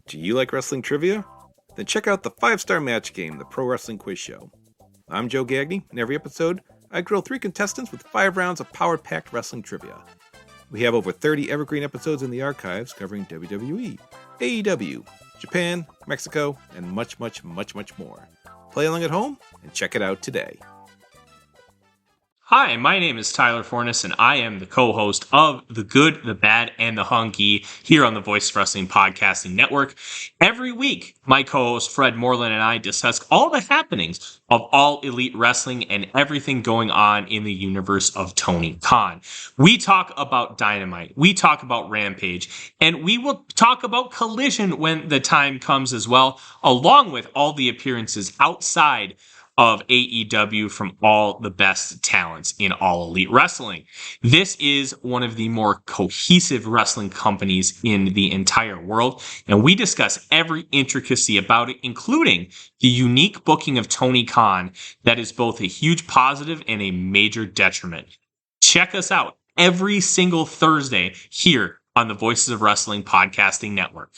Do you like wrestling trivia? Then check out the 5-star match game, the Pro Wrestling Quiz Show. I'm Joe Gagney, and every episode, I grill 3 contestants with 5 rounds of power-packed wrestling trivia. We have over 30 evergreen episodes in the archives covering WWE, AEW, Japan, Mexico, and much, much, much, much more. Play along at home and check it out today. Hi, my name is Tyler Fornes, and I am the co-host of The Good, the Bad, and the Hunky here on the Voice of Wrestling Podcasting Network. Every week, my co-host Fred Moreland and I discuss all the happenings of All Elite Wrestling and everything going on in the universe of Tony Khan. We talk about Dynamite, we talk about Rampage, and we will talk about Collision when the time comes as well, along with all the appearances outside of AEW from all the best talents in All Elite Wrestling. This is one of the more cohesive wrestling companies in the entire world, and we discuss every intricacy about it, including the unique booking of Tony Khan that is both a huge positive and a major detriment. Check us out every single Thursday here on the Voices of Wrestling Podcasting Network.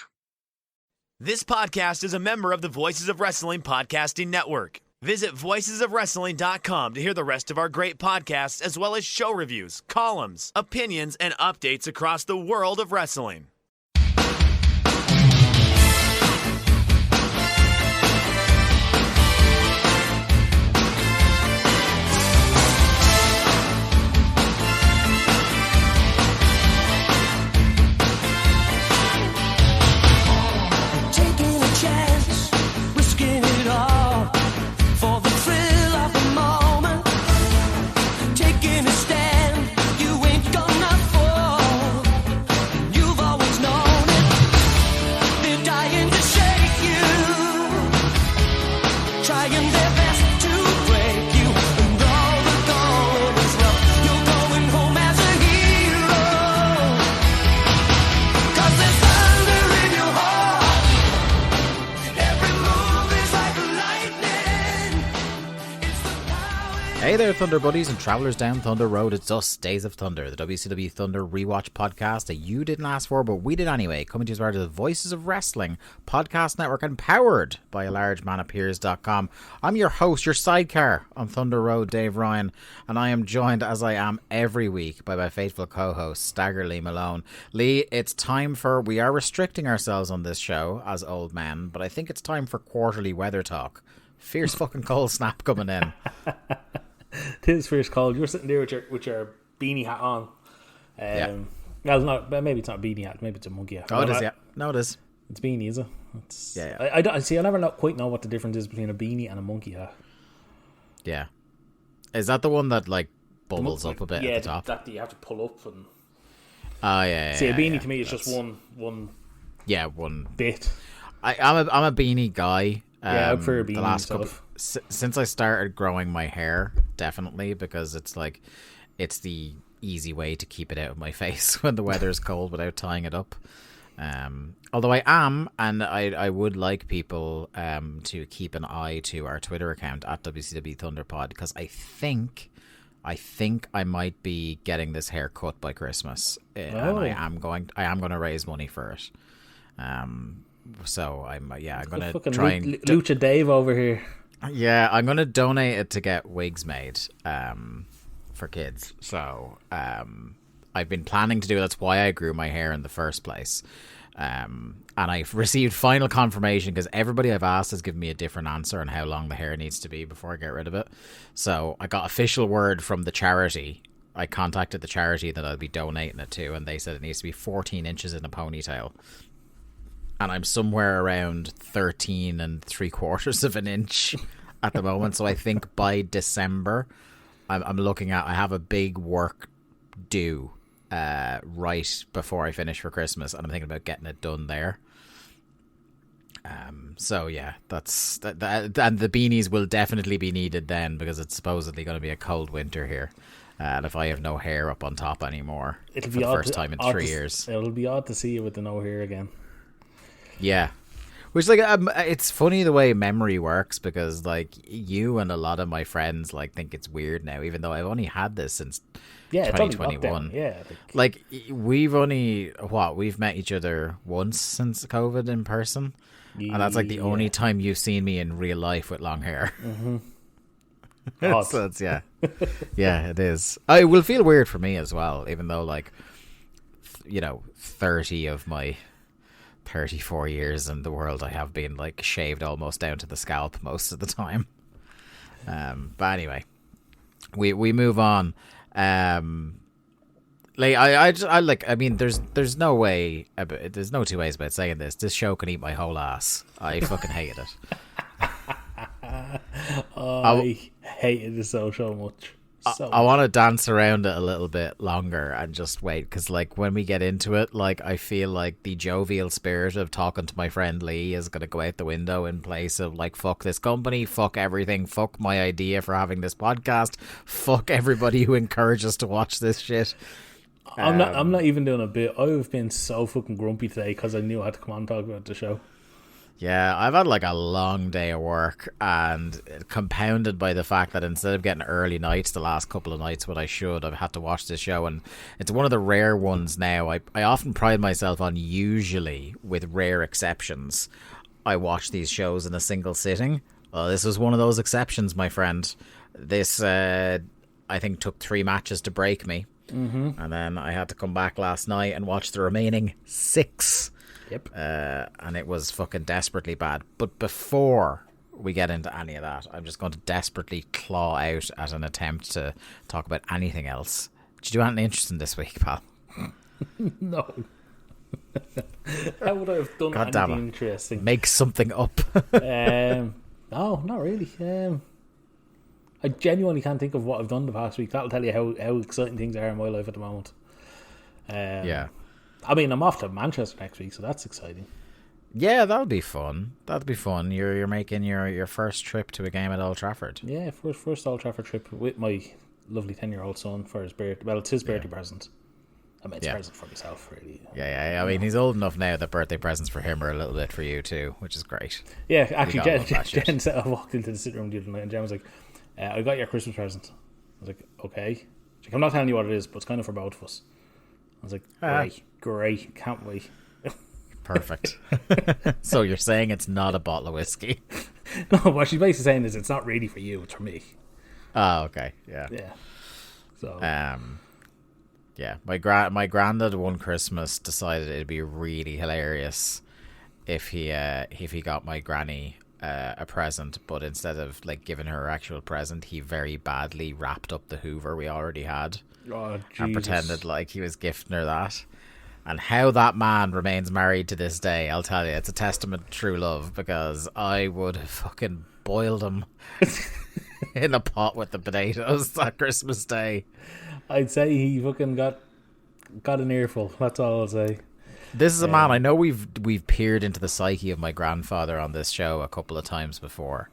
This podcast is a member of the Voices of Wrestling Podcasting Network. Visit voicesofwrestling.com to hear the rest of our great podcasts, as well as show reviews, columns, opinions, and updates across the world of wrestling. Hey there, Thunder Buddies and Travelers Down Thunder Road. It's us, Days of Thunder, the WCW Thunder rewatch podcast that you didn't ask for, but we did anyway. Coming to you as part of the Voices of Wrestling podcast network and powered by alargemanapears.com. I'm your host, your sidecar on Thunder Road, Dave Ryan, and I am joined, as I am every week, by my faithful co-host, Stagger Lee Malone. Lee, it's time for, we are restricting ourselves on this show as old men, but I think it's time for quarterly weather talk. Fierce fucking cold snap coming in. Tis fierce cold. You're sitting there with your beanie hat on. Yeah. Well, maybe it's not a beanie hat. Maybe it's a monkey hat. Oh, it is, yeah. No, it is. It's beanie, is it? Yeah. I don't see. I never quite know what the difference is between a beanie and a monkey hat. Yeah. Is that the one that, like, bubbles up a bit at the top? Yeah, that you have to pull up. And... Oh, yeah. See, a beanie to me is just one. Yeah, one bit. I'm a beanie guy. Yeah, I'm for a beanie the last myself. Since I started growing my hair, definitely, because it's the easy way to keep it out of my face when the weather is cold without tying it up. Although I am, and I would like people to keep an eye to our Twitter account at WCW Thunderpod, because I think I might be getting this hair cut by Christmas, and I am going to raise money for it. So I'm gonna try and Lucha Dave over here. Yeah, I'm gonna donate it to get wigs made for kids. So I've been planning to do. That's why I grew my hair in the first place. And I've received final confirmation, because everybody I've asked has given me a different answer on how long the hair needs to be before I get rid of it. So I got official word from the charity. I contacted the charity that I'll be donating it to, and they said it needs to be 14 inches in a ponytail. And I'm somewhere around 13 3/4 of an inch at the moment. So I think by December, I'm looking at, I have a big work due right before I finish for Christmas, and I'm thinking about getting it done there. So yeah, that's that, and the beanies will definitely be needed then, because it's supposedly going to be a cold winter here. And if I have no hair up on top anymore, for the first time in 3 years, It'll be odd to see you with the no hair again. Yeah. Which, like, it's funny the way memory works, because, like, you and a lot of my friends, like, think it's weird now, even though I've only had this since 2021. Yeah. Like, we've met each other once since COVID in person. And that's, like, the only time you've seen me in real life with long hair. Mm-hmm. So it's, yeah. Yeah, it is. It will feel weird for me as well, even though, like, 30 of my 34 years in the world, I have been, like, shaved almost down to the scalp most of the time. But anyway, we move on. Like, I mean, there's no way, there's no two ways about saying this. This show can eat my whole ass. I fucking hated it. I hated this so much. I want to dance around it a little bit longer and just wait, because, like, when we get into it, like, I feel like the jovial spirit of talking to my friend Lee is going to go out the window in place of, like, fuck this company, fuck everything, fuck my idea for having this podcast, fuck everybody who encouraged us to watch this shit. I'm not even doing a bit. I've been so fucking grumpy today because I knew I had to come on and talk about the show. Yeah, I've had, like, a long day of work, and compounded by the fact that instead of getting early nights the last couple of nights, what I should, I've had to watch this show, and it's one of the rare ones now. I often pride myself on, usually, with rare exceptions, I watch these shows in a single sitting. Well, this was one of those exceptions, my friend. This, I think, took 3 matches to break me, and then I had to come back last night and watch the remaining 6. Yep. And it was fucking desperately bad. But before we get into any of that, I'm just going to desperately claw out at an attempt to talk about anything else. Did you do anything interesting this week, pal? No. How would I have done anything interesting? Make something up. No, not really. I genuinely can't think of what I've done the past week. That'll tell you how exciting things are in my life at the moment. Yeah. I mean, I'm off to Manchester next week, so that's exciting. Yeah, that'll be fun. You're making your first trip to a game at Old Trafford. Yeah, first Old Trafford trip with my lovely 10-year-old son for his birthday. Well, it's his birthday present. I mean, it's a present for myself, really. Yeah. I mean, he's old enough now that birthday presents for him are a little bit for you too, which is great. Yeah, actually, Jen said, I walked into the sitting room the other night, and Jen was like, I got your Christmas present. I was like, okay. She's like, I'm not telling you what it is, but it's kind of for both of us. I was like, great, can't wait. Perfect. So you're saying it's not a bottle of whiskey? No, what she's basically saying is it's not really for you, it's for me. Oh, okay, yeah. So, yeah. My granddad one Christmas decided it'd be really hilarious if he got my granny a present, but instead of, like, giving her her actual present, he very badly wrapped up the Hoover we already had. Oh, and pretended like he was gifting her that. And how that man remains married to this day, I'll tell you, it's a testament to true love, because I would have fucking boiled him in a pot with the potatoes that Christmas Day. I'd say he fucking got an earful. That's all I'll say. This is a man, I know we've peered into the psyche of my grandfather on this show a couple of times before.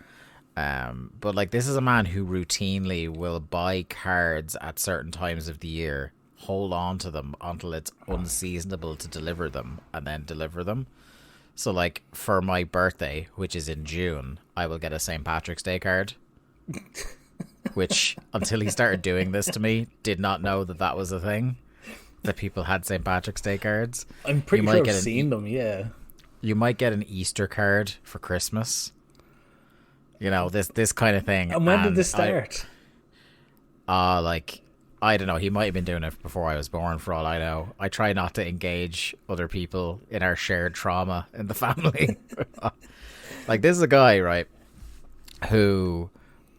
But, like, this is a man who routinely will buy cards at certain times of the year, hold on to them until it's unseasonable to deliver them, and then deliver them. So, like, for my birthday, which is in June, I will get a St. Patrick's Day card, which, until he started doing this to me, did not know that was a thing, that people had St. Patrick's Day cards. I'm pretty sure I've seen them, yeah. You might get an Easter card for Christmas. You know, this kind of thing. And when did this start? Like, I don't know. He might have been doing it before I was born, for all I know. I try not to engage other people in our shared trauma in the family. Like, this is a guy, right, who,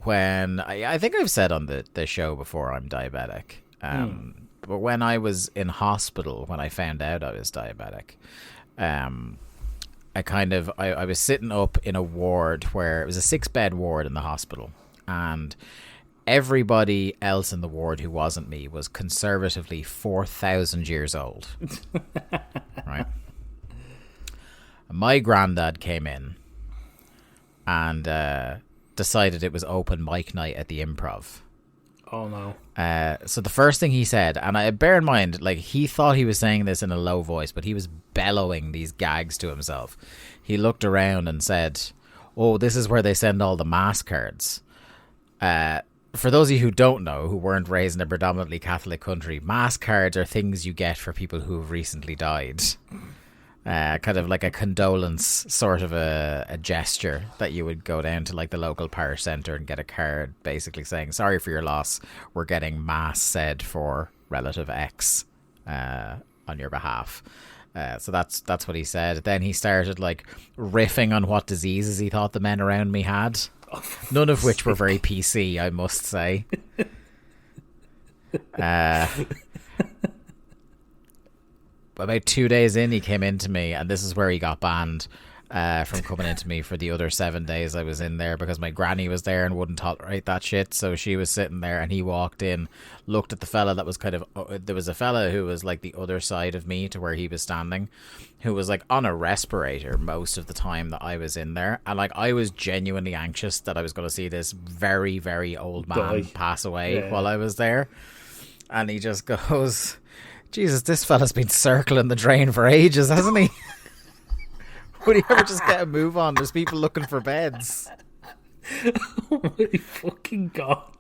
when... I think I've said on the show before I'm diabetic. But when I was in hospital, when I found out I was diabetic... I was sitting up in a ward where it was a 6-bed ward in the hospital, and everybody else in the ward who wasn't me was conservatively 4,000 years old. Right? My granddad came in and decided it was open mic night at the Improv. Oh no. So the first thing he said, and I bear in mind, like, he thought he was saying this in a low voice, but he was bellowing these gags to himself. He looked around and said, "Oh, this is where they send all the mass cards." For those of you who don't know, who weren't raised in a predominantly Catholic country, mass cards are things you get for people who have recently died. Kind of like a condolence, sort of a gesture that you would go down to like the local parish centre and get a card basically saying, "Sorry for your loss, we're getting mass said for relative X on your behalf." So that's what he said. Then he started like riffing on what diseases he thought the men around me had. None of which were very PC, I must say. About 2 days in, he came into me, and this is where he got banned from coming into me for the other 7 days I was in there, because my granny was there and wouldn't tolerate that shit. So she was sitting there, and he walked in, looked at the fella that was kind of... there was a fella who was like the other side of me to where he was standing, who was like on a respirator most of the time that I was in there. And like, I was genuinely anxious that I was going to see this very, very old man pass away while I was there. And he just goes... Jesus, this fella's been circling the drain for ages, hasn't he? Would he ever just get a move on? There's people looking for beds. Oh my fucking God.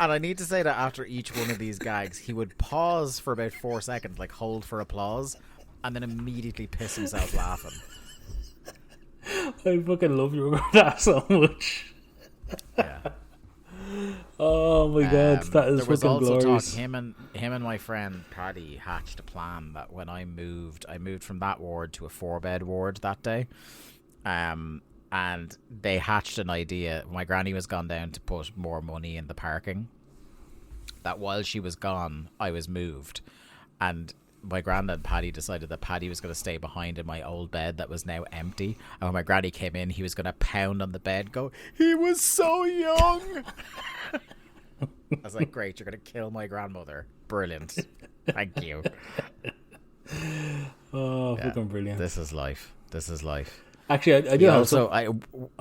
And I need to say that after each one of these gags, he would pause for about 4 seconds, like hold for applause, and then immediately piss himself laughing. I fucking love you about that so much. Yeah. Oh my God, that is there was fucking also glorious. talk, him and my friend Paddy hatched a plan that when I moved from that ward to a 4-bed ward that day, and they hatched an idea. My granny was gone down to put more money in the parking, that while she was gone I was moved, and my granddad Paddy decided that Paddy was going to stay behind in my old bed that was now empty, and when my granny came in, he was going to pound on the bed, go, "He was so young." I was like, "Great, you're going to kill my grandmother. Brilliant. Thank you." Oh, fucking brilliant. This is life. Actually, I do also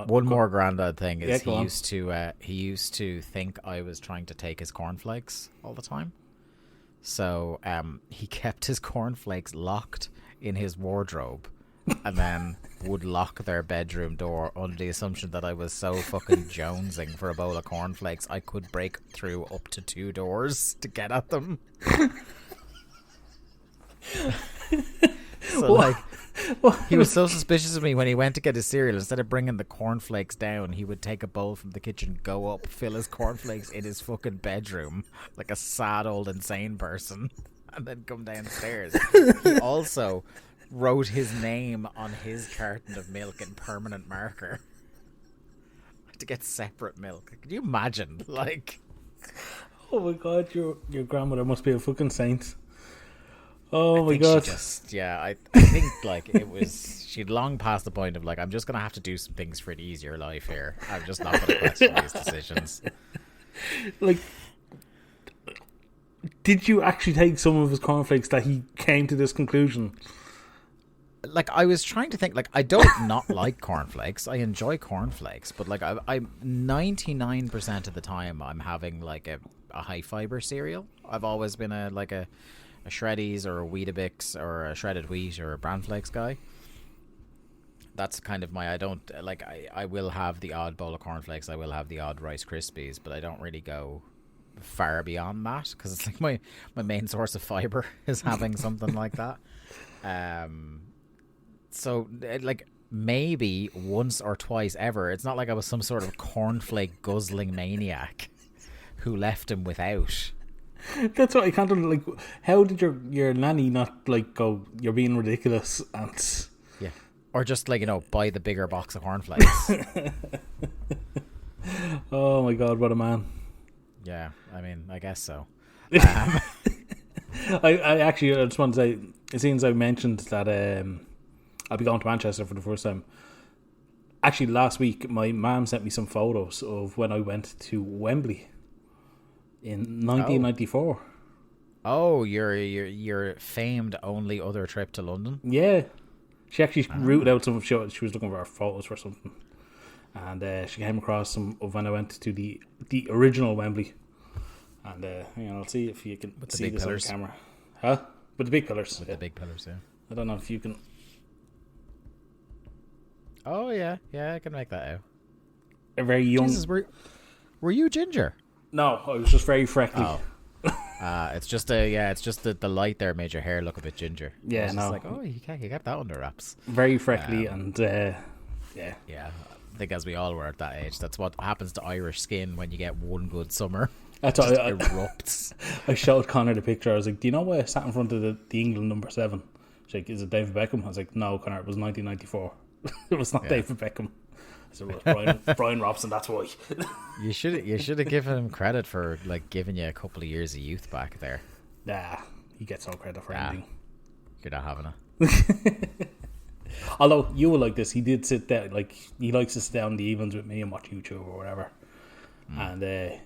one more granddad thing is yeah, he used to think I was trying to take his cornflakes all the time. So he kept his cornflakes locked in his wardrobe, and then would lock their bedroom door under the assumption that I was so fucking jonesing for a bowl of cornflakes I could break through up to 2 doors to get at them. So like, he was so suspicious of me when he went to get his cereal. Instead of bringing the cornflakes down, he would take a bowl from the kitchen, go up, fill his cornflakes in his fucking bedroom like a sad old insane person, and then come downstairs. He also wrote his name on his carton of milk in permanent marker to get separate milk. Can you imagine? Like, oh my God, your grandmother must be a fucking saint. Oh my God. I think like it was, she'd long passed the point of like, I'm just going to have to do some things for an easier life here. I'm just not going to question these decisions. Like, did you actually take some of his cornflakes that he came to this conclusion? Like, I was trying to think, like, I don't not like cornflakes. I enjoy cornflakes, but like I'm 99% of the time I'm having like a high fiber cereal. I've always been a Shreddies or a Weetabix or a shredded wheat or a bran flakes guy. That's kind of my, I will have the odd bowl of cornflakes, I will have the odd Rice Krispies, but I don't really go far beyond that, because it's like my main source of fiber is having something like that. So like maybe once or twice ever. It's not like I was some sort of cornflake guzzling maniac who left him without. That's what I can't like. How did your nanny not like go, "You're being ridiculous"? And yeah, or just like, buy the bigger box of cornflakes. Oh my God, what a man! Yeah, I mean, I guess so. I just want to say, it seems I mentioned that I'll be going to Manchester for the first time. Actually, last week my mum sent me some photos of when I went to Wembley in 1994. Oh, your famed only other trip to London? Yeah. She actually rooted out some of she was looking for photos for something. And she came across some of when I went to the original Wembley. And I'll see if you can With the see big this pillars. on camera. Huh? With the big pillars. With the big pillars, yeah. I don't know if you can. Oh yeah, I can make that out. A very young. Jesus, were you ginger? No, I was just very freckly. Oh. It's just the light there made your hair look a bit ginger. Yeah, It's no. just like, oh, you kept that under wraps. Very freckly and yeah. Yeah, I think as we all were at that age, that's what happens to Irish skin when you get one good summer. I It thought just I- erupts. I showed Connor the picture. I was like, "Do you know where I sat in front of the England number 7?" She's like, "Is it David Beckham?" I was like, "No, Connor, it was 1994. It was not David Beckham." So it was Brian Robson. That's why. You should have given him credit for like giving you a couple of years of youth back there. Nah, he gets no credit for Nah. anything. You're not having it. Although you will like this, he did sit down. Like he likes to sit down in the evenings with me and watch YouTube or whatever. And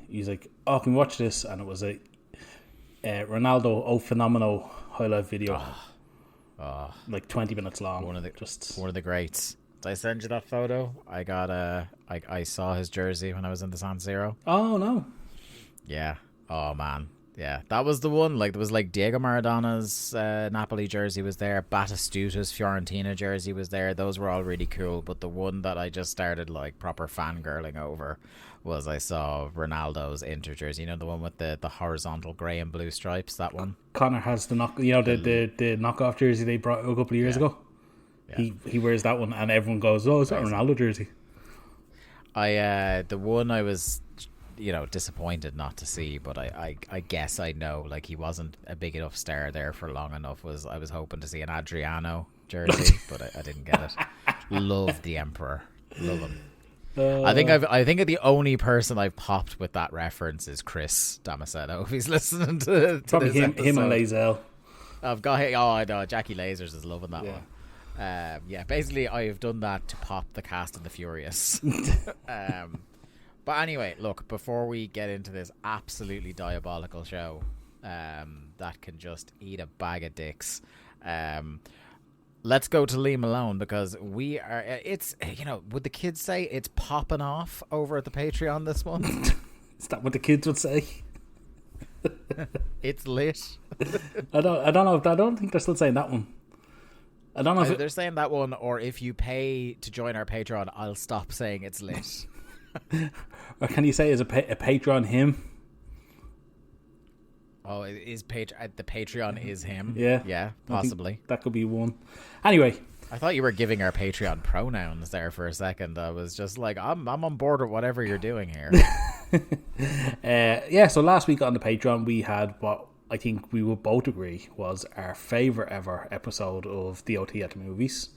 he's like, "Oh, can we watch this?" And it was a Ronaldo O Fenomeno highlight video, like 20 minutes long. One of just the greats. Did I send you that photo? I got I saw his jersey when I was in the San Siro. oh no, Yeah. Oh man. Yeah, that was the one. Like there was like Diego Maradona's Napoli jersey was there. Batistuta's Fiorentina jersey was there. Those were all really cool. But the one that I just started like proper fangirling over was I saw Ronaldo's Inter jersey. You know, the one with the horizontal grey and blue stripes. That one. Connor has the the knockoff jersey they brought a couple of years ago. Yeah. He wears that one, and everyone goes, "Oh, is that a Ronaldo jersey?" The one I was disappointed not to see, but I guess I know like he wasn't a big enough star there for long enough. I was hoping to see an Adriano jersey, but I didn't get it. Love the Emperor, love him. I think the only person I've popped with that reference is Chris Damasceno. If he's listening to Probably this him and episode. Lazel. I've got I know Jackie Lasers is loving that Yeah. one. Basically I've done that to pop the Cast and the Furious. But anyway, look, before we get into this absolutely diabolical show that can just eat a bag of dicks, let's go to Lee Malone because we are. It's would the kids say it's popping off over at the Patreon this month? Is that what the kids would say? It's lit. I don't know. I don't think they're still saying that one. I don't know Either if they're saying that one, or if you pay to join our Patreon, I'll stop saying it's lit. or can you say is a Patreon him? Oh, is the Patreon is him? Yeah, Yeah, I think possibly. that could be one. Anyway, I thought you were giving our Patreon pronouns there for a second. I was just like, I'm on board with whatever you're doing here. so last week on the Patreon we had what I think we would both agree was our favourite ever episode of DOT at the Movies,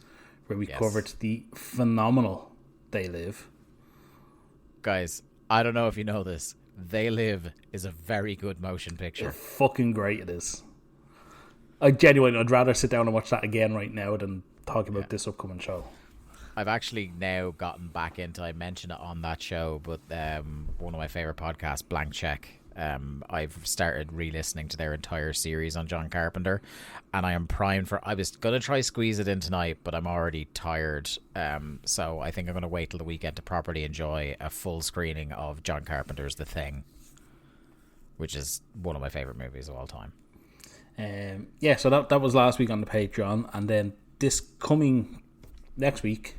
where we covered the phenomenal They Live. Guys, I don't know if you know this. They Live is a very good motion picture. Fucking great it is. I'd rather sit down and watch that again right now than talk about this upcoming show. I've actually now gotten back into, I mentioned it on that show, but one of my favourite podcasts, Blank Check, I've started re-listening to their entire series on John Carpenter, and I am primed for. I was gonna try squeeze it in tonight, but I'm already tired. So I think I'm gonna wait till the weekend to properly enjoy a full screening of John Carpenter's The Thing, which is one of my favorite movies of all time. So that was last week on the Patreon, and then this coming next week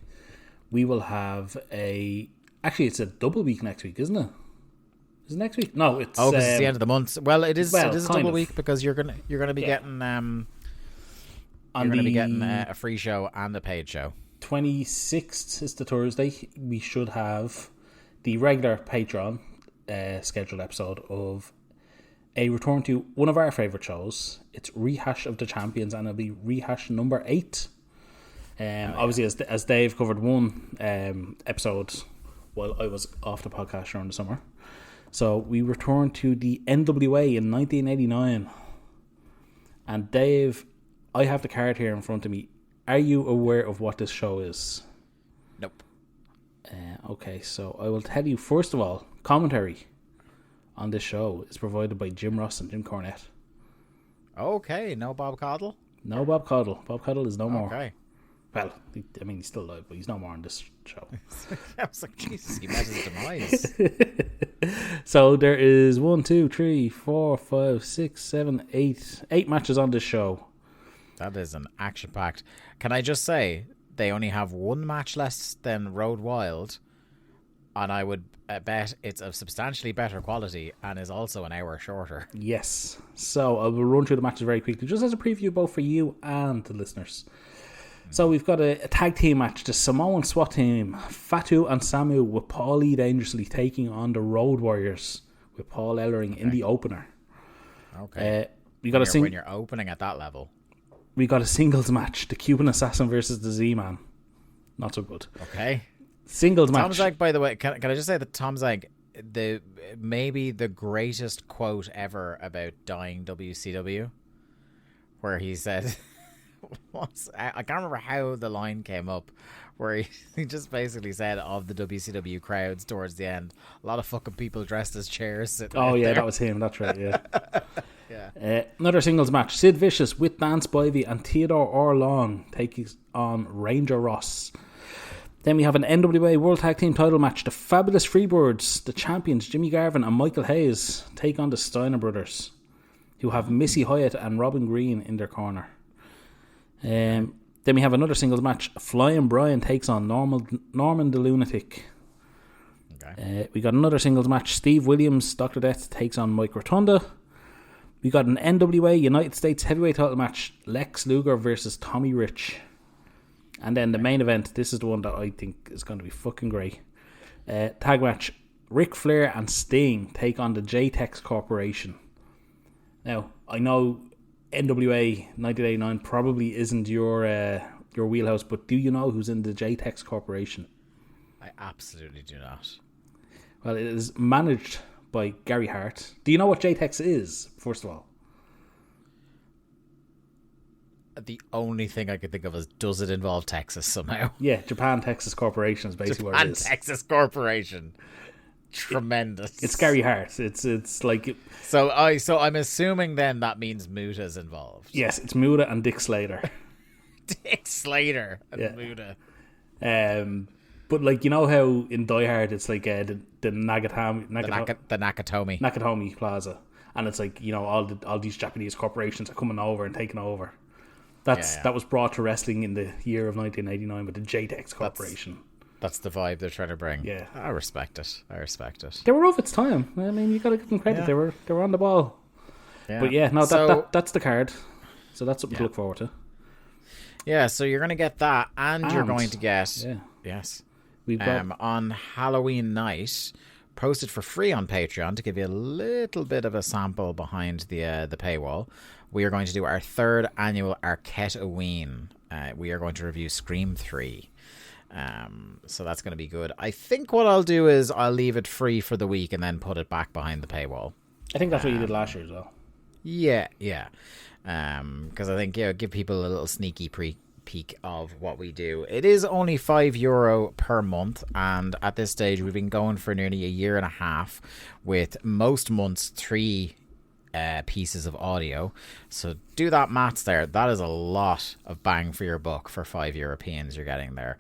we will have it's a double week next week, isn't it? Is it next week? No, it's because it's the end of the month. Well, it is. It is a double of. week because you're gonna be getting a free show and a paid show. 26th is the Thursday. We should have the regular Patreon scheduled episode of a return to one of our favourite shows. It's Rehash of the Champions, and it'll be Rehash number 8. Obviously, as Dave covered one episode while I was off the podcast during the summer. So we return to the NWA in 1989. And Dave, I have the card here in front of me. Are you aware of what this show is? Nope. Okay, so I will tell you, first of all, commentary on this show is provided by Jim Ross and Jim Cornette. Okay, no Bob Caudle? No Bob Caudle. Bob Caudle is no more. Okay. Well, he's still alive, but he's no more on this show. I was like, Jesus, he met his demise. So there is 1, 2, 3, 4, 5, 6, 7, 8 matches on this show. That is an action-packed. Can I just say, they only have one match less than Road Wild, and I would bet it's of substantially better quality and is also an hour shorter. Yes. So I will run through the matches very quickly, just as a preview both for you and the listeners. So we've got a tag team match. The Samoan SWAT team, Fatu and Samu, with Paulie Dangerously taking on the Road Warriors with Paul Ellering in the opener. Okay. When you're opening at that level. We got a singles match. The Cuban Assassin versus the Z-Man. Not so good. Okay. Singles match. Tom Zeg, by the way, can I just say that Tom Zeg, maybe the greatest quote ever about dying WCW, where he said... I can't remember how the line came up, where he just basically said of the WCW crowds towards the end, a lot of fucking people dressed as chairs. Oh yeah, there. that was him. That's right. Yeah. Yeah. Another singles match: Sid Vicious with Dan Spivey and Theodore Orlong taking on Ranger Ross. Then we have an NWA World Tag Team title match. The Fabulous Freebirds, the champions Jimmy Garvin and Michael Hayes, take on the Steiner Brothers, who have Missy Hyatt and Robin Green in their corner. Then we have another singles match. Flying Brian takes on Norman the Lunatic. Okay. We got another singles match. Steve Williams, Dr. Death, takes on Mike Rotunda. We got an NWA United States Heavyweight title match. Lex Luger versus Tommy Rich. And then the main event. This is the one that I think is going to be fucking great. Tag match. Ric Flair and Sting take on the J-Tex Corporation. Now, I know NWA 1989 probably isn't your wheelhouse, but do you know who's in the J-Tex Corporation? I absolutely do not. Well, it is managed by Gary Hart. Do you know what J-Tex is, first of all? The only thing I could think of is, does it involve Texas somehow? Yeah, Japan Texas Corporation is basically what it is. Japan Texas Corporation. Tremendous. It's Gary Hart. It's like... So I'm assuming then that means Muta's involved. Yes, it's Muta and Dick Slater. Dick Slater and Muta. But like, you know how in Die Hard it's like the Nakatomi Plaza, and it's like, you know, all these Japanese corporations are coming over and taking over. That was brought to wrestling in the year of 1989 with the J-Tex Corporation. That's the vibe they're trying to bring. Yeah, I respect it. They were of its time. I mean, you got to give them credit. Yeah. They were on the ball. Yeah. But yeah, no, that's the card. So that's something to look forward to. Yeah, so you're going to get that, and you're going to get we've got on Halloween night, posted for free on Patreon to give you a little bit of a sample behind the paywall. We are going to do our third annual Arquette-a-Ween. We are going to review Scream 3. So that's going to be good. I think what I'll do is I'll leave it free for the week and then put it back behind the paywall. I think that's what you did last year as well. Yeah. Because I think, give people a little sneaky peek of what we do. It is only €5 per month, and at this stage we've been going for nearly a year and a half, with most months 3 pieces of audio. So do that maths there. That is a lot of bang for your buck for 5 Europeans you're getting there.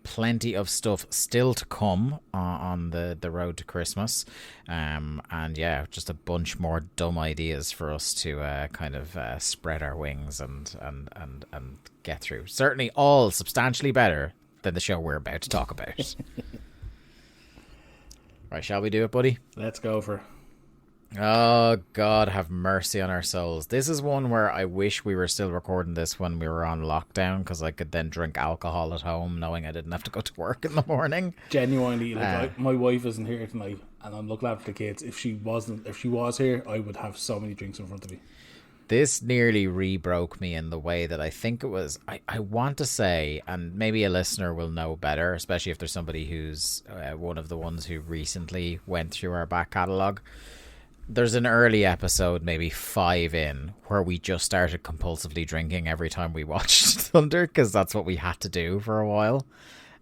Plenty of stuff still to come on the road to Christmas. And yeah, just a bunch more dumb ideas for us to kind of spread our wings and get through. Certainly all substantially better than the show we're about to talk about. Right, shall we do it, buddy? Let's go for it. Oh, God, have mercy on our souls. This is one where I wish we were still recording this when we were on lockdown, because I could then drink alcohol at home knowing I didn't have to go to work in the morning. Genuinely, my wife isn't here tonight, and I'm looking after the kids. If she was here, I would have so many drinks in front of me. This nearly re-broke me in the way that I think it was... I want to say, and maybe a listener will know better, especially if there's somebody who's one of the ones who recently went through our back catalogue. There's an early episode, maybe 5 in, where we just started compulsively drinking every time we watched Thunder, because that's what we had to do for a while.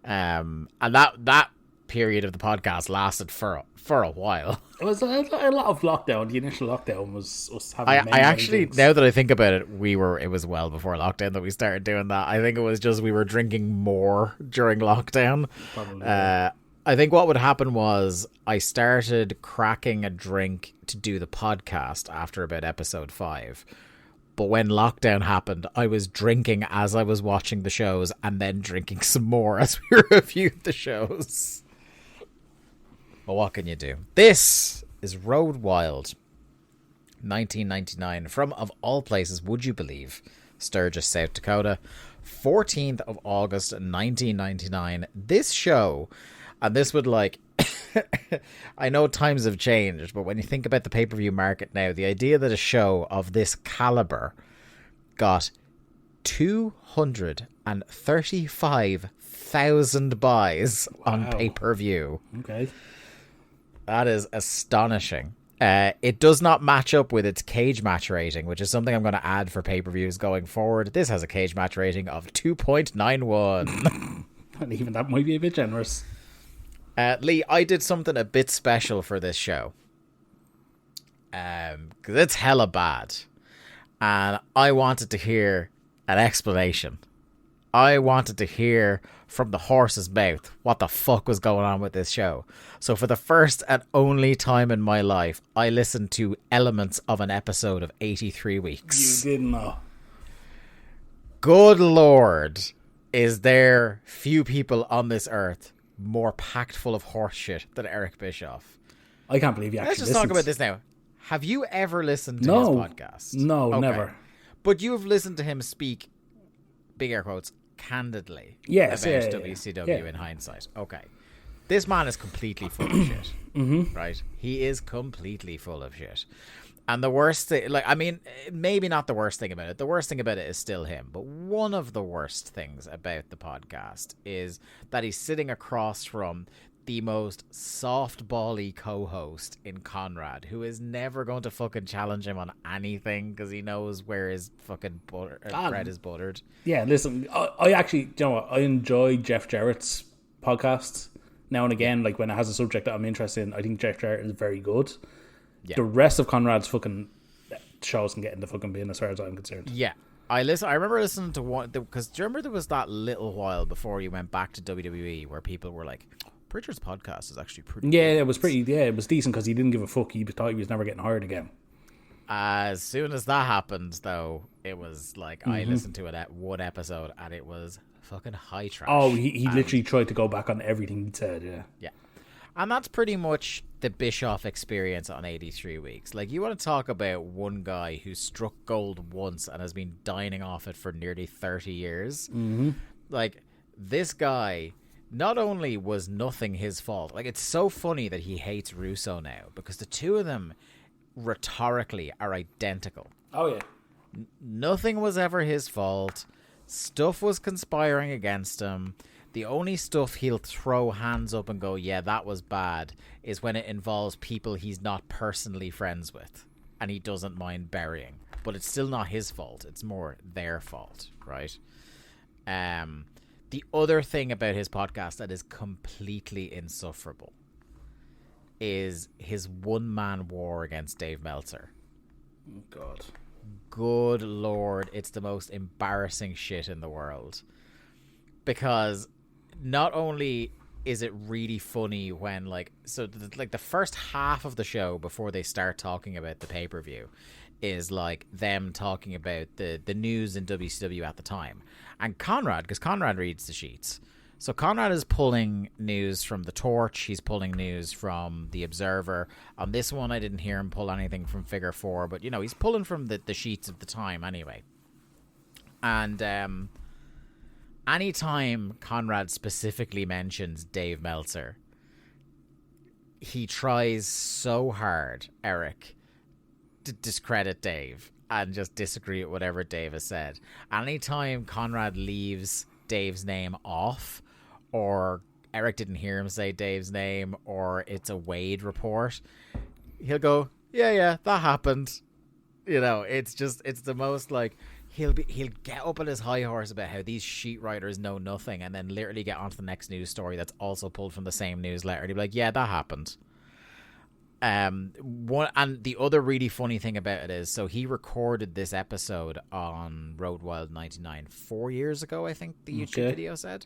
And that period of the podcast lasted for a while. It was a lot of lockdown. The initial lockdown was us having I actually, now that I think about it, it was well before lockdown that we started doing that. I think it was just we were drinking more during lockdown. Probably. I think what would happen was I started cracking a drink to do the podcast after about episode 5. But when lockdown happened, I was drinking as I was watching the shows and then drinking some more as we reviewed the shows. But what can you do? This is Road Wild, 1999, from, of all places, would you believe, Sturgis, South Dakota. 14th of August, 1999. This show, and this would like... I know times have changed, but when you think about the pay-per-view market now, the idea that a show of this caliber got 235,000 buys on pay-per-view. Okay. That is astonishing. It does not match up with its cage match rating, which is something I'm going to add for pay-per-views going forward. This has a cage match rating of 2.91. And even that might be a bit generous. Lee, I did something a bit special for this show. Because it's hella bad. And I wanted to hear an explanation. I wanted to hear from the horse's mouth what the fuck was going on with this show. So for the first and only time in my life, I listened to elements of an episode of 83 Weeks. You didn't know. Good Lord, is there few people on this earth more packed full of horse shit than Eric Bischoff. I can't believe you actually Let's just talk about this now. Have you ever listened to his podcast? No, okay. Never. But you've listened to him speak, big air quotes, candidly about WCW in hindsight. Okay. This man is completely full of shit. Mm-hmm. Right? He is completely full of shit. And the worst thing, like, I mean, maybe not the worst thing about it. The worst thing about it is still him. But one of the worst things about the podcast is that he's sitting across from the most softball-y co-host in Conrad, who is never going to fucking challenge him on anything because he knows where his fucking bread is buttered. Yeah, listen, I actually, you know what, I enjoy Jeff Jarrett's podcasts now and again. Like when it has a subject that I'm interested in, I think Jeff Jarrett is very good. Yeah. The rest of Conrad's fucking shows can get in the fucking bin as far as I'm concerned. Yeah. I remember listening to one, because do you remember there was that little while before you went back to WWE where people were like, Pritchard's podcast is actually pretty good. It was pretty, it was decent because he didn't give a fuck. He thought he was never getting hired again. As soon as that happened, though, it was like, I listened to it at one episode and it was fucking high trash. Oh, he literally tried to go back on everything he said, yeah. Yeah. And that's pretty much the Bischoff experience on 83 Weeks. Like, you want to talk about one guy who struck gold once and has been dining off it for nearly 30 years. Mm-hmm. Like, this guy, not only was nothing his fault, like, it's so funny that he hates Russo now, because the two of them rhetorically are identical. Oh, yeah. Nothing was ever his fault. Stuff was conspiring against him. The only stuff he'll throw hands up and go, yeah, that was bad, is when it involves people he's not personally friends with. And he doesn't mind burying. But it's still not his fault. It's more their fault, right? The other thing about his podcast that is completely insufferable is his one-man war against Dave Meltzer. Oh, God. Good Lord, it's the most embarrassing shit in the world. Because not only is it really funny when, like, so the first half of the show before they start talking about the pay-per-view is like them talking about the news in WCW at the time. And Conrad, because Conrad reads the sheets, so Conrad is pulling news from The Torch, he's pulling news from The Observer. On this one I didn't hear him pull anything from Figure 4, but you know, he's pulling from the sheets of the time anyway. And anytime Conrad specifically mentions Dave Meltzer, he tries so hard, Eric, to discredit Dave and just disagree with whatever Dave has said. Anytime Conrad leaves Dave's name off, or Eric didn't hear him say Dave's name, or it's a Wade report, he'll go, yeah, that happened. You know, it's the most like, he'll get up on his high horse about how these sheet writers know nothing, and then literally get onto the next news story that's also pulled from the same newsletter. He'll be like, yeah, that happened. And the other really funny thing about it is, so he recorded this episode on Road Wild 99 4 years ago, I think the YouTube video said.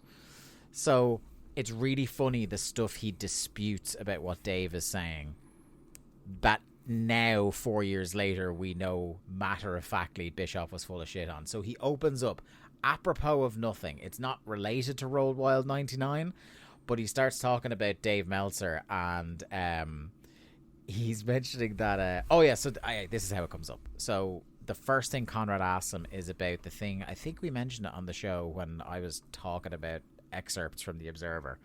So it's really funny the stuff he disputes about what Dave is saying. That now, 4 years later, we know matter-of-factly Bischoff was full of shit on. So he opens up, apropos of nothing. It's not related to Road Wild 99, but he starts talking about Dave Meltzer, and he's mentioning that... this is how it comes up. So the first thing Conrad asks him is about the thing... I think we mentioned it on the show when I was talking about excerpts from The Observer,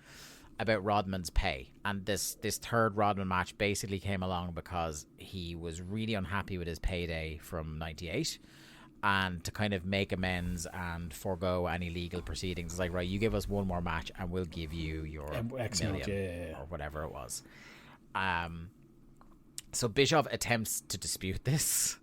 about Rodman's pay. And this third Rodman match basically came along because he was really unhappy with his payday from 98, and to kind of make amends and forego any legal proceedings, it's like, right, you give us one more match and we'll give you your X million, or whatever it was. So Bischoff attempts to dispute this,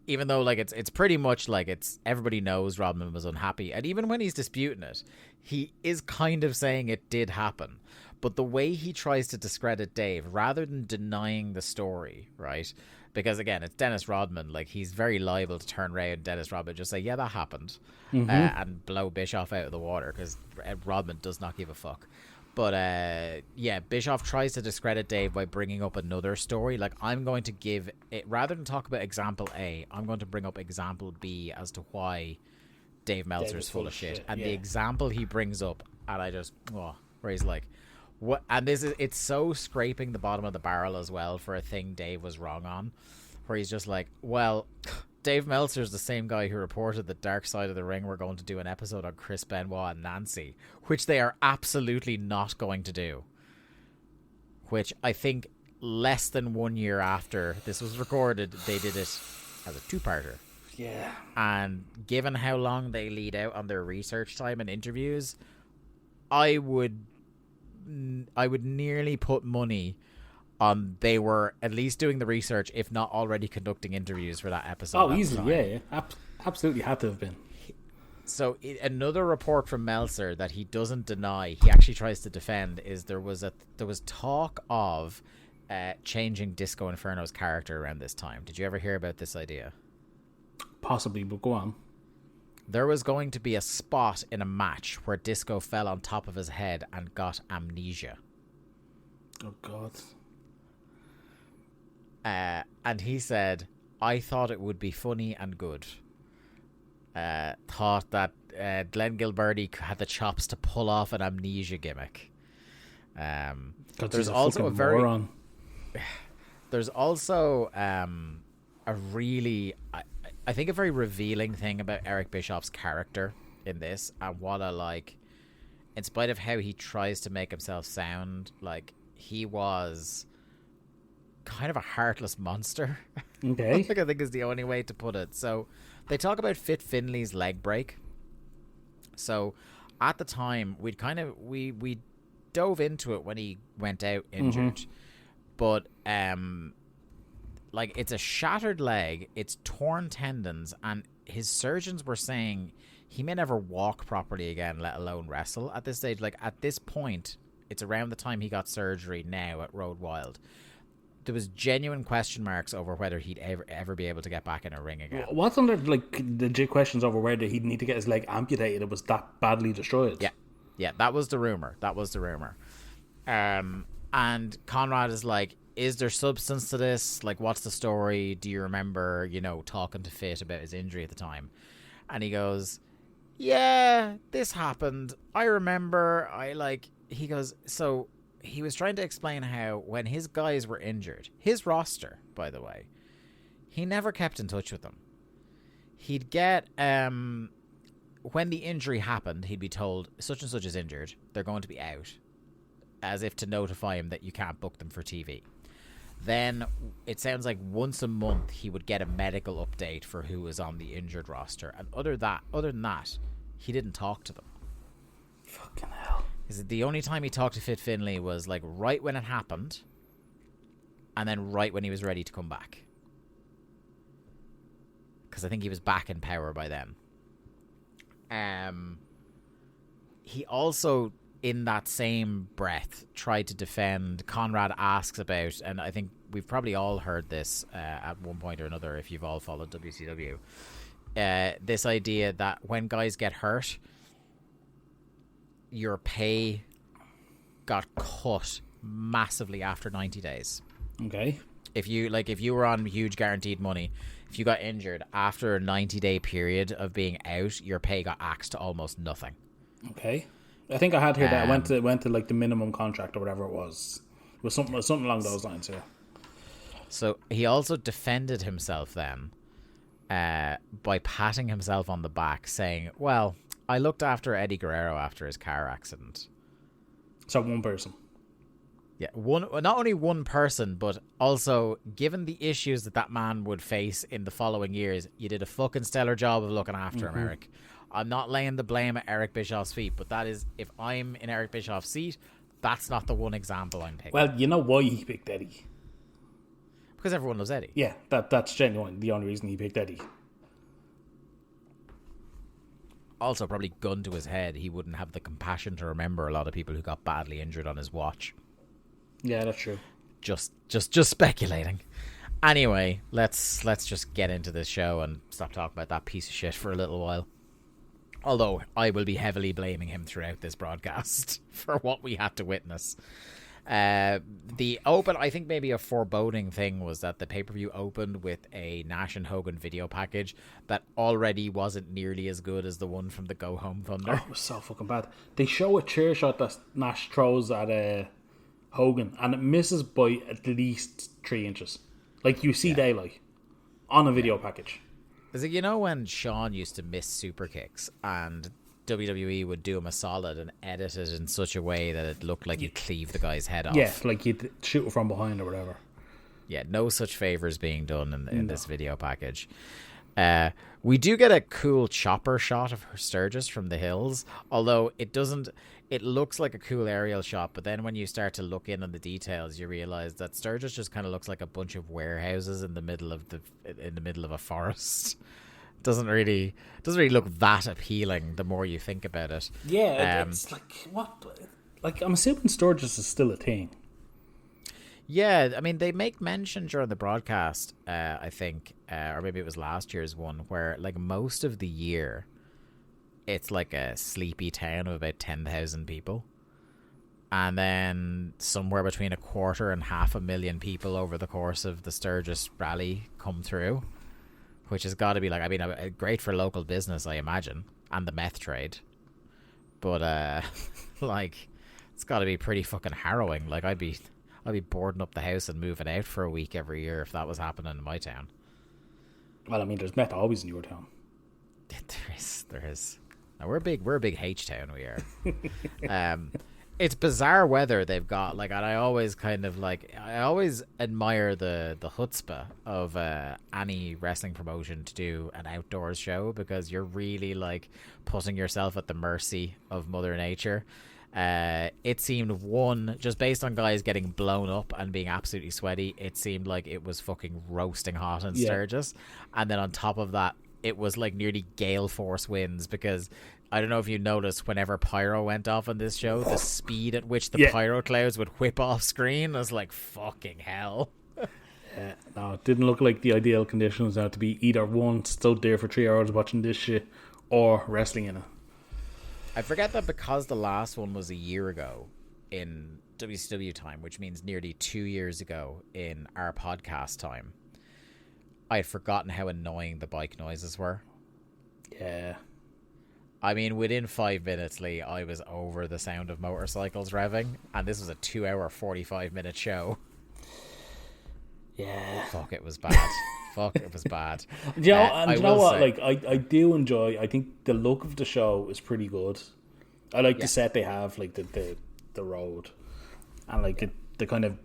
even though, like, it's pretty much like it's everybody knows Rodman was unhappy, and even when he's disputing it, he is kind of saying it did happen. But the way he tries to discredit Dave, rather than denying the story, right? Because again, it's Dennis Rodman. Like, he's very liable to turn around Dennis Rodman and just say, "Yeah, that happened," and blow Bischoff out of the water, because Rodman does not give a fuck. But Bischoff tries to discredit Dave by bringing up another story. Like, I'm going to give it, rather than talk about example A, I'm going to bring up example B as to why Dave Meltzer's full of shit. And the example he brings up, and I just, where he's like, what? And it's so scraping the bottom of the barrel as well for a thing Dave was wrong on, where he's just like, well, Dave Meltzer's the same guy who reported that Dark Side of the Ring were going to do an episode on Chris Benoit and Nancy, which they are absolutely not going to do. Which I think less than 1 year after this was recorded, they did it as a two-parter. Yeah. And given how long they lead out on their research time and interviews, I would nearly put money they were at least doing the research, if not already conducting interviews for that episode. Oh, easily, yeah. Absolutely had to have been. So another report from Meltzer that he doesn't deny, he actually tries to defend, is there was talk of changing Disco Inferno's character around this time. Did you ever hear about this idea? Possibly, but go on. There was going to be a spot in a match where Disco fell on top of his head and got amnesia. Oh, God. And he said, I thought it would be funny and good. Thought that Glenn Gilberti had the chops to pull off an amnesia gimmick. There's also there's also a really, I think, a very revealing thing about Eric Bischoff's character in this, and what I like, in spite of how he tries to make himself sound like he was kind of a heartless monster. Okay. I think is the only way to put it. So they talk about Fit Finley's leg break. So at the time, we dove into it when he went out injured. But like, it's a shattered leg, it's torn tendons, and his surgeons were saying he may never walk properly again, let alone wrestle at this stage. Like, at this point, it's around the time he got surgery now at Road Wild. There was genuine question marks over whether he'd ever be able to get back in a ring again. Wasn't there, like, legit questions over whether he'd need to get his leg amputated? It was that badly destroyed. Yeah, that was the rumor. And Conrad is like, is there substance to this? Like, what's the story? Do you remember, talking to Fit about his injury at the time? And he goes, yeah, this happened. I remember. He goes, so he was trying to explain how when his guys were injured, his roster, by the way, he never kept in touch with them. He'd get, when the injury happened, he'd be told, such and such is injured, they're going to be out, as if to notify him that you can't book them for TV. Then it sounds like once a month he would get a medical update for who was on the injured roster, and other than that, he didn't talk to them. Fucking hell. Is the only time he talked to Fit Finley was like right when it happened, and then right when he was ready to come back, because I think he was back in Power by then. He also, in that same breath, tried to defend. Conrad asks about, and I think we've probably all heard this at one point or another if you've all followed WCW, this idea that when guys get hurt, your pay got cut massively after 90 days. Okay. If you were on huge guaranteed money, if you got injured after a 90-day period of being out, your pay got axed to almost nothing. Okay. I think I had heard that. I went to like the minimum contract or whatever it was. It was something along those lines, yeah. So he also defended himself then by patting himself on the back, saying, well, I looked after Eddie Guerrero after his car accident. So one person. Yeah, not only one person, but also given the issues that man would face in the following years, you did a fucking stellar job of looking after him, Eric. I'm not laying the blame at Eric Bischoff's feet, but that is, if I'm in Eric Bischoff's seat, that's not the one example I'm taking. Well, you know why he picked Eddie? Because everyone loves Eddie. Yeah, that's genuine. The only reason he picked Eddie. Also, probably gun to his head, he wouldn't have the compassion to remember a lot of people who got badly injured on his watch. Yeah, that's true. Just speculating. Anyway, let's just get into this show and stop talking about that piece of shit for a little while. Although I will be heavily blaming him throughout this broadcast for what we had to witness. The open, I think maybe a foreboding thing was that the pay-per-view opened with a Nash and Hogan video package that already wasn't nearly as good as the one from the Go Home Thunder. Oh, it was so fucking bad. They show a chair shot that Nash throws at Hogan, and it misses by at least 3 inches. Like you see daylight on a video package. Is it, you know, when Shawn used to miss super kicks and WWE would do him a solid and edit it in such a way that it looked like you'd cleave the guy's head off? Yeah, like you'd shoot it from behind or whatever. Yeah, no such favors being done in this video package. We do get a cool chopper shot of Sturgis from the hills, although it looks like a cool aerial shot, but then when you start to look in on the details, you realize that Sturgis just kind of looks like a bunch of warehouses in the middle of a forest. Doesn't really look that appealing the more you think about it. Yeah, it's like, what? Like, I'm assuming Sturgis is still a thing. Yeah, I mean, they make mention during the broadcast, I think, or maybe it was last year's one, where like most of the year, it's like a sleepy town of about 10,000 people. And then somewhere between 250,000 and 500,000 people over the course of the Sturgis rally come through, which has got to be like, I mean, great for local business, I imagine, and the meth trade. But, like, it's got to be pretty fucking harrowing. Like, I'd be boarding up the house and moving out for a week every year if that was happening in my town. Well, I mean, there's meth always in your town. There is. Now, we're a big H town, we are. It's bizarre weather they've got. Like, and I always admire the chutzpah of any wrestling promotion to do an outdoors show, because you're really like putting yourself at the mercy of Mother Nature. It seemed just based on guys getting blown up and being absolutely sweaty, it seemed like it was fucking roasting hot in Sturgis. And then on top of that, it was like nearly gale force winds, because I don't know if you noticed, whenever pyro went off on this show, the speed at which the pyro clouds would whip off screen was like fucking hell. No, it didn't look like the ideal conditions now to be either one stood there for 3 hours watching this shit or wrestling in it. I forget that because the last one was a year ago in WCW time, which means nearly 2 years ago in our podcast time, I had forgotten how annoying the bike noises were. Yeah. I mean, within 5 minutes, Lee, I was over the sound of motorcycles revving, and this was a 2-hour, 45-minute show. Yeah. Fuck, it was bad. Fuck, it was bad. You know what? Like, I do enjoy. I think the look of the show is pretty good. I like the set they have, like the road, and like the kind of,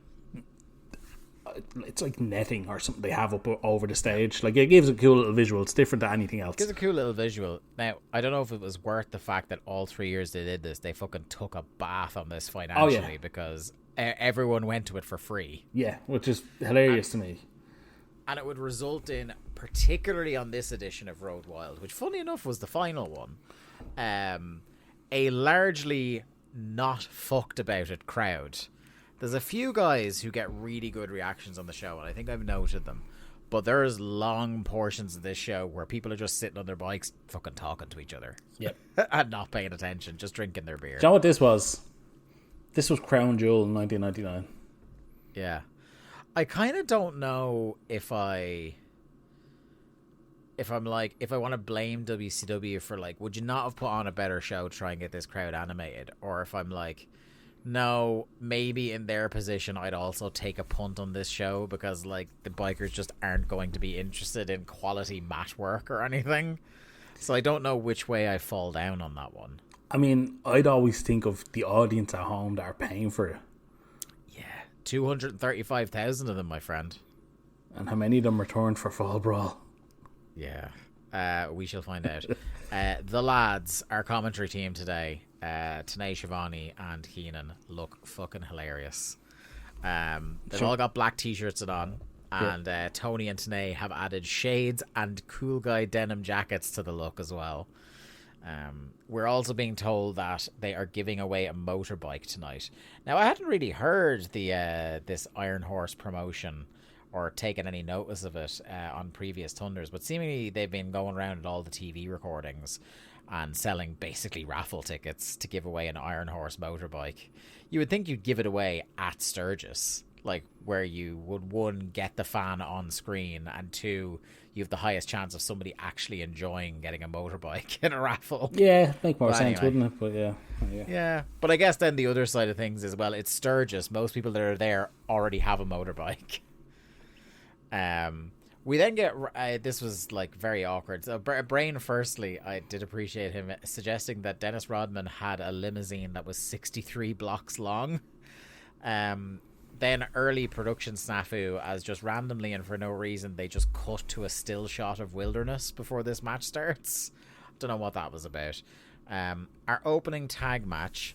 it's like netting or something they have up over the stage. Like, it gives a cool little visual. It's different to anything else. It gives a cool little visual. Now, I don't know if it was worth the fact that all 3 years they did this, they fucking took a bath on this financially, because everyone went to it for free. Yeah, which is hilarious to me. And it would result in, particularly on this edition of Road Wild, which funny enough was the final one, a largely not fucked about it crowd. There's a few guys who get really good reactions on the show, and I think I've noted them. But there's long portions of this show where people are just sitting on their bikes fucking talking to each other. Yep. And not paying attention, just drinking their beer. Do you know what this was? This was Crown Jewel in 1999. Yeah. I kind of don't know if I want to blame WCW for, like, would you not have put on a better show to try and get this crowd animated? Or if I'm like, no, maybe in their position I'd also take a punt on this show because, like, the bikers just aren't going to be interested in quality mat work or anything. So I don't know which way I fall down on that one. I mean, I'd always think of the audience at home that are paying for it. Yeah, 235,000 of them, my friend. And how many of them returned for Fall Brawl? Yeah, we shall find out. The lads, our commentary team today, Tanae, Shivani and Keenan, look fucking hilarious. They've all got black t-shirts on, and Tony and Tanae have added shades and cool guy denim jackets to the look as well. We're also being told that they are giving away a motorbike tonight. Now, I hadn't really heard the this Iron Horse promotion or taken any notice of it on previous Thunders, but seemingly they've been going around at all the TV recordings and selling basically raffle tickets to give away an Iron Horse motorbike. You would think you'd give it away at Sturgis, like where you would, one, get the fan on screen, and two, you have the highest chance of somebody actually enjoying getting a motorbike in a raffle. Yeah, make more sense, anyway. wouldn't it? But yeah. But I guess then the other side of things is, well, it's Sturgis. Most people that are there already have a motorbike. We then get this was like very awkward. So Brain, firstly, I did appreciate him suggesting that Dennis Rodman had a limousine that was 63 blocks long. Then early production snafu, as just randomly and for no reason they just cut to a still shot of wilderness before this match starts. Don't know what that was about. Our opening tag match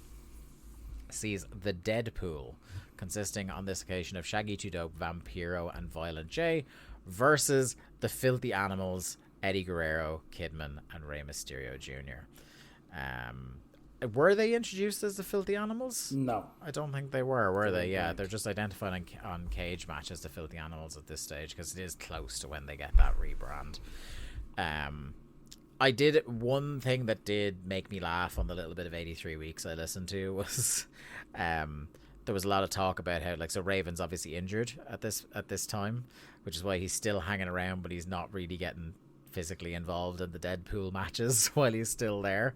sees the Deadpool, consisting on this occasion of Shaggy 2 Dope, Vampiro and Violent J, versus the Filthy Animals, Eddie Guerrero, Kidman and Rey Mysterio Jr. Were they introduced as the Filthy Animals? No. I don't think they were they? Yeah, they're just identified on Cage Match as the Filthy Animals at this stage because it is close to when they get that rebrand. I did one thing that did make me laugh on the little bit of 83 Weeks I listened to was there was a lot of talk about how, like, so Raven's obviously injured at this time, which is why he's still hanging around, but he's not really getting physically involved in the Deadpool matches while he's still there.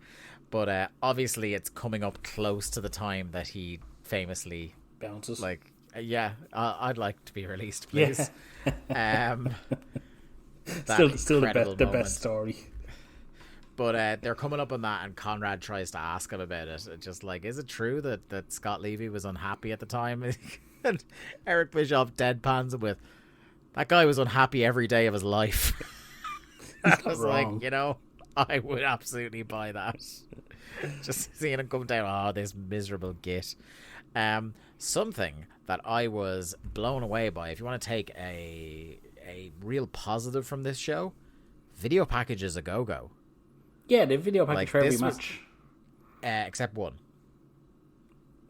But obviously it's coming up close to the time that he famously bounces. Like, I'd like to be released, please. Yeah. Still the best story. But they're coming up on that, and Conrad tries to ask him about it. Just like, is it true that Scott Levy was unhappy at the time? And Eric Bischoff deadpans him with, that guy was unhappy every day of his life. I was like, I would absolutely buy that. Just seeing him come down, this miserable git. Something that I was blown away by, if you want to take a real positive from this show, video packages a go-go. Yeah, the video package for every match. Except one.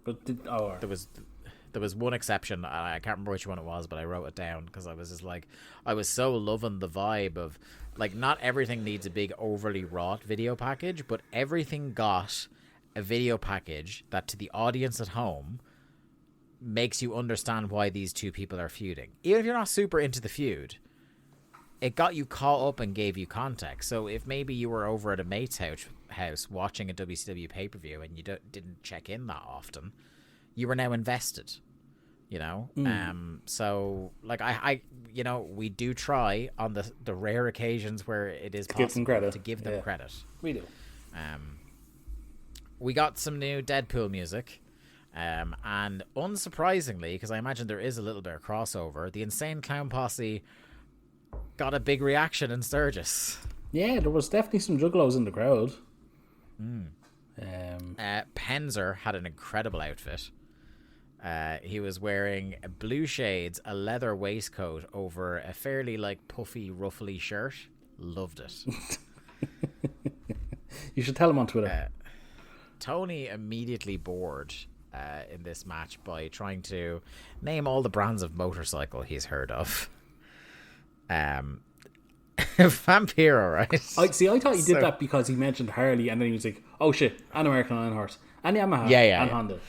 But there was one exception. I can't remember which one it was, but I wrote it down because I was just like, I was so loving the vibe of, like, not everything needs a big overly wrought video package, but everything got a video package that to the audience at home makes you understand why these two people are feuding. Even if you're not super into the feud, it got you caught up and gave you context. So if maybe you were over at a mate's house watching a WCW pay-per-view and you didn't check in that often, you were now invested, so like I we do try on the rare occasions where it is possible to give them credit. We do. We got some new Deadpool music, and unsurprisingly, because I imagine there is a little bit of crossover, the Insane Clown Posse got a big reaction in Sturgis. Yeah, there was definitely some juggalos in the crowd. Penzer had an incredible outfit. He was wearing blue shades, a leather waistcoat over a fairly puffy, ruffly shirt. Loved it. You should tell him on Twitter. Tony immediately bored in this match by trying to name all the brands of motorcycle he's heard of. Vampiro, right? I thought he did that because he mentioned Harley, and then he was like, "Oh shit, an American Iron Horse, and Yamaha, and Honda."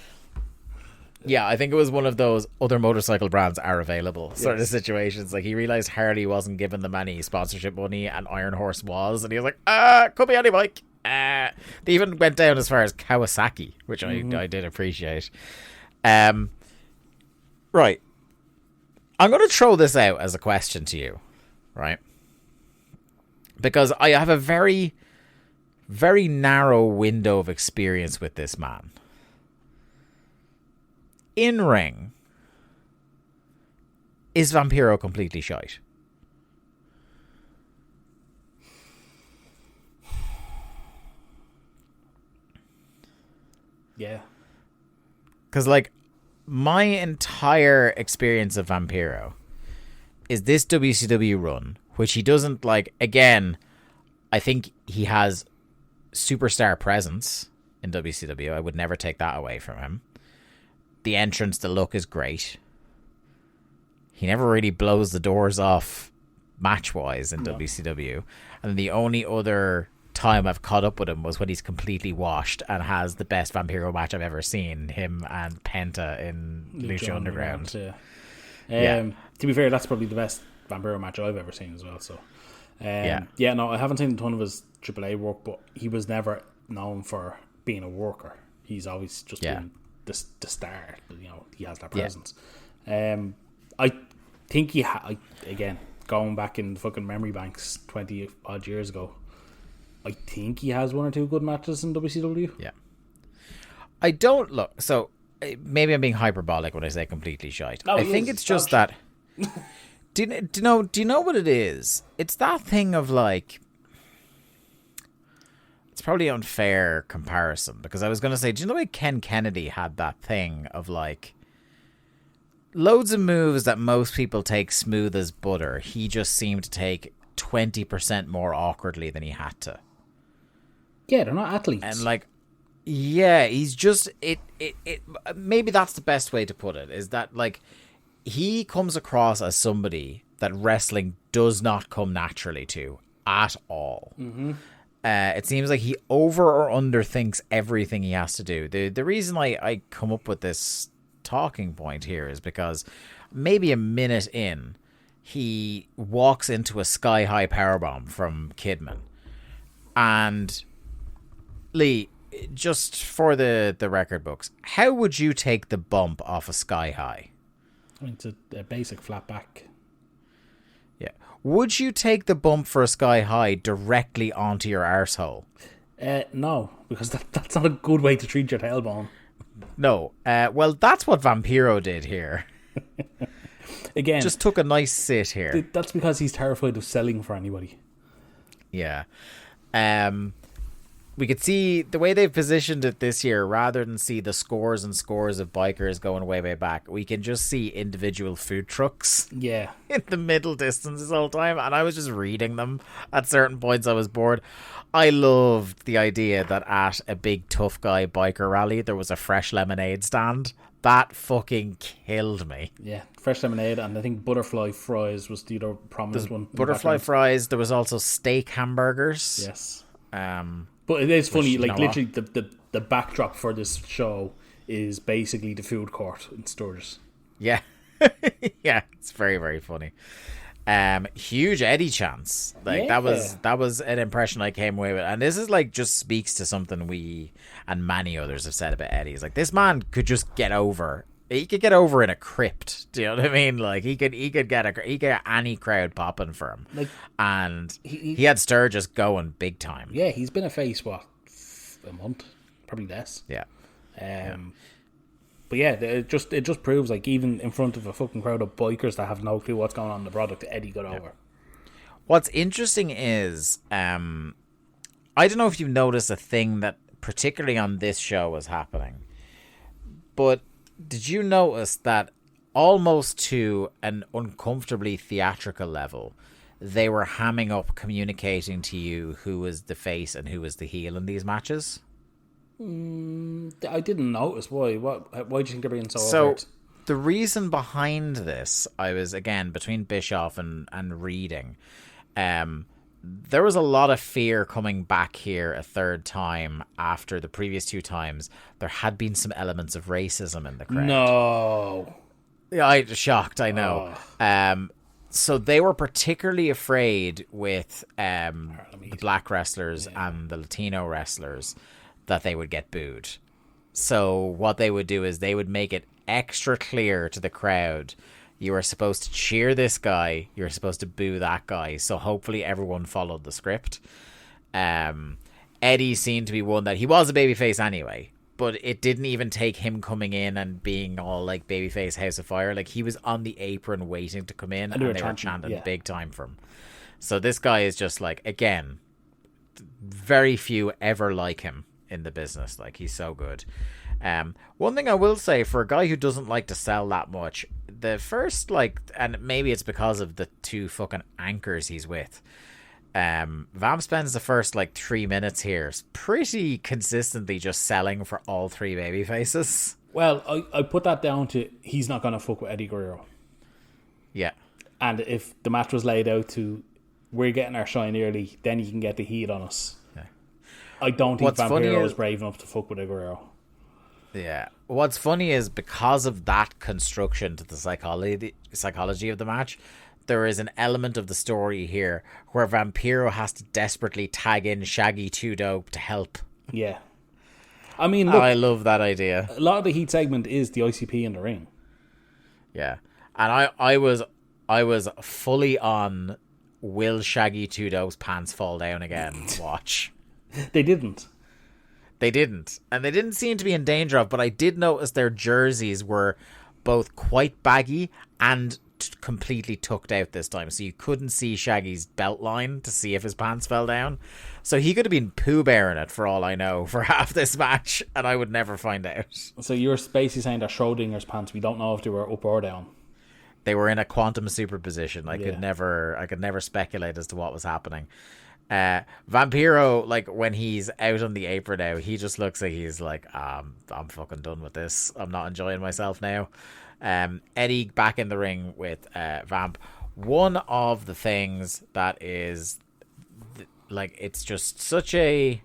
Yeah, I think it was one of those other motorcycle brands are available sort of situations. Like he realized Harley wasn't giving them any sponsorship money, and Iron Horse was, and he was like, could be any bike. They even went down as far as Kawasaki, which I did appreciate. Right. I'm going to throw this out as a question to you, right? Because I have a very, very narrow window of experience with this man. In ring, is Vampiro completely shite? Yeah. Because, like, my entire experience of Vampiro is this WCW run, which he doesn't, like, again, I think he has superstar presence in WCW. I would never take that away from him. The entrance, the look is great. He never really blows the doors off match-wise in WCW. And the only other time I've caught up with him was when he's completely washed and has the best Vampiro match I've ever seen, him and Penta in Lucha Underground. Yeah. To be fair, that's probably the best Vampiro match I've ever seen as well. So, I haven't seen a ton of his AAA work, but he was never known for being a worker. He's always just been the star. You know, he has that presence. I think again, going back in fucking memory banks 20 odd years ago, I think he has one or two good matches in WCW. Yeah. I don't look. So maybe I'm being hyperbolic when I say completely shite. No, I think it's just that. Do you know what it is? It's that thing of like. It's probably unfair comparison because I was going to say, do you know why Ken Kennedy had that thing of like loads of moves that most people take smooth as butter? He just seemed to take 20% more awkwardly than he had to. Yeah, they're not athletes. And like, yeah, he's just it. Maybe that's the best way to put it. Is that like he comes across as somebody that wrestling does not come naturally to at all. Mm-hmm. It seems like he over or underthinks everything he has to do. The reason I come up with this talking point here is because maybe a minute in, he walks into a sky-high powerbomb from Kidman. And Lee, just for the record books, how would you take the bump off a sky-high? I mean, it's a basic flat back. Yeah. Would you take the bump for a sky-high directly onto your arsehole? No, because that's not a good way to treat your tailbone. No. Well, that's what Vampiro did here. Again, just took a nice sit here. That's because he's terrified of selling for anybody. Yeah. We could see the way they've positioned it this year, rather than see the scores and scores of bikers going way, way back, we can just see individual food trucks in the middle distance this whole time. And I was just reading them at certain points. I was bored. I loved the idea that at a big tough guy biker rally, there was a fresh lemonade stand. That fucking killed me. Yeah, fresh lemonade, and I think butterfly fries was the other prominent one. Butterfly fries. There was also steak hamburgers. Yes. But it is funny, like literally the backdrop for this show is basically the food court in Sturgis. Yeah. Yeah, it's very, very funny. Huge Eddie chance. Like that was an impression I came away with. And this is like just speaks to something we and many others have said about Eddie. It's like this man could just get over. He could get over in a crypt. Do you know what I mean? Like he could get any crowd popping for him. Like, and he had Sturgis going big time. Yeah, he's been a face a month, probably less. Yeah. But yeah, it just proves like even in front of a fucking crowd of bikers that have no clue what's going on in the product, Eddie got over. What's interesting is I don't know if you've noticed a thing that particularly on this show was happening, but did you notice that almost to an uncomfortably theatrical level, they were hamming up communicating to you who was the face and who was the heel in these matches? I didn't notice. Why? Why do you think they're being so overt? the reason behind this, I was, again, between Bischoff and reading, there was a lot of fear coming back here a third time after the previous 2 times. There had been some elements of racism in the crowd. No. Yeah, I was shocked, I know. So they were particularly afraid with the black wrestlers and the Latino wrestlers that they would get booed. So what they would do is they would make it extra clear to the crowd, you are supposed to cheer this guy, you're supposed to boo that guy. So hopefully everyone followed the script. Eddie seemed to be one that he was a babyface anyway, but it didn't even take him coming in and being all like babyface House of Fire. Like, he was on the apron waiting to come in, and they were chanting big time for him. So this guy is just like, again, very few ever like him in the business. Like, he's so good. One thing I will say, for a guy who doesn't like to sell that much, the first, like, and maybe it's because of the 2 fucking anchors he's with, Vamp spends the first like 3 minutes here pretty consistently just selling for all 3 baby faces. Well, I put that down to he's not going to fuck with Eddie Guerrero. Yeah. And if the match was laid out to we're getting our shine early, then you can get the heat on us. Yeah. I don't think Vampiro is brave enough to fuck with Guerrero. Yeah. What's funny is because of that construction to the psychology of the match, there is an element of the story here where Vampiro has to desperately tag in Shaggy 2 Dope to help. Yeah. I mean, look, I love that idea. A lot of the heat segment is the ICP in the ring. Yeah. And I was fully on will Shaggy 2 Dope's pants fall down again watch. They didn't. And they didn't seem to be in danger of, but I did notice their jerseys were both quite baggy and completely tucked out this time, so you couldn't see Shaggy's belt line to see if his pants fell down. So he could have been Pooh Bear in it for all I know for half this match, and I would never find out. So you're basically saying that Schrodinger's pants, we don't know if they were up or down. They were in a quantum superposition. I could never speculate as to what was happening. Vampiro, like, when he's out on the apron now, he just looks like he's like, I'm fucking done with this. I'm not enjoying myself now. Eddie back in the ring with Vamp. One of the things that is like, it's just such a,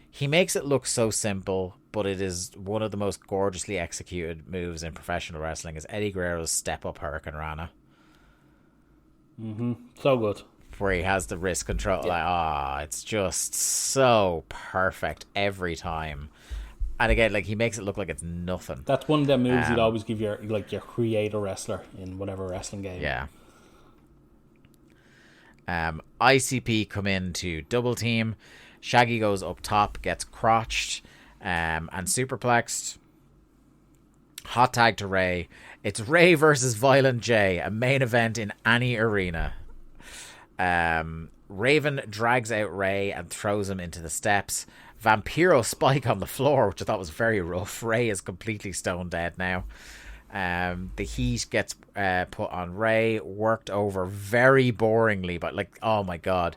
he makes it look so simple, but it is one of the most gorgeously executed moves in professional wrestling, is Eddie Guerrero's step up Hurricane Rana. So good. Where he has the wrist control. Like, it's just so perfect every time. And again, like, he makes it look like it's nothing. That's one of the moves you'd always give your creator wrestler in whatever wrestling game. Yeah. ICP come in to double team. Shaggy goes up top, gets crotched, and superplexed. Hot tag to Ray. It's Ray versus Violent J, a main event in any arena. Raven drags out Ray and throws him into the steps. Vampiro spike on the floor, which I thought was very rough. Ray is completely stone dead now. The heat gets put on Ray, worked over very boringly, but like, oh my god.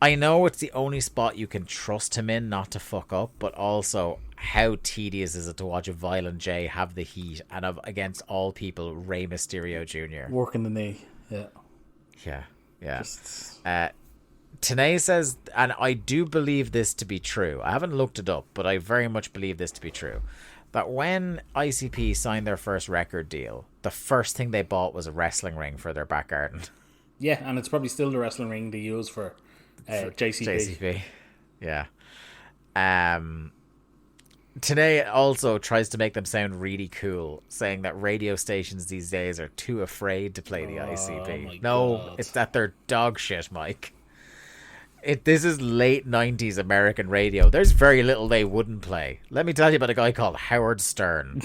I know it's the only spot you can trust him in not to fuck up, but also how tedious is it to watch a Violent J have the heat and against all people, Rey Mysterio Jr. Working the knee, yeah. Tanay says, and I do believe this to be true, I haven't looked it up, but I very much believe this to be true, that when ICP signed their first record deal, the first thing they bought was a wrestling ring for their back garden. Yeah, and it's probably still the wrestling ring they use for JCP. Yeah. Tanay also tries to make them sound really cool, saying that radio stations these days are too afraid to play the ICP. No, it's that they're dog shit, Mike. This is late 90s American radio. There's very little they wouldn't play. Let me tell you about a guy called Howard Stern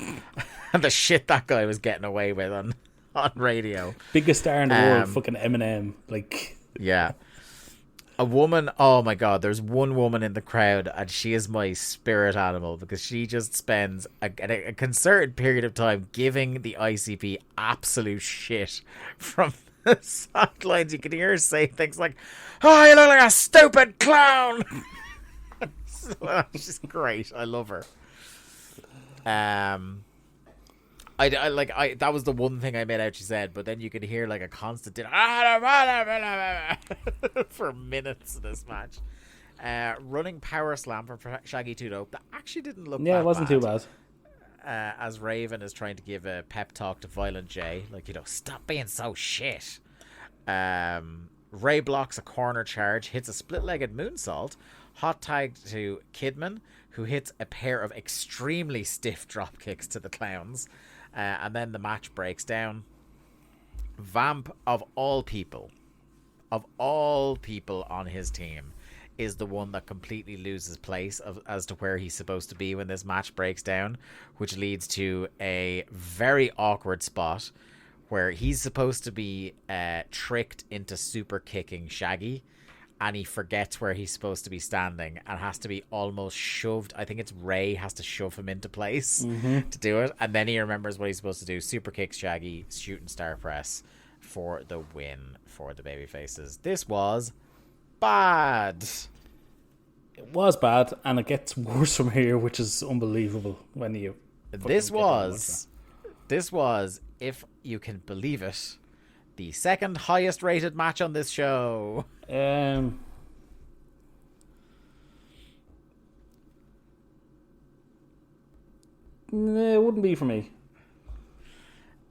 and the shit that guy was getting away with on radio. Biggest star in the world, fucking Eminem. Like, yeah. A woman, oh my god, there's one woman in the crowd and she is my spirit animal because she just spends a concerted period of time giving the ICP absolute shit from the sidelines. You can hear her say things like, "Oh, you look like a stupid clown." She's great. I love her. that was the one thing I made out she said, but then you could hear like a constant for minutes in this match. Running power slam for Shaggy 2 Dope. That actually didn't look it wasn't too bad. As Raven is trying to give a pep talk to Violent J, like, stop being so shit. Ray blocks a corner charge, hits a split-legged moonsault, hot tag to Kidman, who hits a pair of extremely stiff drop kicks to the Clowns, and then the match breaks down. Vamp, of all people on his team, is the one that completely loses place as to where he's supposed to be when this match breaks down, which leads to a very awkward spot where he's supposed to be tricked into super kicking Shaggy, and he forgets where he's supposed to be standing and has to be almost shoved. I think it's Ray has to shove him into place to do it, and then he remembers what he's supposed to do. Super kicks Shaggy, shooting star press for the win for the babyfaces. This was bad. It was bad, and it gets worse from here, which is unbelievable when you... This was, if you can believe it, the second highest rated match on this show. It wouldn't be for me.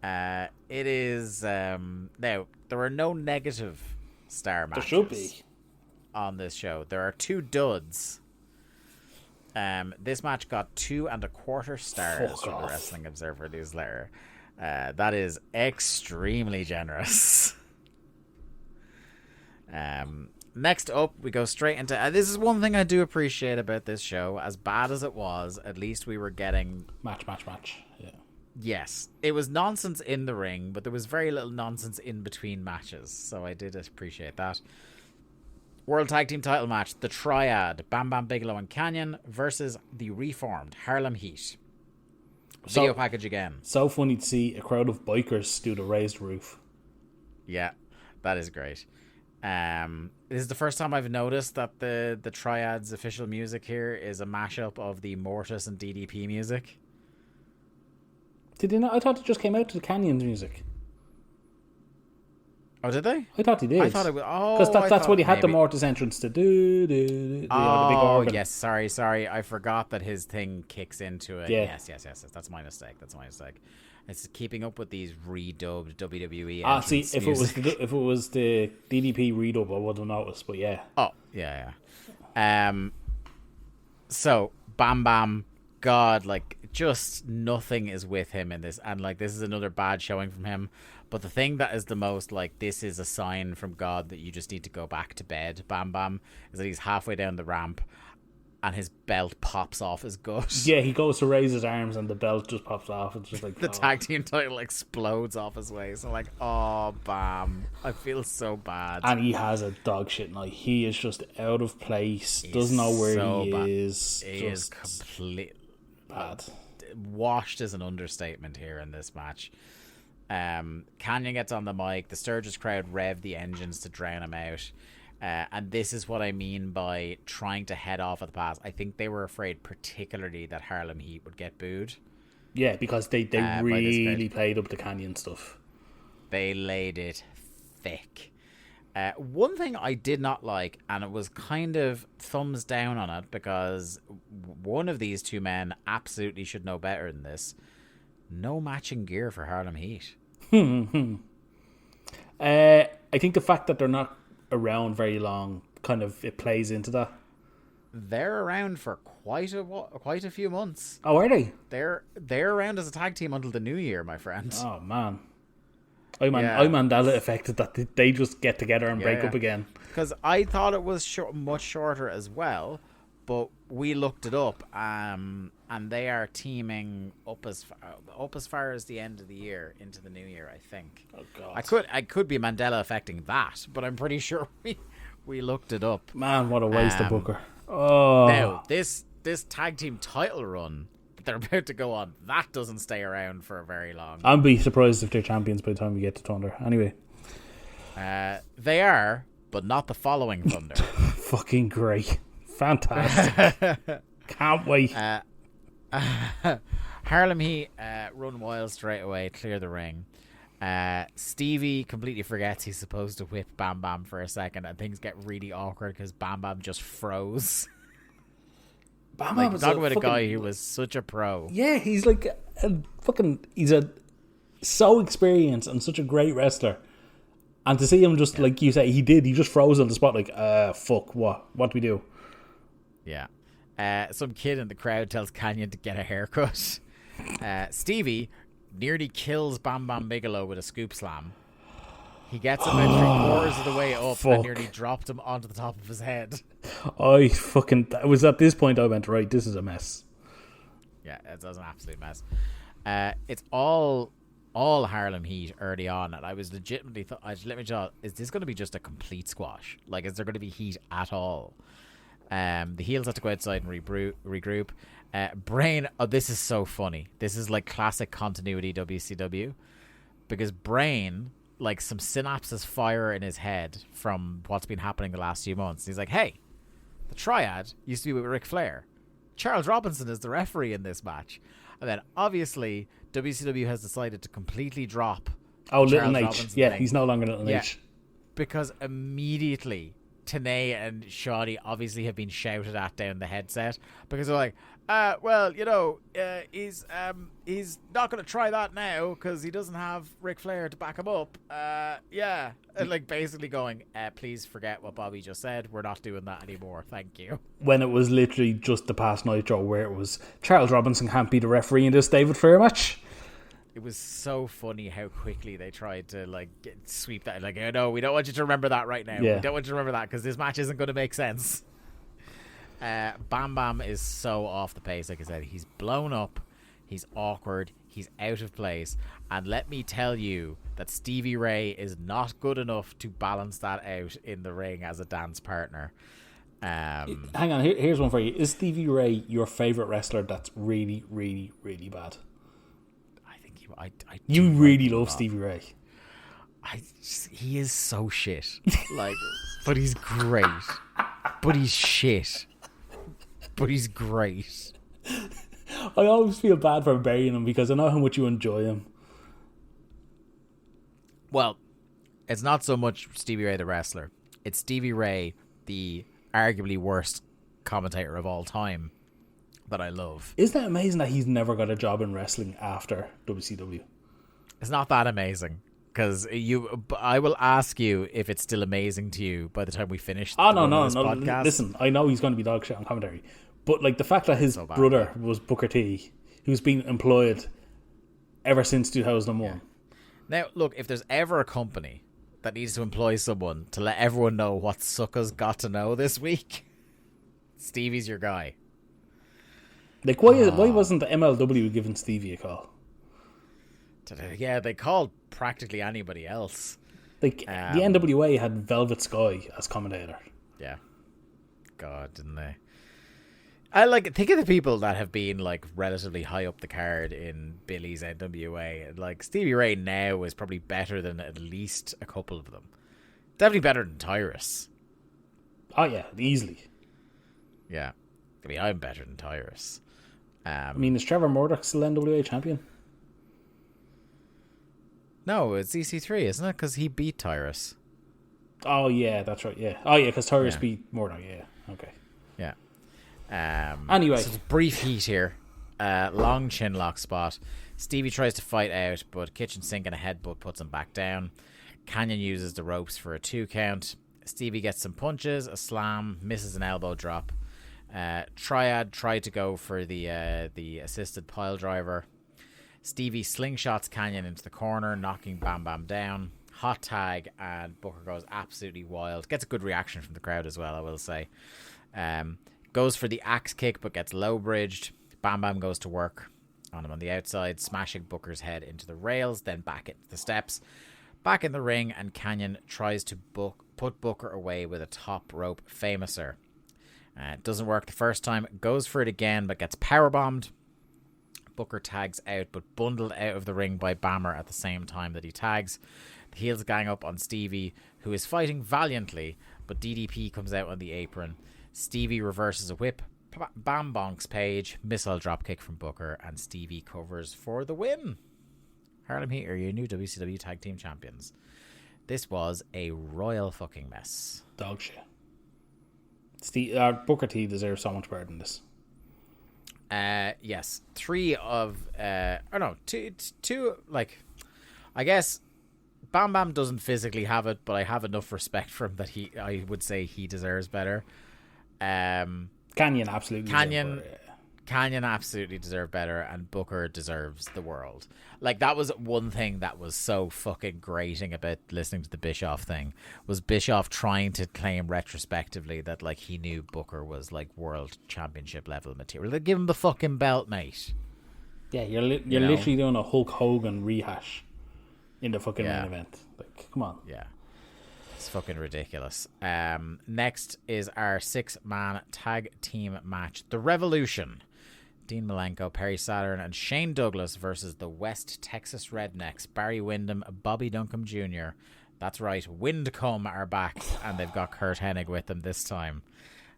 It is... now, there are no negative star matches. There should be. On this show. There are 2 duds. This match got 2.25 stars from the Wrestling Observer newsletter. That is extremely generous. Next up, we go straight into... this is one thing I do appreciate about this show. As bad as it was, at least we were getting... Match. Yeah. Yes. It was nonsense in the ring, but there was very little nonsense in between matches. So I did appreciate that. World Tag Team title match, the Triad, Bam Bam Bigelow and Canyon versus the reformed Harlem Heat. Video package again. So funny to see a crowd of bikers do the raised roof. Yeah, that is great. This is the first time I've noticed that the Triad's official music here is a mashup of the Mortis and DDP music. Did they not? I thought it just came out to the Canyon's music. Oh, did they? I thought he did. I thought it was... Oh, because that's what he had the Mortis entrance to do. The big organ. Yes. Sorry. I forgot that his thing kicks into it. Yeah. Yes. That's my mistake. It's keeping up with these redubbed WWE see, if it was the DDP redub, I would have noticed, but yeah. Oh, yeah. So, Bam Bam, God, like, just nothing is with him in this, and, like, this is another bad showing from him. But the thing that is the most, like, this is a sign from God that you just need to go back to bed, Bam Bam, is that he's halfway down the ramp and his belt pops off his gut. Yeah, he goes to raise his arms and the belt just pops off. It's just like... the tag team title explodes off his waist. I'm like, oh, Bam. I feel so bad. And he has a dog shit night. He is just out of place. Doesn't know where he is. He is completely bad. Washed is an understatement here in this match. Canyon gets on the mic. The Sturgis crowd rev the engines to drown him out. And this is what I mean by trying to head off at the pass. I think they were afraid particularly that Harlem Heat would get booed. Yeah, because they really played up the Canyon stuff. They laid it thick. One thing I did not like, and it was kind of thumbs down on it, because one of these two men absolutely should know better than this. No matching gear for Harlem Heat. I think the fact that they're not around very long kind of it plays into that. They're around for quite a few months. Oh, are they? They're around as a tag team until the new year, my friend. Oh man, I'm Mandela affected that they just get together and break up again. Because I thought it was much shorter as well, but we looked it up, and they are teaming up as far as the end of the year into the new year, I think. Oh God! I could be Mandela affecting that, but I'm pretty sure we looked it up. Man, what a waste of Booker. Oh, now this tag team title run that they're about to go on, that doesn't stay around for very long. I'd be surprised if they're champions by the time we get to Thunder. Anyway, they are, but not the following Thunder. Fucking great. Fantastic. Can't wait. Harlem Heat run wild straight away, clear the ring. Stevie completely forgets he's supposed to whip Bam Bam for a second, and things get really awkward because Bam Bam just froze. Bam Like, Bam is talk about a fucking, guy who was such a pro. Yeah, he's like he's so experienced and such a great wrestler. And to see him just, like you say, he just froze on the spot, like, fuck, what do we do? Yeah. Some kid in the crowd tells Canyon to get a haircut. Stevie nearly kills Bam Bam Bigelow with a scoop slam. He gets him about 3/4 of the way up and nearly dropped him onto the top of his head. It was at this point I went, right, this is a mess. Yeah, it was an absolute mess. It's all Harlem Heat early on, and I was legitimately is this going to be just a complete squash? Like, is there going to be heat at all? The heels have to go outside and regroup. Brain, this is so funny. This is like classic continuity WCW, because Brain, like, some synapses fire in his head from what's been happening the last few months. He's like, hey, the Triad used to be with Ric Flair. Charles Robinson is the referee in this match. And then, obviously, WCW has decided to completely drop Little H. Yeah, he's no longer Little H. Because immediately Tenay and Shawty obviously have been shouted at down the headset, because they're like, he's not going to try that now because he doesn't have Ric Flair to back him up. And like basically going, please forget what Bobby just said. We're not doing that anymore. Thank you. When it was literally just the past Nitro where it was Charles Robinson can't be the referee in this David Flair match. It was so funny how quickly they tried to sweep that. Like, no, we don't want you to remember that right now. Yeah. We don't want you to remember that because this match isn't going to make sense. Bam Bam is so off the pace. Like I said, he's blown up, he's awkward, he's out of place, and let me tell you that Stevie Ray is not good enough to balance that out in the ring as a dance partner. Hang on, here's one for you. Is Stevie Ray your favourite wrestler that's really, really, really bad? I think I you really love Stevie Ray. He is so shit. Like, but he's great. But he's shit. But he's great. I always feel bad for burying him because I know how much you enjoy him. Well, it's not so much Stevie Ray the wrestler. It's Stevie Ray, the arguably worst commentator of all time, that I love. Isn't that amazing that he's never got a job in wrestling after WCW? It's not that amazing. Because I will ask you if it's still amazing to you by the time we finish. No. Podcast. Listen, I know he's going to be dog shit on commentary, but like the fact that his brother was Booker T, who's been employed ever since 2001. Yeah. Now, look, if there's ever a company that needs to employ someone to let everyone know what suckers got to know this week, Stevie's your guy. Like, why wasn't the MLW giving Stevie a call? Yeah, they called practically anybody else. Like, the NWA had Velvet Sky as commentator. Yeah. God, didn't they? Think of the people that have been like relatively high up the card in Billy's NWA. Like, Stevie Ray now is probably better than at least a couple of them. Definitely better than Tyrus. Oh yeah, easily. Yeah. I mean, I'm better than Tyrus. Is Trevor Murdoch still NWA champion? No, it's EC3, isn't it? Because he beat Tyrus. Oh, yeah, that's right, yeah. Oh, yeah, because Tyrus beat Murdoch, yeah. Okay. Yeah. Anyway. So it's brief heat here. Long chin lock spot. Stevie tries to fight out, but kitchen sink and a headbutt puts him back down. Canyon uses the ropes for a 2 count. Stevie gets some punches, a slam, misses an elbow drop. Triad tried to go for the assisted pile driver. Stevie slingshots Canyon into the corner, knocking Bam Bam down. Hot tag, and Booker goes absolutely wild. Gets a good reaction from the crowd as well, I will say. Goes for the axe kick, but gets low bridged. Bam Bam goes to work on him on the outside, smashing Booker's head into the rails, then back into the steps. Back in the ring, and Canyon tries to put Booker away with a top rope famouser. It doesn't work the first time. Goes for it again, but gets powerbombed. Booker tags out, but bundled out of the ring by Bammer at the same time that he tags. The heels gang up on Stevie, who is fighting valiantly, but DDP comes out on the apron. Stevie reverses a whip, Bam bonks Page, missile dropkick from Booker, and Stevie covers for the win. Harlem Heat are your new WCW Tag Team Champions. This was a royal fucking mess. Dog shit. Booker T deserves so much better than this. Yes. Two, like, I guess Bam Bam doesn't physically have it, but I have enough respect for him that I would say he deserves better. Canyon absolutely deserved better, and Booker deserves the world. Like, that was one thing that was so fucking grating about listening to the Bischoff thing, was Bischoff trying to claim retrospectively that, like, he knew Booker was, like, world championship level material. Like, give him the fucking belt, mate. Yeah, you're literally doing a Hulk Hogan rehash in the fucking main event. Like, come on. Yeah. It's fucking ridiculous. Next is our 6-man tag team match. The Revolution. Dean Malenko, Perry Saturn, and Shane Douglas versus the West Texas Rednecks. Barry Windham, Bobby Duncombe Jr. That's right, Windcombe are back, and they've got Kurt Hennig with them this time.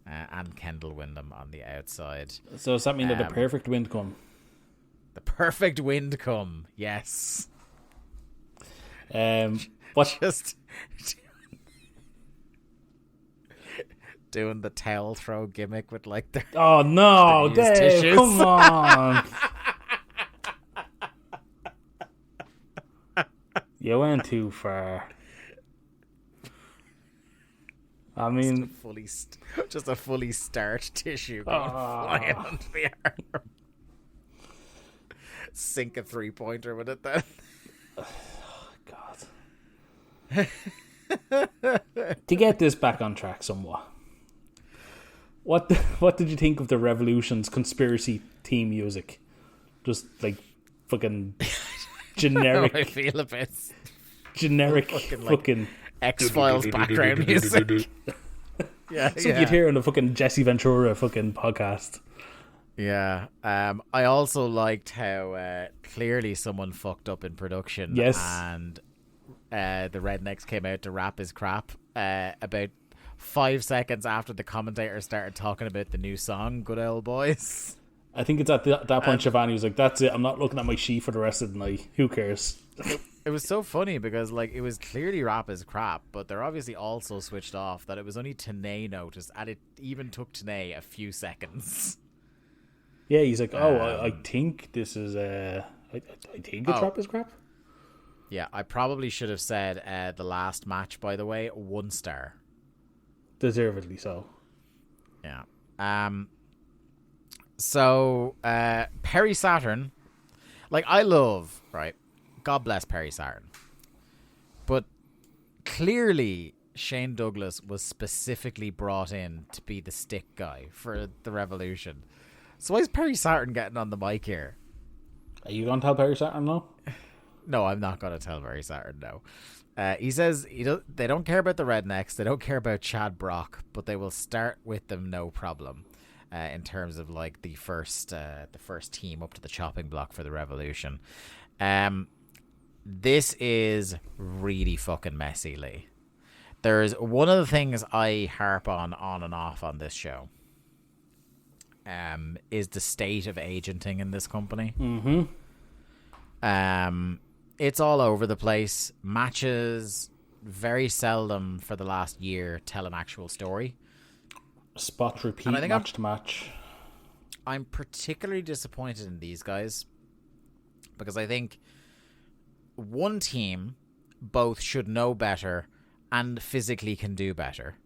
And Kendall Windham on the outside. So does that mean that the perfect Windcombe? The perfect Windcombe, yes. What? Just doing the towel throw gimmick with, like, the oh no, Dave, tissues. Come on. You went too far. I mean, just a fully starched tissue going flying onto the arm. Sink a 3-pointer with it then. God. To get this back on track somewhat, what did you think of the Revolution's conspiracy theme music? Just like fucking generic. I feel a bit generic fucking X-Files background music. Yeah, you'd hear on the fucking Jesse Ventura fucking podcast. Yeah. I also liked how clearly someone fucked up in production. Yes. And the Rednecks came out to rap his crap about 5 seconds after the commentator started talking about the new song, Good Old Boys. I think it's at that point Shivani was like, that's it, I'm not looking at my sheet for the rest of the night. Who cares? It was so funny because, like, it was clearly rap as crap, but they're obviously also switched off that it was only Tanay noticed, and it even took Tanay a few seconds. Yeah, he's like, I think this is I think it's rap is crap. Yeah, I probably should have said the last match, by the way, 1 star. Deservedly so. Yeah. So Perry Saturn, like, I love, right? God bless Perry Saturn. But clearly Shane Douglas was specifically brought in to be the stick guy for the Revolution. So why is Perry Saturn getting on the mic here? Are you going to tell Perry Saturn no? No, I'm not going to tell Perry Saturn no. He says they don't care about the Rednecks, they don't care about Chad Brock, but they will start with them no problem. In terms of, like, the first team up to the chopping block for the Revolution. This is really fucking messy, Lee. There's one of the things I harp on and off on this show. Is the state of agenting in this company. Mm-hmm. It's all over the place. Matches very seldom for the last year tell an actual story. Spot repeat, match to match. I'm particularly disappointed in these guys because I think one team both should know better and physically can do better.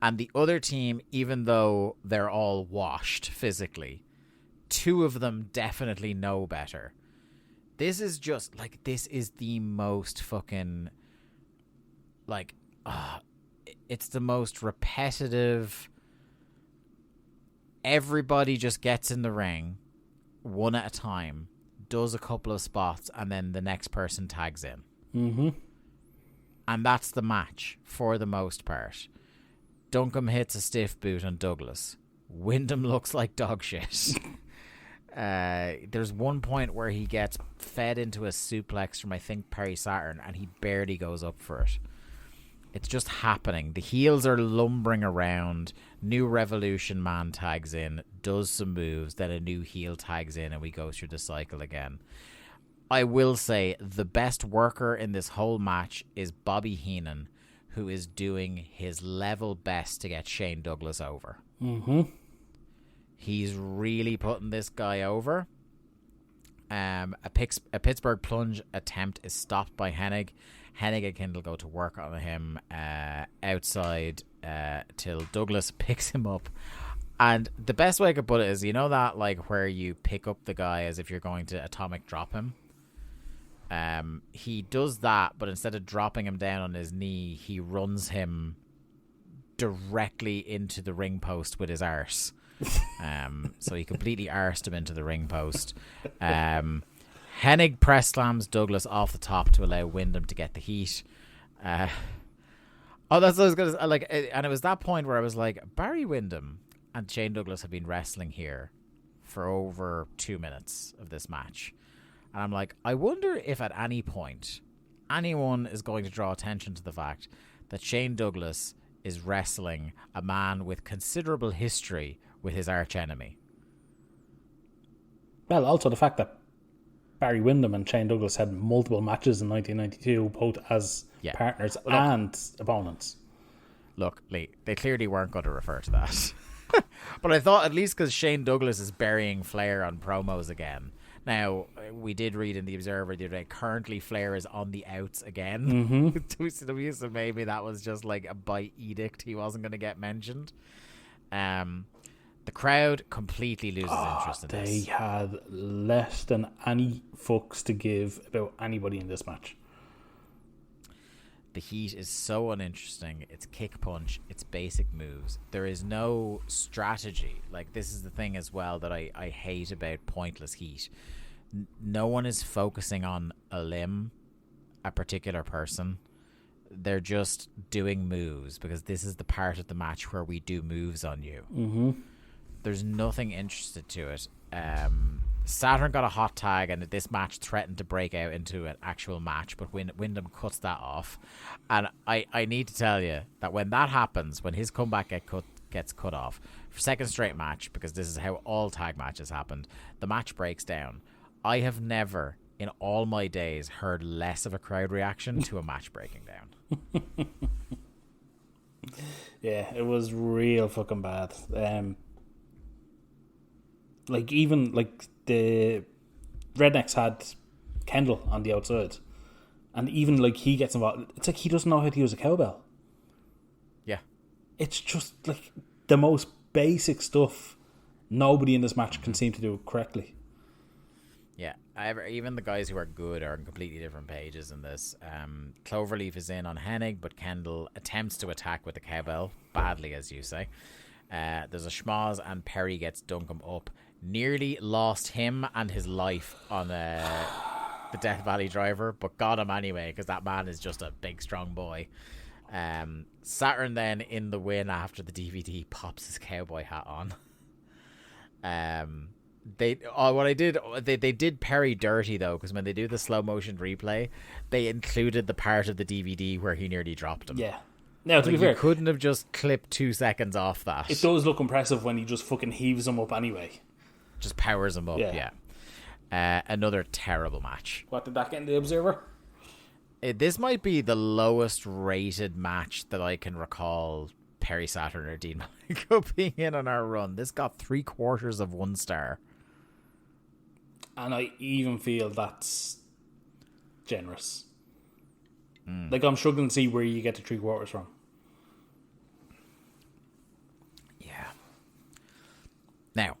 And the other team, even though they're all washed physically, 2 of them definitely know better. This is just, like, this is the most fucking, like, it's the most repetitive. Everybody just gets in the ring one at a time, does a couple of spots, and then the next person tags in. Mm-hmm. And that's the match for the most part. Duncombe hits a stiff boot on Douglas. Windham looks like dog shit. There's one point where he gets fed into a suplex from, I think, Perry Saturn, and he barely goes up for it. It's just happening. The heels are lumbering around. New Revolution man tags in, does some moves, then a new heel tags in, and we go through the cycle again. I will say the best worker in this whole match is Bobby Heenan, who is doing his level best to get Shane Douglas over. Mm-hmm. He's really putting this guy over. A Pittsburgh plunge attempt is stopped by Hennig. Hennig and Kindle go to work on him outside till Douglas picks him up. And the best way I could put it is, you know that like where you pick up the guy as if you're going to atomic drop him? He does that, but instead of dropping him down on his knee, he runs him directly into the ring post with his arse. So he completely arsed him into the ring post. Hennig press slams Douglas off the top to allow Wyndham to get the heat. That's what I was gonna like, and it was that point where I was like, Barry Windham and Shane Douglas have been wrestling here for over 2 minutes of this match, and I'm like, I wonder if at any point anyone is going to draw attention to the fact that Shane Douglas is wrestling a man with considerable history with his arch enemy. Well, also the fact that Barry Windham and Shane Douglas had multiple matches in 1992, both as partners and opponents. Look, Lee, they clearly weren't going to refer to that. But I thought at least because Shane Douglas is burying Flair on promos again. Now, we did read in the Observer the other day, currently Flair is on the outs again. WCW, so maybe that was just like a by edict. He wasn't going to get mentioned. The crowd completely loses interest in this. They had less than any fucks to give about anybody in this match. The heat is so uninteresting. It's kick punch. It's basic moves. There is no strategy. Like, this is the thing as well that I hate about pointless heat. No one is focusing on a limb, a particular person. They're just doing moves because this is the part of the match where we do moves on you. Mm-hmm. There's nothing interested to it. Saturn got a hot tag, and this match threatened to break out into an actual match, but Wyndham cuts that off. And I need to tell you that when that happens, when his comeback gets cut off, for second straight match, because this is how all tag matches happened, the match breaks down. I have never, in all my days, heard less of a crowd reaction to a match breaking down. Yeah, it was real fucking bad. Like, even like the Rednecks had Kendall on the outside, and even like he gets involved. It's like he doesn't know how to use a cowbell. Yeah, it's just like the most basic stuff. Nobody in this match can seem to do it correctly. Yeah, even the guys who are good are on completely different pages in this. Cloverleaf is in on Hennig, but Kendall attempts to attack with the cowbell, badly as you say. There's a schmoz and Perry gets Duncombe up. Nearly lost him and his life on the Death Valley Driver, but got him anyway because that man is just a big strong boy. Saturn then in the win after the DVD pops his cowboy hat on. They did Perry dirty though, because when they do the slow motion replay, they included the part of the DVD where he nearly dropped him. Yeah. Now, to be fair, you couldn't have just clipped 2 seconds off that. It does look impressive when he just fucking heaves him up anyway. Just powers him up, yeah. Another terrible match. What did that get in the Observer? This might be the lowest rated match that I can recall Perry Saturn or Dean Malenko being in on our run. This got 3/4 of 1 star. And I even feel that's generous. Like, I'm struggling to see where you get the 3/4 from. Yeah. Now,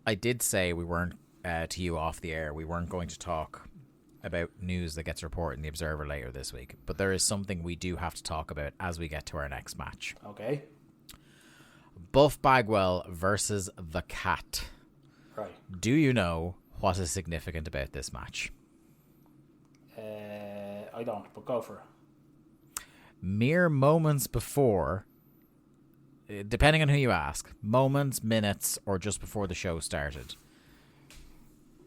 I did say we weren't, to you off the air, we weren't going to talk about news that gets reported in the Observer later this week. But there is something we do have to talk about as we get to our next match. Okay. Buff Bagwell versus The Cat. Right. Do you know what is significant about this match? I don't, but go for it. Mere moments before, depending on who you ask, moments, minutes, or just before the show started,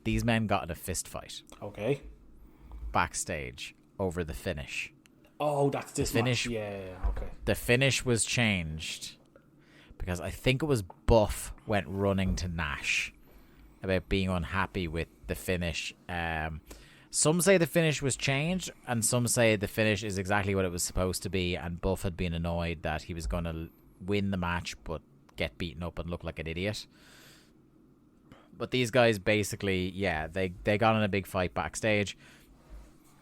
these men got in a fist fight. Okay. Backstage over the finish. Oh, that's this finish. match. Yeah, okay. The finish was changed because I think it was Buff went running to Nash about being unhappy with the finish. Some say the finish was changed, and some say the finish is exactly what it was supposed to be, and Buff had been annoyed that he was going to win the match but get beaten up and look like an idiot. But these guys basically, they got in a big fight backstage.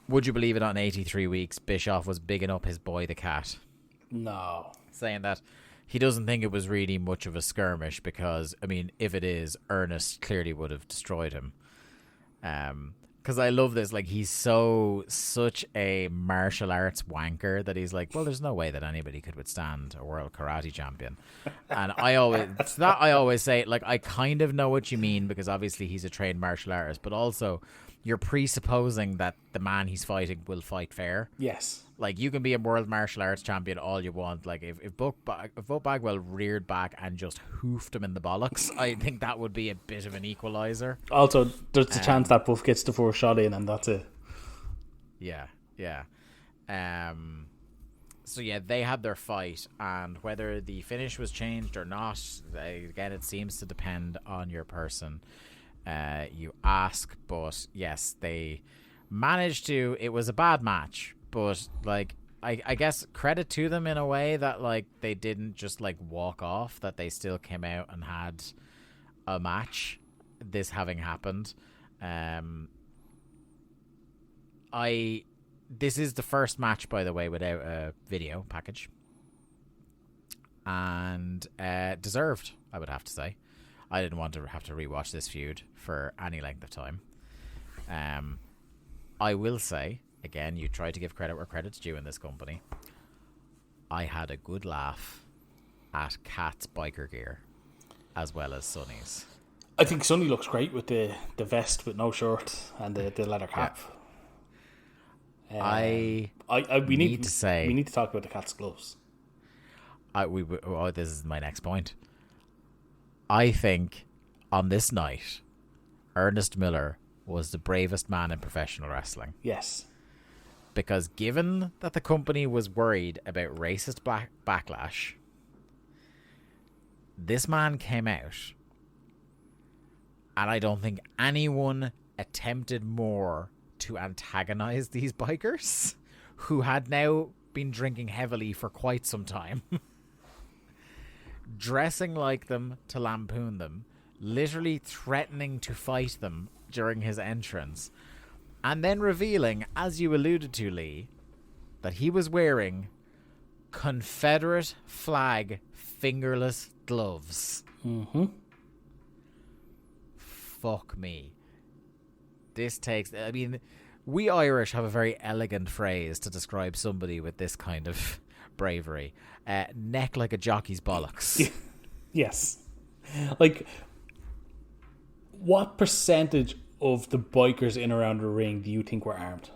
Would you believe it, on 83 weeks, Bischoff was bigging up his boy the Cat. No. Saying that he doesn't think it was really much of a skirmish because, I mean, if it is, Ernest clearly would have destroyed him. Because I love this. Like, he's such a martial arts wanker that he's like, well, there's no way that anybody could withstand a world karate champion. And I always say, like, I kind of know what you mean because obviously he's a trained martial artist, but also you're presupposing that the man he's fighting will fight fair. Yes. Like, you can be a world martial arts champion all you want. Like, if Buck Bagwell reared back and just hoofed him in the bollocks, I think that would be a bit of an equalizer. Also, there's a chance that Buff gets the first shot in, and that's it. Yeah. So, yeah, they had their fight, and whether the finish was changed or not, again, it seems to depend on your person. You ask, but yes, they managed to. It was a bad match. But, like, I guess credit to them in a way that, like, they didn't just, like, walk off, that they still came out and had a match, this having happened. This is the first match, by the way, without a video package. And deserved, I would have to say. I didn't want to have to rewatch this feud for any length of time. I will say, again, you try to give credit where credit's due in this company. I had a good laugh at Kat's biker gear as well as Sonny's. I think Sonny looks great with the vest with no shirt and the leather cap. Yeah. We need to talk about the Cat's gloves. This is my next point. I think on this night, Ernest Miller was the bravest man in professional wrestling. Yes. Because given that the company was worried about racist backlash, this man came out, and I don't think anyone attempted more to antagonize these bikers, who had now been drinking heavily for quite some time. Dressing like them to lampoon them, literally threatening to fight them during his entrance, and then revealing, as you alluded to, Lee, that he was wearing Confederate flag fingerless gloves. Mm-hmm. Fuck me. This takes... I mean, we Irish have a very elegant phrase to describe somebody with this kind of bravery. Neck like a jockey's bollocks. Yes. Like, what percentage of the bikers in around the ring do you think were armed?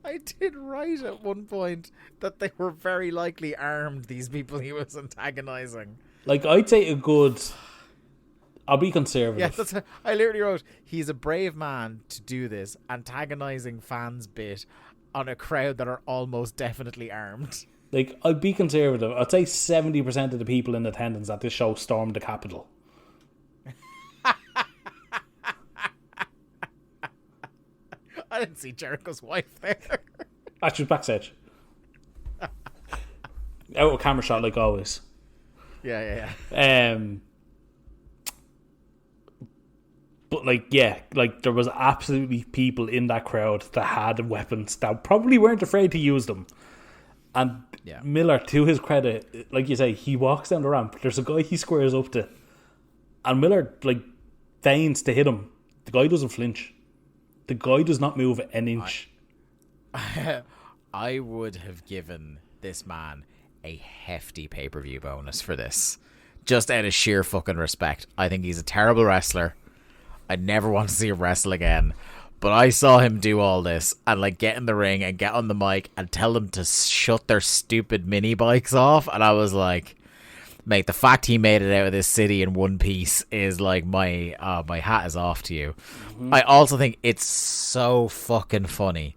I did write at one point that they were very likely armed, these people he was antagonizing. Like, I'd say a good... I'll be conservative. Yeah, I literally wrote, he's a brave man to do this, antagonizing fans bit on a crowd that are almost definitely armed. Like, I'd be conservative. I'd say 70% of the people in attendance at this show stormed the Capitol. I didn't see Jericho's wife there. She was backstage. Out of camera shot, like always. Yeah. But, like, yeah, like, there was absolutely people in that crowd that had weapons that probably weren't afraid to use them. And Miller, to his credit, like you say, he walks down the ramp. There's a guy he squares up to. And Miller, like, feigns to hit him. The guy doesn't flinch. The guy does not move an inch. I would have given this man a hefty pay-per-view bonus for this. Just out of sheer fucking respect. I think he's a terrible wrestler. I never want to see him wrestle again. But I saw him do all this and, like, get in the ring and get on the mic and tell them to shut their stupid mini bikes off. And I was like, mate, the fact he made it out of this city in one piece is like my hat is off to you. I also think it's so fucking funny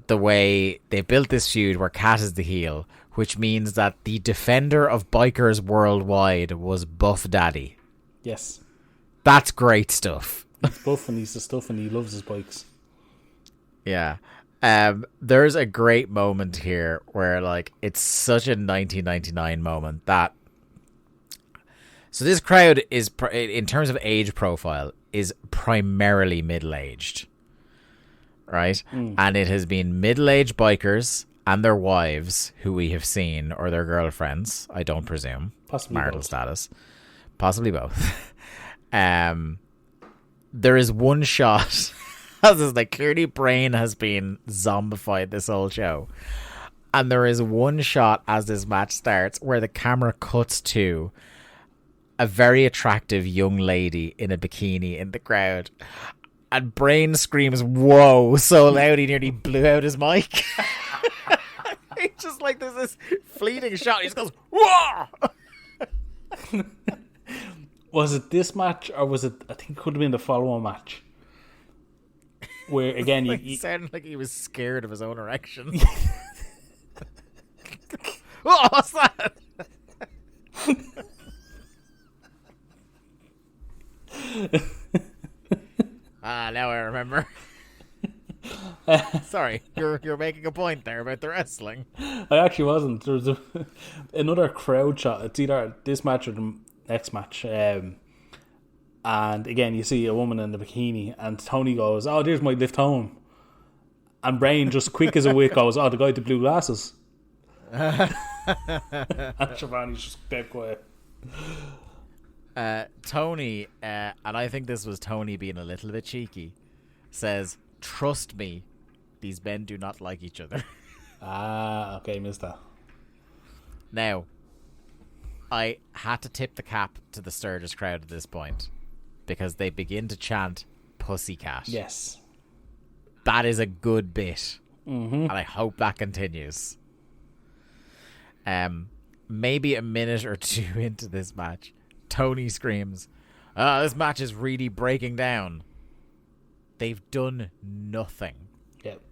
the way they built this feud where Cat is the heel, which means that the defender of bikers worldwide was Buff Daddy. Yes. That's great stuff. He's buff and he's the stuff and he loves his bikes. Yeah. There's a great moment here where like it's such a 1999 moment that so this crowd is in terms of age profile is primarily middle-aged, right? And it has been middle-aged bikers and their wives who we have seen, or their girlfriends, I don't presume, Possibly marital both. status, possibly both. There is one shot as is like clearly Brain has been zombified this whole show, and there is one shot as this match starts where the camera cuts to a very attractive young lady in a bikini in the crowd, and Brain screams "whoa" so loud he nearly blew out his mic. It's just like there's this fleeting shot, he just goes "whoa." Was it this match or was it? I think it could have been the follow-on match. Where again, He sounded like he was scared of his own erection. Oh, what's that? Now I remember. Sorry, you're making a point there about the wrestling. I actually wasn't. There was another crowd shot. It's either this match or the next match. And again, you see a woman in the bikini, and Tony goes, "Oh, there's my lift home." And Brain, just quick as a whip, goes, "Oh, the guy with the blue glasses." And Shivani's just dead quiet. Tony, and I think this was Tony being a little bit cheeky, says, "Trust me, these men do not like each other." Okay, missed that. Now, I had to tip the cap to the Sturgis crowd at this point, because they begin to chant "Pussycat." Yes. That is a good bit, and I hope that continues. Maybe a minute or two into this match, Tony screams, "This match is really breaking down." They've done nothing. Yep.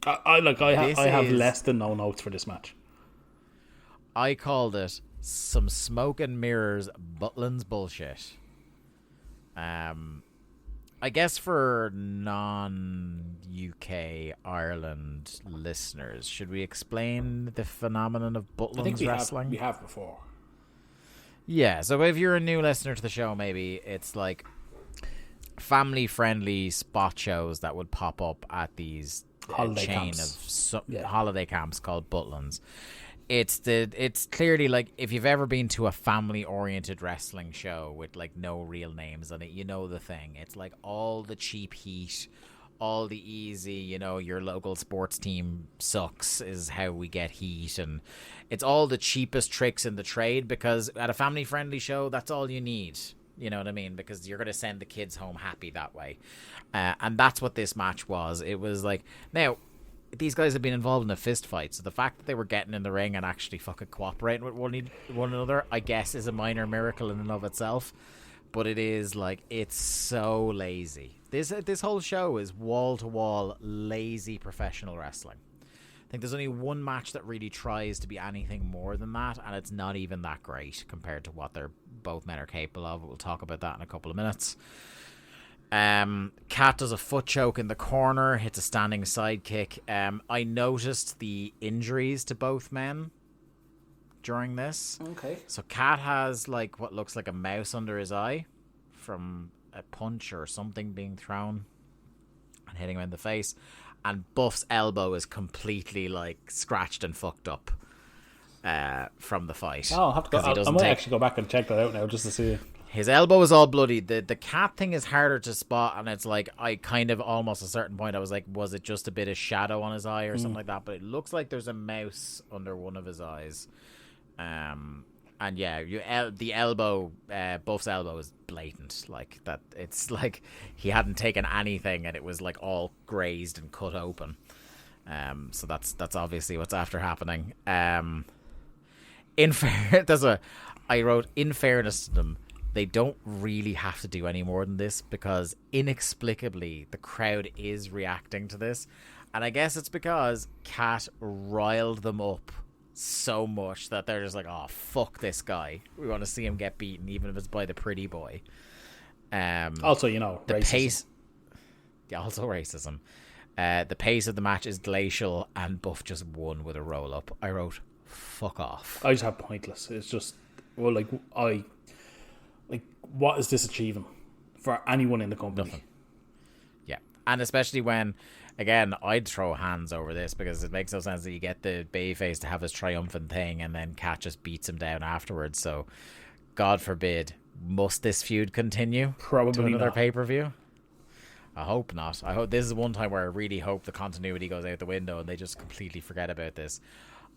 I have less than no notes for this match. I called it some smoke and mirrors Butlin's bullshit. I guess for non-UK Ireland listeners, should we explain the phenomenon of Butlin's wrestling? We have before. Yeah, so if you're a new listener to the show, maybe it's like family-friendly spot shows that would pop up at these Holiday chain camps. of holiday camps called Butlins. It's clearly like if you've ever been to a family-oriented wrestling show with like no real names on it, you know the thing. It's like all the cheap heat, all the easy, your local sports team sucks is how we get heat, and it's all the cheapest tricks in the trade, because at a family-friendly show, that's all you need. You know what I mean? Because you're going to send the kids home happy that way. And that's what this match was. It was like, now, these guys have been involved in a fist fight, so the fact that they were getting in the ring and actually fucking cooperating with one another, I guess, is a minor miracle in and of itself. But it is like, it's so lazy. This whole show is wall-to-wall lazy professional wrestling. I think there's only one match that really tries to be anything more than that, and it's not even that great compared to what both men are capable of. We'll talk about that in a couple of minutes. Cat does a foot choke in the corner, hits a standing sidekick. I noticed the injuries to both men during this. Okay. So Cat has like what looks like a mouse under his eye from a punch or something being thrown and hitting him in the face. And Buff's elbow is completely like scratched and fucked up from the fight. Oh, I'll have to go. I might actually go back and check that out now just to see. His elbow is all bloody. The Cat thing is harder to spot, and it's like I kind of almost a certain point I was like, was it just a bit of shadow on his eye or something like that? But it looks like there's a mouse under one of his eyes. And yeah, the elbow, Buff's elbow is blatant. Like that, it's like he hadn't taken anything, and it was like all grazed and cut open. So that's obviously what's after happening. I wrote, in fairness to them, they don't really have to do any more than this because inexplicably the crowd is reacting to this. And I guess it's because Kat riled them up so much that they're just like, oh, fuck this guy. We want to see him get beaten, even if it's by the pretty boy. Also, the racism. Pace. Yeah, also racism. The pace of the match is glacial, and Buff just won with a roll up. I wrote, fuck off. I just have pointless. It's just, well, what is this achieving for anyone in the company? Nothing. Yeah, and especially when, again, I'd throw hands over this because it makes no sense that you get the babyface to have his triumphant thing and then Kat just beats him down afterwards. So, God forbid, must this feud continue? Probably to another not. Pay-per-view? I hope not. I hope this is one time where I really hope the continuity goes out the window and they just completely forget about this.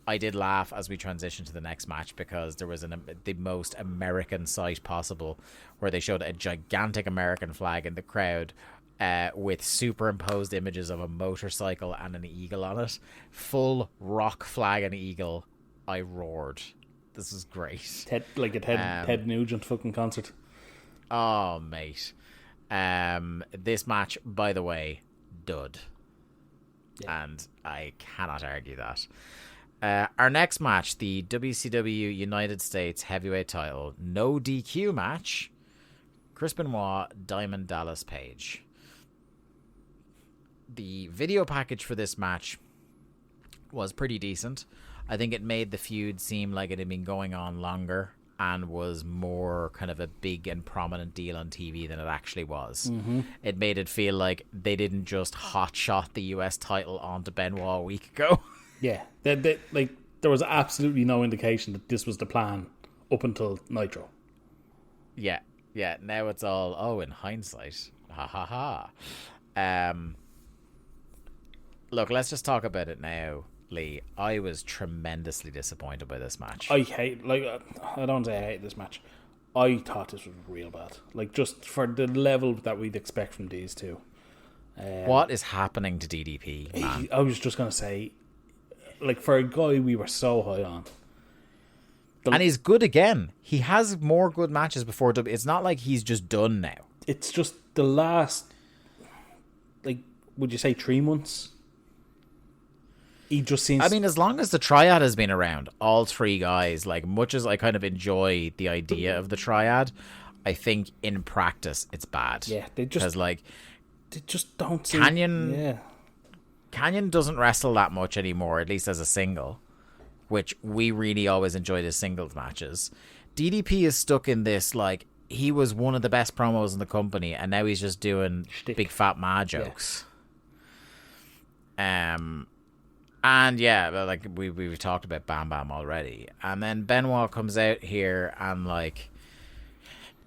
I did laugh as we transitioned to the next match because there was the most American sight possible where they showed a gigantic American flag in the crowd with superimposed images of a motorcycle and an eagle on it. Full rock flag and eagle. I roared. This is great. Ted Nugent fucking concert. Oh, mate. This match, by the way, dud. Yeah. And I cannot argue that. Our next match, the WCW United States Heavyweight Title, no DQ match. Chris Benoit, Diamond Dallas Page. The video package for this match was pretty decent. I think it made the feud seem like it had been going on longer and was more kind of a big and prominent deal on TV than it actually was. Mm-hmm. It made it feel like they didn't just hotshot the US title onto Benoit a week ago. Yeah, there was absolutely no indication that this was the plan up until Nitro. Yeah. Now it's all, in hindsight. Ha ha ha. Look, let's just talk about it now, Lee. I was tremendously disappointed by this match. I don't say I hate this match. I thought this was real bad. Just for the level that we'd expect from these two. What is happening to DDP, man? I was just going to say, for a guy we were so high on. And he's good again. He has more good matches before. It's not like he's just done now. It's just the last, would you say 3 months? He just seems... I mean, as long as the triad has been around, all three guys, much as I kind of enjoy the idea of the triad, I think in practice it's bad. Yeah, they just... Because, they just don't seem... Canyon doesn't wrestle that much anymore, at least as a single, which we really always enjoyed his singles matches. DDP is stuck in this, he was one of the best promos in the company, and now he's just doing big fat ma jokes. Yeah. And yeah, we've talked about Bam Bam already. And then Benoit comes out here and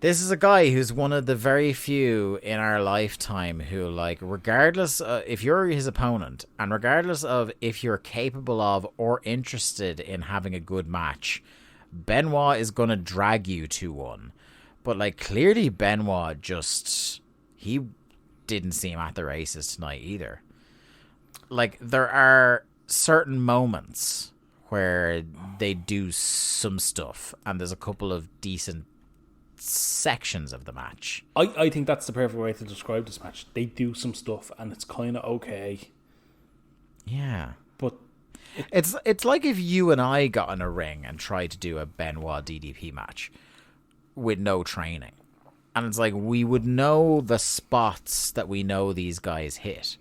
this is a guy who's one of the very few in our lifetime who regardless if you're his opponent and regardless of if you're capable of or interested in having a good match, Benoit is going to drag you to one. But clearly Benoit he didn't seem at the races tonight either. There are certain moments where they do some stuff and there's a couple of decent sections of the match. I think that's the perfect way to describe this match. They do some stuff and it's kind of okay. Yeah. But it's like if you and I got in a ring and tried to do a Benoit DDP match with no training. And it's we would know the spots that we know these guys hit,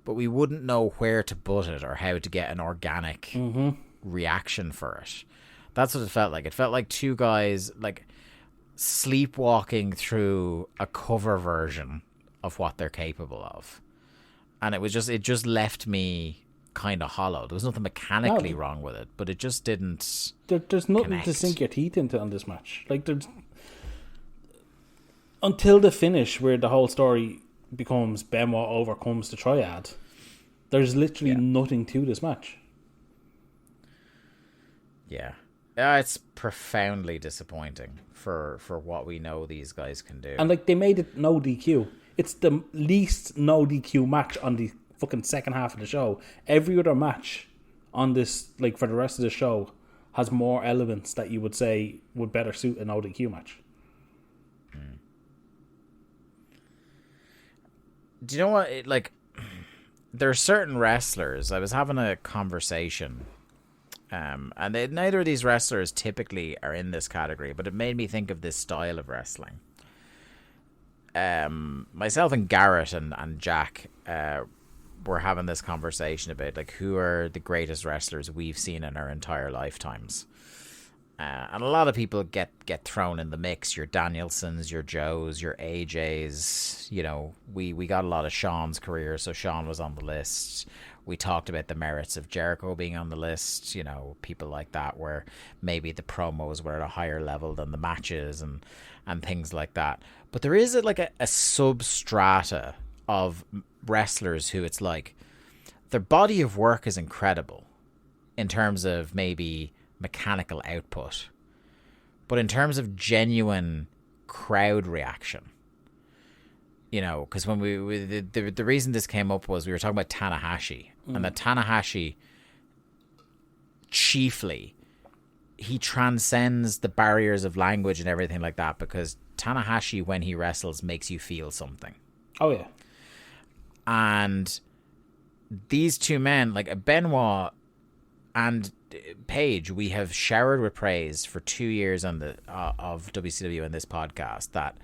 but we wouldn't know where to put it or how to get an organic reaction for it. That's what it felt like. It felt like two guys sleepwalking through a cover version of what they're capable of. And it just left me kind of hollow. There was nothing mechanically wrong with it, but it just didn't there's nothing connect. To sink your teeth into on this match. There's until the finish where the whole story becomes Benoit overcomes the triad, there's literally nothing to this match. Yeah, it's profoundly disappointing for what we know these guys can do. And they made it no DQ. It's the least no DQ match on the fucking second half of the show. Every other match on this, for the rest of the show, has more elements that you would say would better suit an ODQ match. Do you know what? There are certain wrestlers. I was having a conversation, and neither of these wrestlers typically are in this category, but it made me think of this style of wrestling. Myself and Garrett and Jack were having this conversation about who are the greatest wrestlers we've seen in our entire lifetimes. And a lot of people get thrown in the mix. Your Danielsons, your Joes, your AJs. We got a lot of Sean's career, so Sean was on the list. We talked about the merits of Jericho being on the list. People like that, where maybe the promos were at a higher level than the matches and things like that. But there is a substrata of wrestlers who it's their body of work is incredible in terms of maybe mechanical output, but in terms of genuine crowd reaction, because when the reason this came up was we were talking about Tanahashi, and that Tanahashi chiefly, he transcends the barriers of language and everything like that, because Tanahashi, when he wrestles, makes you feel something. Oh yeah. And these two men, Benoit and Paige, we have showered with praise for 2 years on of WCW in this podcast, that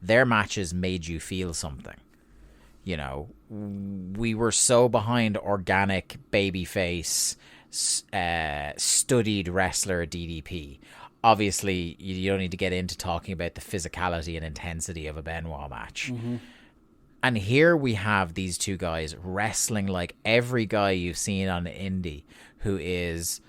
their matches made you feel something. We were so behind organic babyface, studied wrestler DDP. Obviously, you don't need to get into talking about the physicality and intensity of a Benoit match. Mm-hmm. And here we have these two guys wrestling like every guy you've seen on indie, who is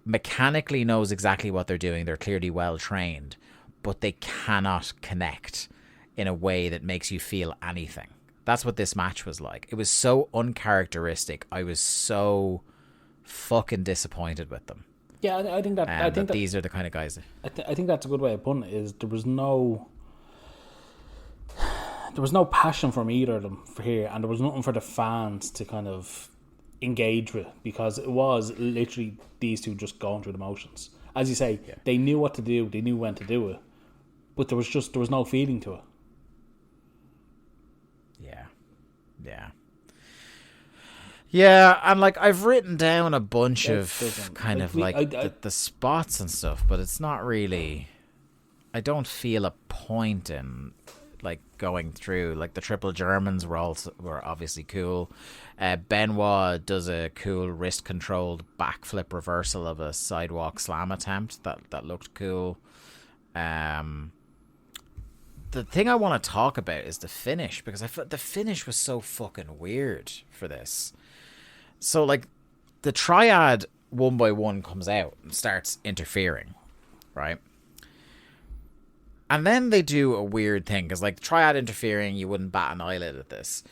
mechanically knows exactly what they're doing. They're clearly well trained, but they cannot connect in a way that makes you feel anything. That's what this match was like. It was so uncharacteristic. I was so fucking disappointed with them. Yeah, I think that these are the kind of guys. I think that's a good way of putting it. Is there was no passion from either of them for here, and there was nothing for the fans to kind of engage with, because it was literally these two just going through the motions. As you say, yeah. They knew what to do, they knew when to do it, but there was no feeling to it. Yeah, and I've written down a bunch of kind of the spots and stuff, but it's not really. I don't feel a point in going through. The triple Germans were obviously cool. Benoit does a cool wrist controlled backflip reversal of a sidewalk slam attempt that looked cool. The thing I want to talk about is the finish, because I thought the finish was so fucking weird for this. So the triad one by one comes out and starts interfering, right? And then they do a weird thing, because triad interfering, you wouldn't bat an eyelid at this.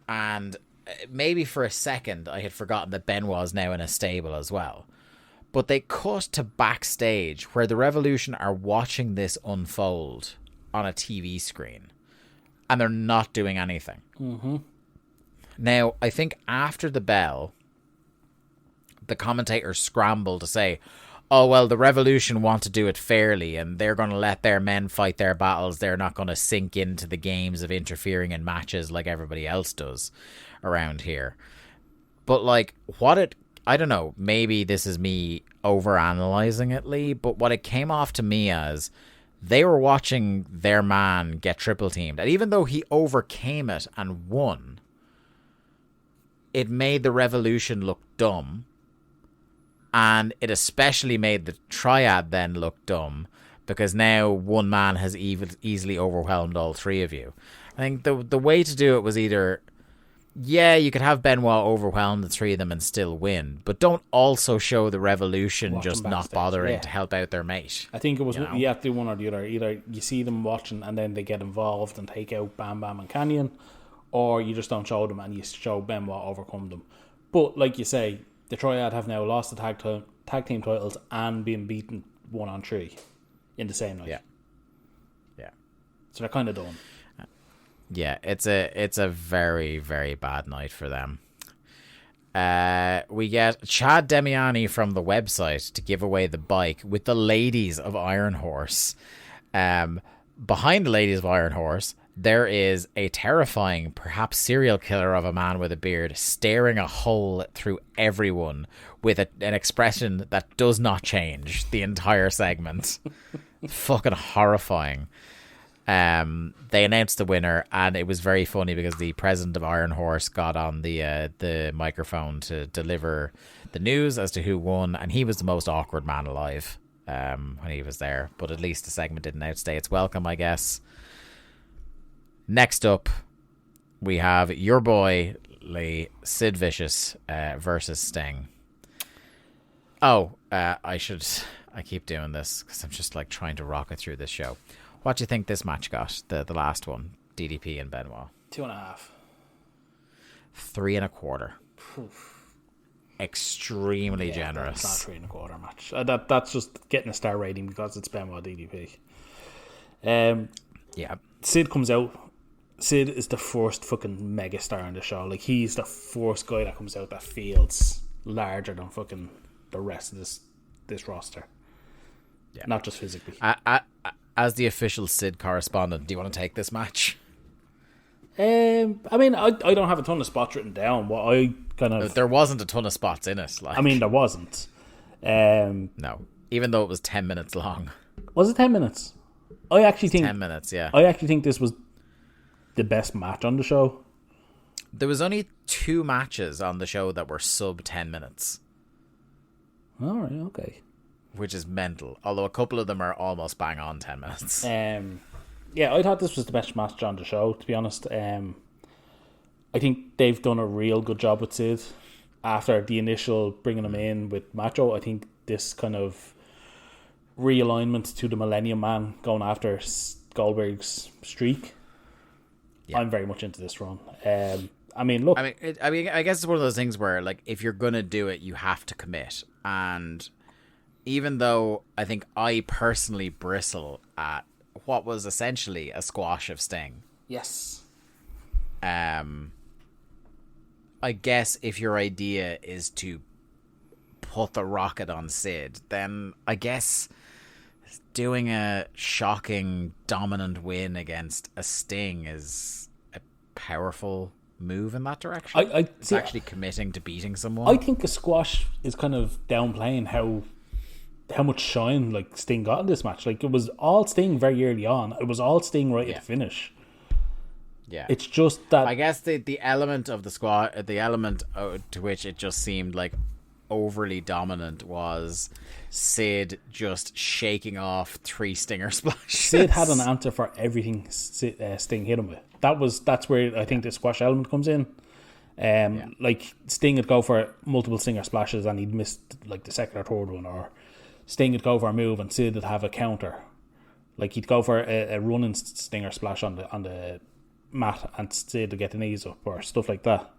And maybe for a second I had forgotten that Benoit's now in a stable as well. But they cut to backstage where the Revolution are watching this unfold on a TV screen, and they're not doing anything. Mm-hmm. Now, I think after the bell, the commentators scramble to say, oh, well, the Revolution want to do it fairly, and they're going to let their men fight their battles. They're not going to sink into the games of interfering in matches like everybody else does around here. But, I don't know, maybe this is me overanalyzing it, Lee, but what it came off to me as, they were watching their man get triple teamed. And even though he overcame it and won, it made the Revolution look dumb. And it especially made the triad then look dumb, because now one man has easily overwhelmed all three of you. I think the way to do it was either, you could have Benoit overwhelm the three of them and still win, but don't also show the Revolution just not bothering to help out their mate. I think it was, you have to do one or the other. Either you see them watching and then they get involved and take out Bam Bam and Canyon, or you just don't show them and you show Benoit overcome them. But like you say, the Triad have now lost the tag team titles and been beaten 1-on-3 in the same night. Yeah. So they're kind of done. Yeah, it's a very, very bad night for them. We get Chad Demiani from the website to give away the bike with the ladies of Iron Horse. Behind the ladies of Iron Horse, there is a terrifying, perhaps serial killer of a man with a beard staring a hole through everyone with an expression that does not change the entire segment. Fucking horrifying. They announced the winner, and it was very funny because the president of Iron Horse got on the microphone to deliver the news as to who won, and he was the most awkward man alive when he was there. But at least the segment didn't outstay its welcome, I guess. Next up, we have your boy Lee, Sid Vicious versus Sting. I keep doing this because I'm just like trying to rocket through this show. What do you think this match got? The last one, DDP and Benoit. 2.5. 3.25. Extremely generous. That's not 3.25 match. That's just getting a star rating because it's Benoit DDP. Yeah. Sid comes out. Sid is the first fucking megastar on the show. Like, he's the first guy that comes out that feels larger than fucking the rest of this roster. Yeah. Not just physically. As the official Sid correspondent, do you want to take this match? I mean, I don't have a ton of spots written down. What I kind of... There wasn't a ton of spots in it. Like. I mean, there wasn't. No. Even though it was 10 minutes long. Was it 10 minutes? I actually think... 10 minutes, yeah. I actually think this was the best match on the show. There was only 2 matches on the show that were sub 10 minutes. All right, okay. Which is mental. Although a couple of them are almost bang on 10 minutes. Yeah, I thought this was the best match on the show, to be honest. I think they've done a real good job with Sid. After the initial bringing him in with Macho, I think this kind of realignment to the Millennium Man going after Goldberg's streak. Yeah. I'm very much into this run. I mean, look. I guess it's one of those things where, like, if you're gonna do it, you have to commit. And even though I think I personally bristle at what was essentially a squash of Sting. Yes. I guess if your idea is to put the rocket on Sid, then I guess doing a shocking dominant win against a Sting is a powerful move in that direction. It's actually committing to beating someone. I think a squash is kind of downplaying how much shine like Sting got in this match. Like, it was all Sting very early on. It was all Sting right at the finish. Yeah, it's just that I guess the element of the squad, the element to which it just seemed like overly dominant was Sid just shaking off 3 Stinger splashes. Sid had an answer for everything Sting hit him with. That's where I think the squash element comes in. Like, Sting would go for multiple Stinger splashes and he'd miss like the second or third one, or Sting would go for a move and Sid would have a counter. Like, he'd go for a running Stinger splash on the mat and Sid would get the knees up or stuff like that.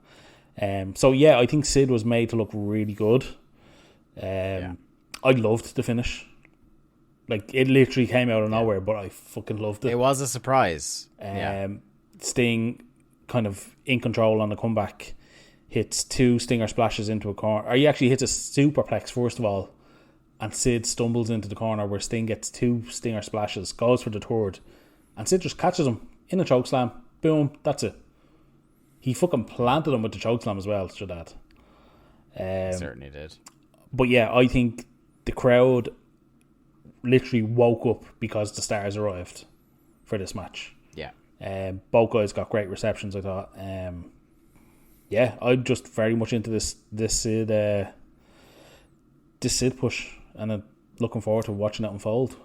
So yeah, I think Sid was made to look really good. I loved the finish. Like, it literally came out of nowhere, but I fucking loved it. It was a surprise. Sting kind of in control on the comeback, hits 2 Stinger splashes into a corner. Or he actually hits a superplex first of all, and Sid stumbles into the corner where Sting gets 2 Stinger splashes, goes for the third, and Sid just catches him in a chokeslam. Boom, that's it. He fucking planted him with the chokeslam as well, should add. Certainly did. But yeah, I think the crowd literally woke up because the stars arrived for this match. Yeah. Both guys got great receptions, I thought. Yeah, I'm just very much into this Sid push, and I'm looking forward to watching it unfold.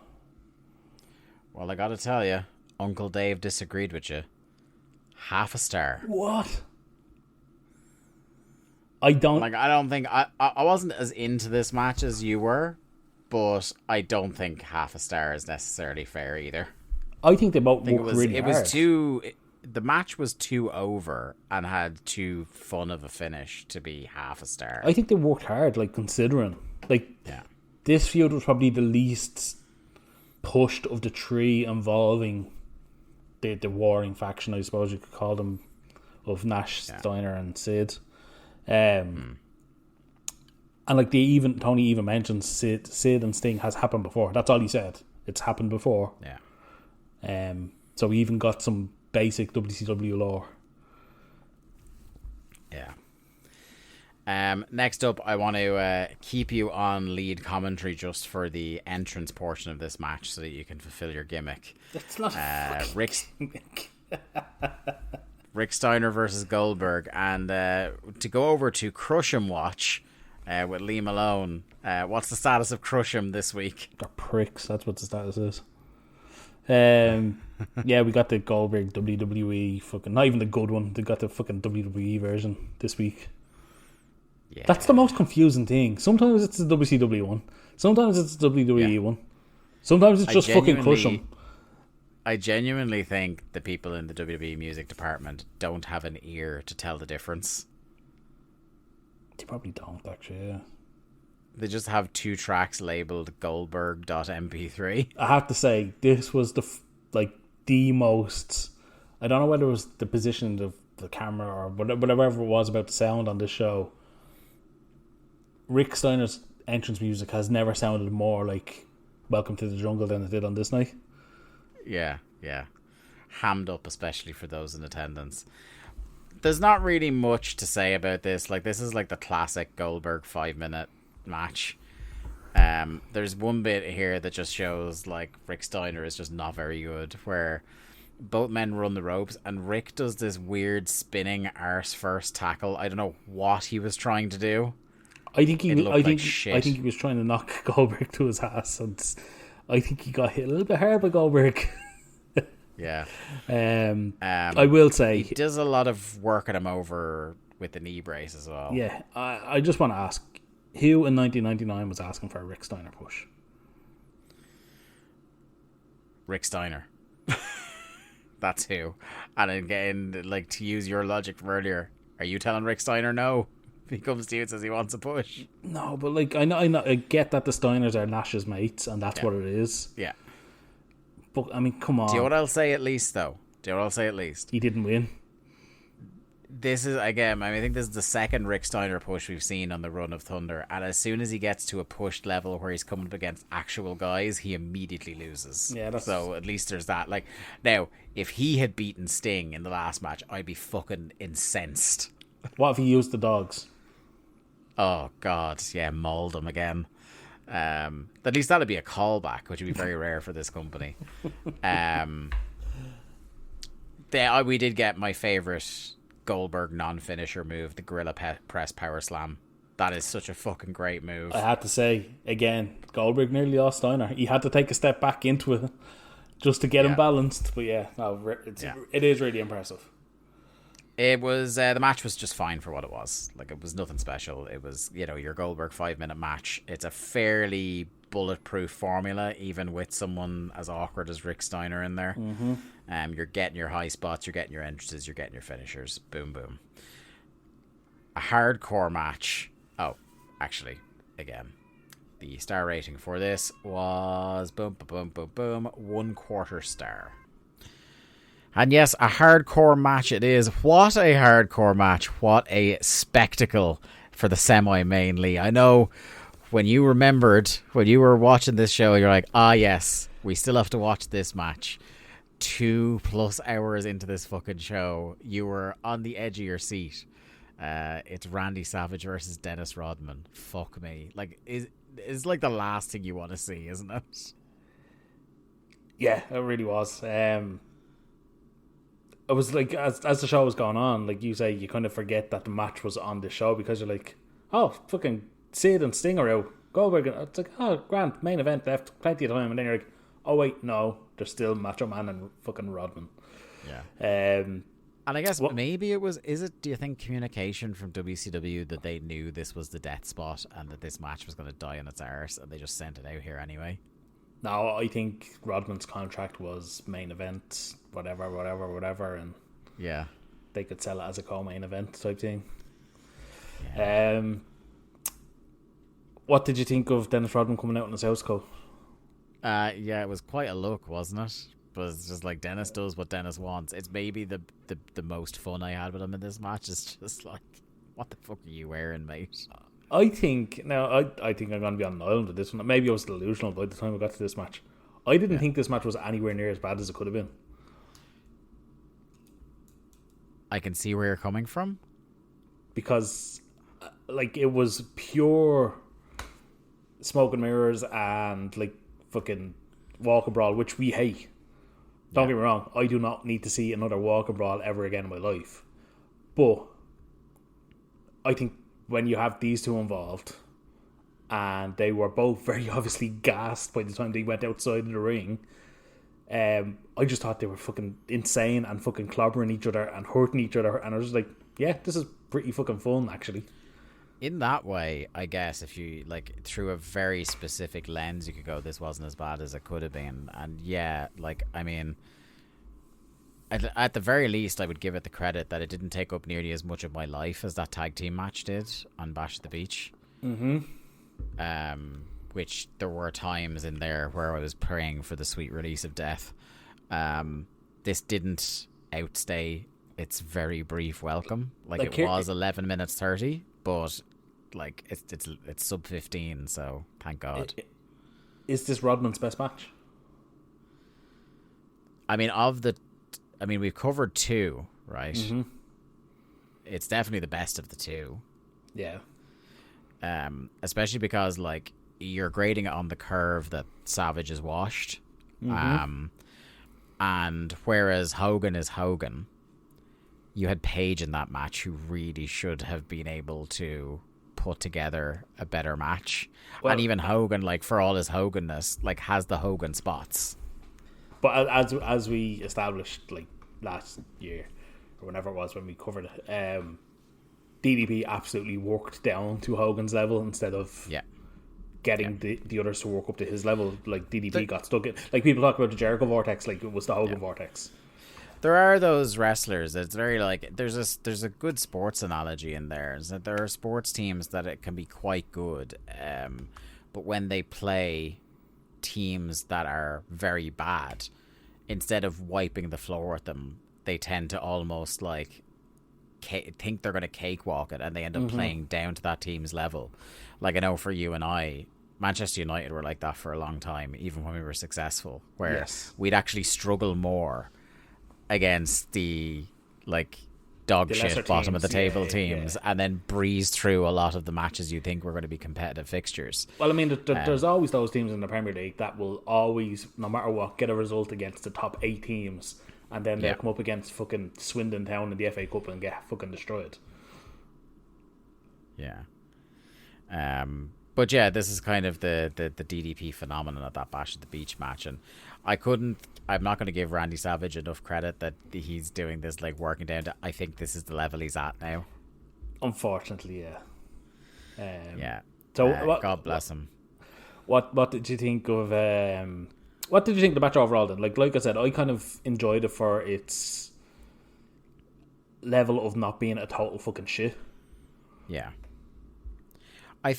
Well, I gotta tell you, Uncle Dave disagreed with you. 0.5 star. What? I don't think I wasn't as into this match as you were, but I don't think 0.5 star is necessarily fair either. I think they both worked really hard. The match was too over and had too fun of a finish to be 0.5 star. I think they worked hard, like, considering. Like, this feud was probably the least pushed of the 3 involving the warring faction, I suppose you could call them, of Nash, Steiner and Sid. And like Tony even mentions Sid and Sting has happened before. That's all he said. It's happened before. Yeah. So we even got some basic WCW lore. Yeah. Next up, I want to keep you on lead commentary just for the entrance portion of this match so that you can fulfill your gimmick. That's not Rick Steiner versus Goldberg, and to go over to Crush'em Watch with Lee Malone. What's the status of Crush'em this week? They're pricks. That's what the status is. Yeah, we got the Goldberg WWE fucking, not even the good one. They got the fucking WWE version this week. Yeah. That's the most confusing thing. Sometimes it's the WCW one. Sometimes it's the WWE one. Sometimes it's just fucking Crush'em. I genuinely think the people in the WWE music department don't have an ear to tell the difference. They probably don't, actually, yeah. They just have 2 tracks labeled Goldberg.mp3. I have to say, this was the most... I don't know whether it was the position of the camera or whatever it was about the sound on this show. Rick Steiner's entrance music has never sounded more like Welcome to the Jungle than it did on this night. Yeah. Hammed up, especially for those in attendance. There's not really much to say about this. Like, this is like the classic Goldberg 5-minute match. There's one bit here that just shows like Rick Steiner is just not very good, where both men run the ropes and Rick does this weird spinning arse first tackle. I don't know what he was trying to do. I think he was trying to knock Goldberg to his ass, and I think he got hit a little bit hard by Goldberg. Yeah. I will say he does a lot of working him over with the knee brace as well. Yeah, I just want to ask, who in 1999 was asking for a Rick Steiner push? Rick Steiner. That's who. And again, like, to use your logic from earlier, are you telling Rick Steiner no? He comes to you and says he wants a push. No, but like I know, I get that the Steiners are Nash's mates, and that's what it is. Yeah. But I mean, come on. Do you know what I'll say at least, though? He didn't win. This is, again, I think this is the second Rick Steiner push we've seen on the Run of Thunder, and as soon as he gets to a pushed level where he's coming up against actual guys, he immediately loses. Yeah, so at least there's that. Like, now, if he had beaten Sting in the last match, I'd be fucking incensed. What if he used the dogs? Oh God, yeah, mauled him again. At least that'd be a callback, which would be very rare for this company. We did get my favorite Goldberg non-finisher move, the Gorilla Press Power Slam. That is such a fucking great move. I had to say, again, Goldberg nearly lost Steiner. He had to take a step back into it just to get him balanced. But yeah, it is really impressive. It was the match was just fine for what it was. Like, it was nothing special. It was, your Goldberg 5-minute match. It's a fairly bulletproof formula, even with someone as awkward as Rick Steiner in there. Mm-hmm. You're getting your high spots, you're getting your entrances, you're getting your finishers. Boom, boom. A hardcore match. Oh, actually, again, the star rating for this was boom, boom, boom, boom, 1/4 star. And yes, a hardcore match it is. What a hardcore match. What a spectacle for the semi-main, Lee. I know when you were watching this show, you're like, yes, we still have to watch this match. 2+ hours into this fucking show, you were on the edge of your seat. It's Randy Savage versus Dennis Rodman. Fuck me. Like, it's like the last thing you want to see, isn't it? Yeah, it really was. It was like, as the show was going on, like you say, you kind of forget that the match was on the show because you're like, oh, fucking Sid and Sting are out. Goldberg, it's like, oh, grand, main event, left, plenty of time. And then you're like, oh, wait, no, there's still Macho Man and fucking Rodman. Yeah. And I guess maybe it was, do you think communication from WCW that they knew this was the death spot and that this match was going to die on its arse and they just sent it out here anyway? No, I think Rodman's contract was main event, whatever, and yeah, they could sell it as a co-main event type thing. Yeah. What did you think of Dennis Rodman coming out in his house coat? Yeah, it was quite a look, wasn't it? But it's just like Dennis does what Dennis wants. It's maybe the most fun I had with him in this match. It's just like What the fuck are you wearing, mate? I think I'm going to be on an island with this one. Maybe I was delusional by the time I got to this match. I didn't think this match was anywhere near as bad as it could have been. I can see where you're coming from. Because, like, it was pure smoke and mirrors and, like, fucking walk and brawl, which we hate. Don't get me wrong, I do not need to see another walk and brawl ever again in my life. But I think when you have these two involved, and they were both very obviously gassed by the time they went outside of the ring, I just thought they were fucking insane and fucking clobbering each other and hurting each other, and I was just like, yeah, this is pretty fucking fun, actually. In that way, I guess, if you, like, through a very specific lens, you could go, this wasn't as bad as it could have been. And yeah, like, I mean, at the very least, I would give it the credit that it didn't take up nearly as much of my life as that tag team match did on Bash at the Beach. Mm-hmm. Which there were times in there where I was praying for the sweet release of death. This didn't outstay its very brief welcome. Like it was 11 minutes 30, but like it's sub 15, so thank God. Is this Rodman's best match? I mean, we've covered two, right? Mm-hmm. It's definitely the best of the two. Yeah. Especially because, like, you're grading it on the curve that Savage is washed. Mm-hmm. And whereas Hogan is Hogan, you had Page in that match who really should have been able to put together a better match. Well, and even Hogan, like, for all his Hoganness, like, has the Hogan spots. But as we established, like, last year, or whenever it was when we covered it, DDP absolutely worked down to Hogan's level instead of getting the others to work up to his level. Like, DDP got stuck in. Like, people talk about the Jericho vortex, like it was the Hogan vortex. There are those wrestlers. It's very like there's a good sports analogy in there. Is that there are sports teams that it can be quite good, but when they play teams that are very bad, instead of wiping the floor with them, they tend to almost like think they're going to cakewalk it, and they end up playing down to that team's level. Like, I know for you and I, Manchester United were like that for a long time, even when we were successful, where we'd actually struggle more against the, like, dog shit bottom of the table teams, and then breeze through a lot of the matches you think were going to be competitive fixtures. Well, I mean, there's always those teams in the Premier League that will always, no matter what, get a result against the top 8 teams, and then they'll come up against fucking Swindon Town in the FA Cup and get fucking destroyed. Yeah. But yeah, this is kind of the DDP phenomenon at that Bash at the Beach match, and I'm not going to give Randy Savage enough credit that he's doing this, like, working down to, I think this is the level he's at now. Unfortunately, yeah. So God bless him. What did you think of what did you think of the match overall then? Like I said, I kind of enjoyed it for its level of not being a total fucking shit. Yeah. I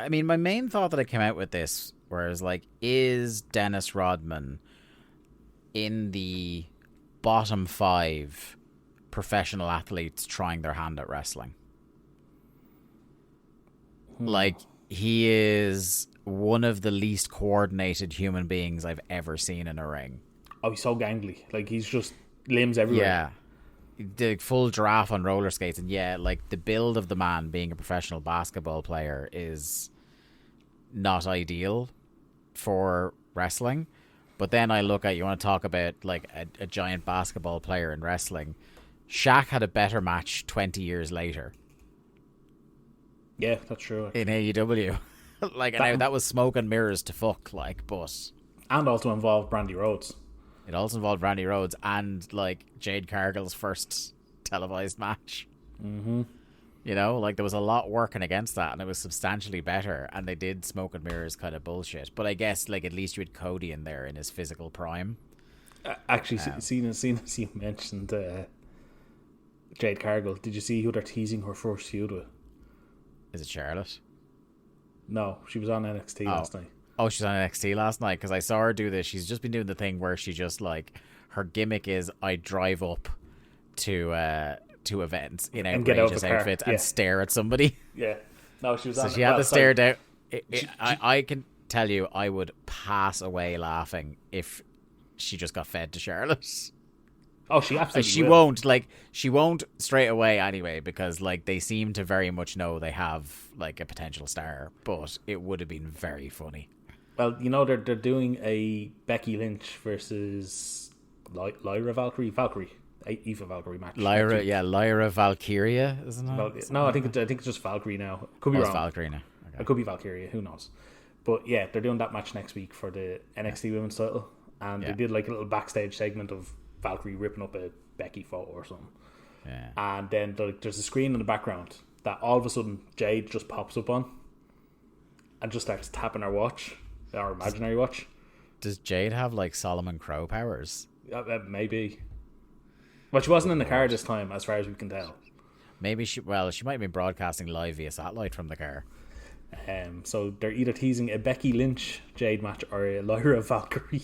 mean, my main thought that I came out with this was, like, is Dennis Rodman in the bottom 5 professional athletes trying their hand at wrestling? Like, he is one of the least coordinated human beings I've ever seen in a ring. Oh, he's so gangly. Like, he's just limbs everywhere. Yeah. The full giraffe on roller skates, and like, the build of the man being a professional basketball player is not ideal for wrestling. But then I look at, you want to talk about, like, a giant basketball player in wrestling. Shaq had a better match 20 years later. Yeah, that's true. In AEW. Like, that was smoke and mirrors to fuck, like, but... And also involved Brandy Rhodes. It also involved Randy Rhodes and, like, Jade Cargill's first televised match. Mm-hmm. You know, like, there was a lot working against that, and it was substantially better, and they did smoke and mirrors kind of bullshit. But I guess, like, at least you had Cody in there in his physical prime. Actually, seeing as you mentioned Jade Cargill, did you see who they're teasing her first feud with? Is it Charlotte? No, she was on NXT last night. Oh, she's on NXT last night, because I saw her do this. She's just been doing the thing where she just, like, her gimmick is, I drive up to to events in And get out of outrageous the car, outfits yeah. and stare at somebody. Yeah. No, she was So on she had to stare down. I can tell you, I would pass away laughing if she just got fed to Charlotte. Oh, she absolutely She will. won't. Like, she won't straight away anyway, because like they seem to very much know they have like a potential star. But it would have been very funny. Well, you know, they're doing a Becky Lynch versus Lyra Valkyrie, Aoife Valkyrie match. Lyra Valkyria, isn't it? No, I think it's just Valkyrie now. Could be It's wrong. Valkyrie now. Okay. It could be Valkyria. Who knows? But yeah, they're doing that match next week for the NXT Women's title, and they did like a little backstage segment of Valkyrie ripping up a Becky photo or something. Yeah. And then there's a screen in the background that all of a sudden Jade just pops up on, and just starts tapping her watch, our imaginary watch. Does Jade have like Solomon Crow powers? Maybe. But she wasn't in the car this time, as far as we can tell. Maybe she might have been broadcasting live via satellite from the car. So they're either teasing a Becky Lynch Jade match or a Lyra Valkyrie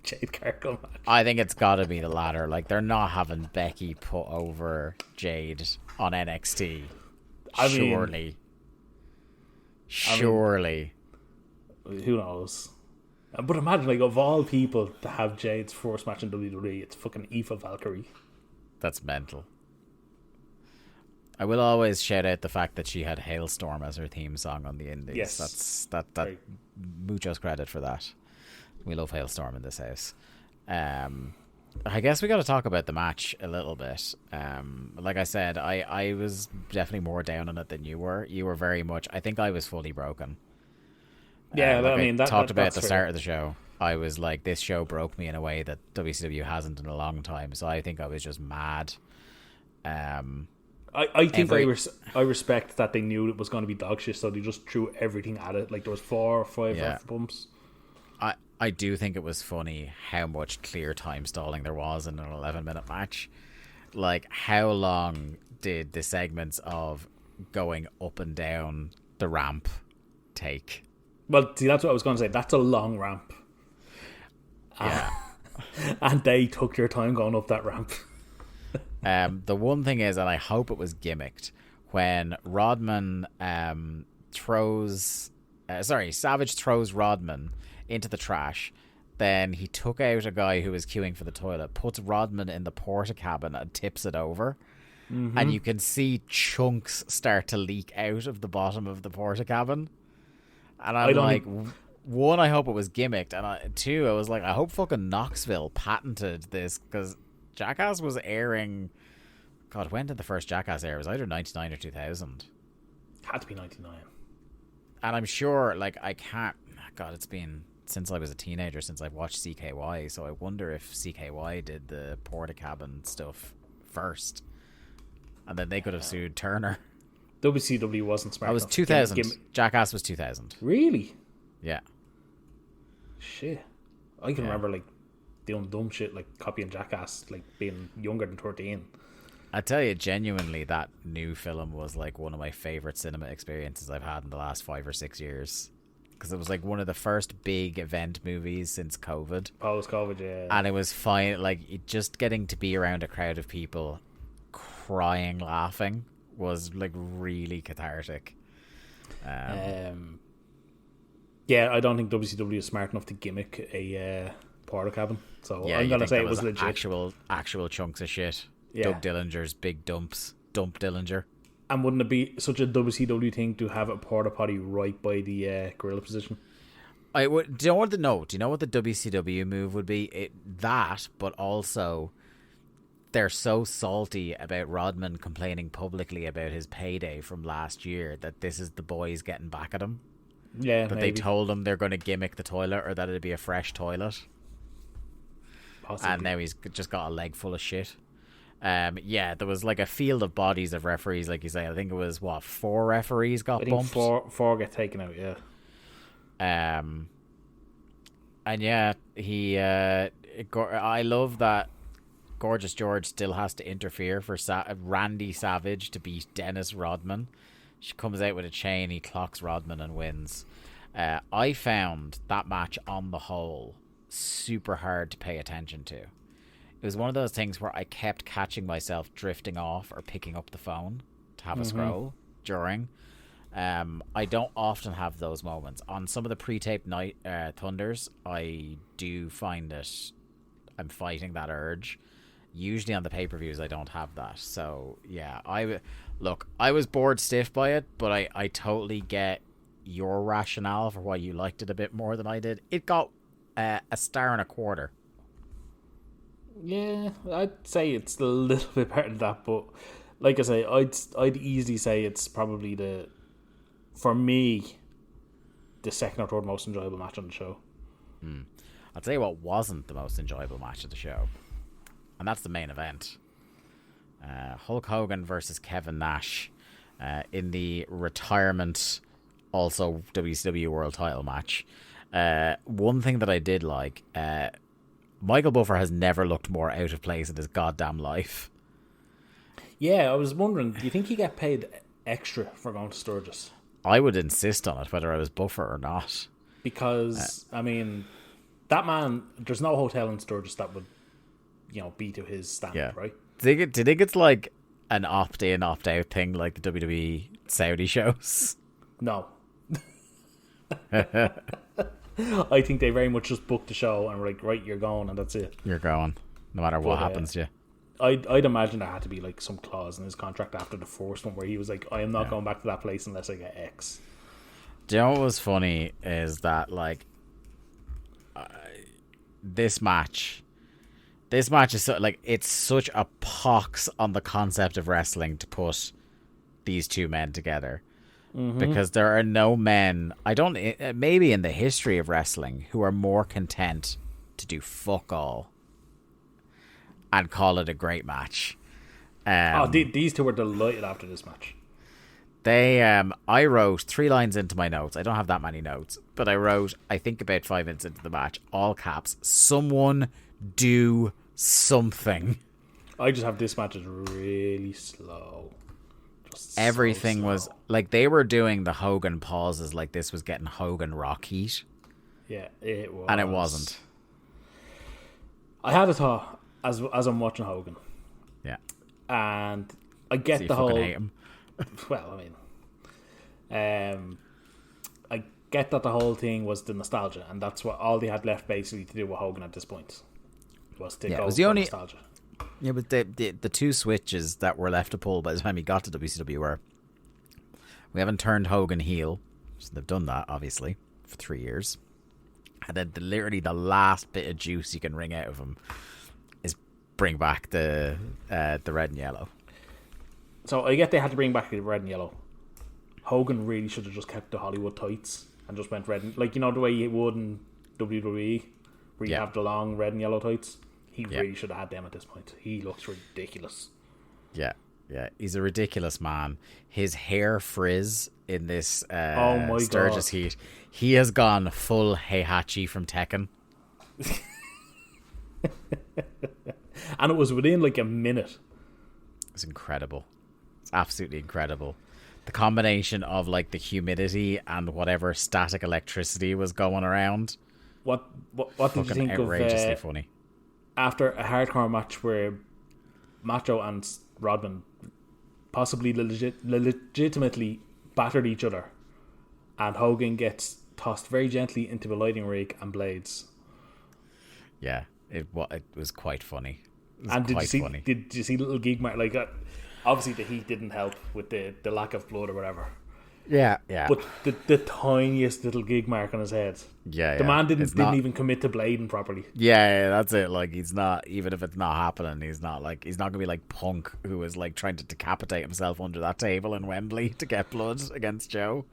Jade Cargill match. I think it's got to be the latter. Like, they're not having Becky put over Jade on NXT. Surely. Who knows? But imagine, like, of all people to have Jade's first match in WWE, it's fucking Aoife Valkyrie. That's mental. I will always shout out the fact that she had Hailstorm as her theme song on the Indies. Yes. That muchos credit for that. We love Hailstorm in this house. I guess we got to talk about the match a little bit. Like I said, I was definitely more down on it than you were. You were very much. I think I was fully broken. Yeah, like I mean, I talked about at that's the fair. start of the show. I was like, this show broke me in a way that WCW hasn't in a long time. So I think I was just mad. I think I respect that they knew it was going to be dog shit, so they just threw everything at it. Like, there was 4 or 5 F-bumps. I do think it was funny how much clear time stalling there was in an 11-minute match. Like, how long did the segments of going up and down the ramp take? Well, see, that's what I was going to say. That's a long ramp. Yeah. And they took their time going up that ramp. The one thing is, and I hope it was gimmicked, when Rodman Savage throws Rodman into the trash, then he took out a guy who was queuing for the toilet, puts Rodman in the porta cabin and tips it over. Mm-hmm. And you can see chunks start to leak out of the bottom of the porta cabin. And I'm like, one, I hope it was gimmicked, and two, I was like, I hope fucking Knoxville patented this, because Jackass was airing. God, when did the first Jackass air? It was either 99 or 2000. Had to be 99. And I'm sure, like, I can't. God, it's been since I was a teenager since I've watched CKY, so I wonder if CKY did the porta cabin stuff first, and then they could have sued Turner. WCW wasn't smart. That was 2000. Jackass was 2000. Really? Yeah. Shit. I can remember, like, doing dumb shit like copying Jackass, like being younger than 13. I tell you, genuinely, that new film was like one of my favorite cinema experiences I've had in the last 5 or 6 years, because it was like one of the first big event movies since COVID. Post-COVID, yeah. And it was fine, like, just getting to be around a crowd of people crying, laughing was like really cathartic. Yeah, I don't think WCW is smart enough to gimmick a porta cabin, so Yeah, I'm gonna say it was was legit. actual chunks of shit. Yeah. Doug Dillinger's big dumps. Dump Dillinger. And wouldn't it be such a WCW thing to have a porta potty right by the gorilla position? I would. Do you know what the WCW move would be? That, but also they're so salty about Rodman complaining publicly about his payday from last year that this is the boys getting back at him. Yeah, that maybe. they told him they're going to gimmick the toilet, or that it'd be a fresh toilet. Possibly. And now he's just got a leg full of shit. Yeah, there was like a field of bodies of referees, like you say. I think it was 4 referees got bumped. Four get taken out. Yeah. And yeah, I love that Gorgeous George still has to interfere for Randy Savage to beat Dennis Rodman. She comes out with a chain, he clocks Rodman and wins. I found that match on the whole super hard to pay attention to. It was one of those things where I kept catching myself drifting off or picking up the phone to have a scroll during. I don't often have those moments. On some of the pre-taped night Thunders, I do find that I'm fighting that urge. Usually on the pay-per-views, I don't have that. So, yeah, I was bored stiff by it, but I totally get your rationale for why you liked it a bit more than I did. It got a 1.25 stars. Yeah, I'd say it's a little bit better than that, but like I say, I'd easily say it's probably for me, the second or third most enjoyable match on the show. I'll tell you what wasn't the most enjoyable match of the show, and that's the main event. Hulk Hogan versus Kevin Nash in the retirement, also WCW World Title match. One thing that I did like, Michael Buffer has never looked more out of place in his goddamn life. Yeah, I was wondering, do you think he got paid extra for going to Sturgis? I would insist on it, whether I was Buffer or not. Because, I mean, that man, there's no hotel in Sturgis that would, be to his standard, right? Do you think it's like an opt-in, opt-out thing like the WWE Saudi shows? No. I think they very much just booked the show and were like, right, you're going, and that's it. You're going, no matter what happens to you. I'd imagine there had to be like some clause in his contract after the first one where he was like, I am not going back to that place unless I get X. Do you know what was funny is that like this match is so, like, it's such a pox on the concept of wrestling to put these two men together. Because there are no men, maybe in the history of wrestling, who are more content to do fuck all and call it a great match. These two were delighted after this match. I wrote 3 lines into my notes. I don't have that many notes, but I wrote, I think about 5 minutes into the match, all caps, someone do something. I just have this match is really slow. Everything was like they were doing the Hogan pauses like this was getting Hogan rock heat. Yeah, it was. And it wasn't. I had a thought as I'm watching Hogan. Yeah. And I get so the whole hate him. Well, I mean, I get that the whole thing was the nostalgia, and that's what all they had left basically to do with Hogan at this point was to go for nostalgia. Yeah, but the 2 switches that were left to pull by the time he got to WCW were, we haven't turned Hogan heel, so they've done that obviously for 3 years, and then literally the last bit of juice you can wring out of him is bring back the red and yellow. So I get they had to bring back the red and yellow. Hogan really should have just kept the Hollywood tights and just went red, like the way he would in WWE, where you have the long red and yellow tights. He really should have had them at this point. He looks ridiculous. Yeah, he's a ridiculous man. His hair frizz in this Sturgis heat. He has gone full Heihachi from Tekken. And it was within like a minute. It's incredible. It's absolutely incredible. The combination of like the humidity and whatever static electricity was going around. What did you think outrageously of funny. After a hardcore match where Macho and Rodman possibly legitimately battered each other, and Hogan gets tossed very gently into the lighting rig and blades? Yeah, it was quite funny. And did you see little gig mark like that? Obviously the heat didn't help with the lack of blood or whatever. Yeah. But the tiniest little gig mark on his head. Yeah. The man didn't even commit to blading properly. Yeah, that's it. Like, he's not, even if it's not happening, he's not gonna be like Punk, who was like trying to decapitate himself under that table in Wembley to get blood against Joe.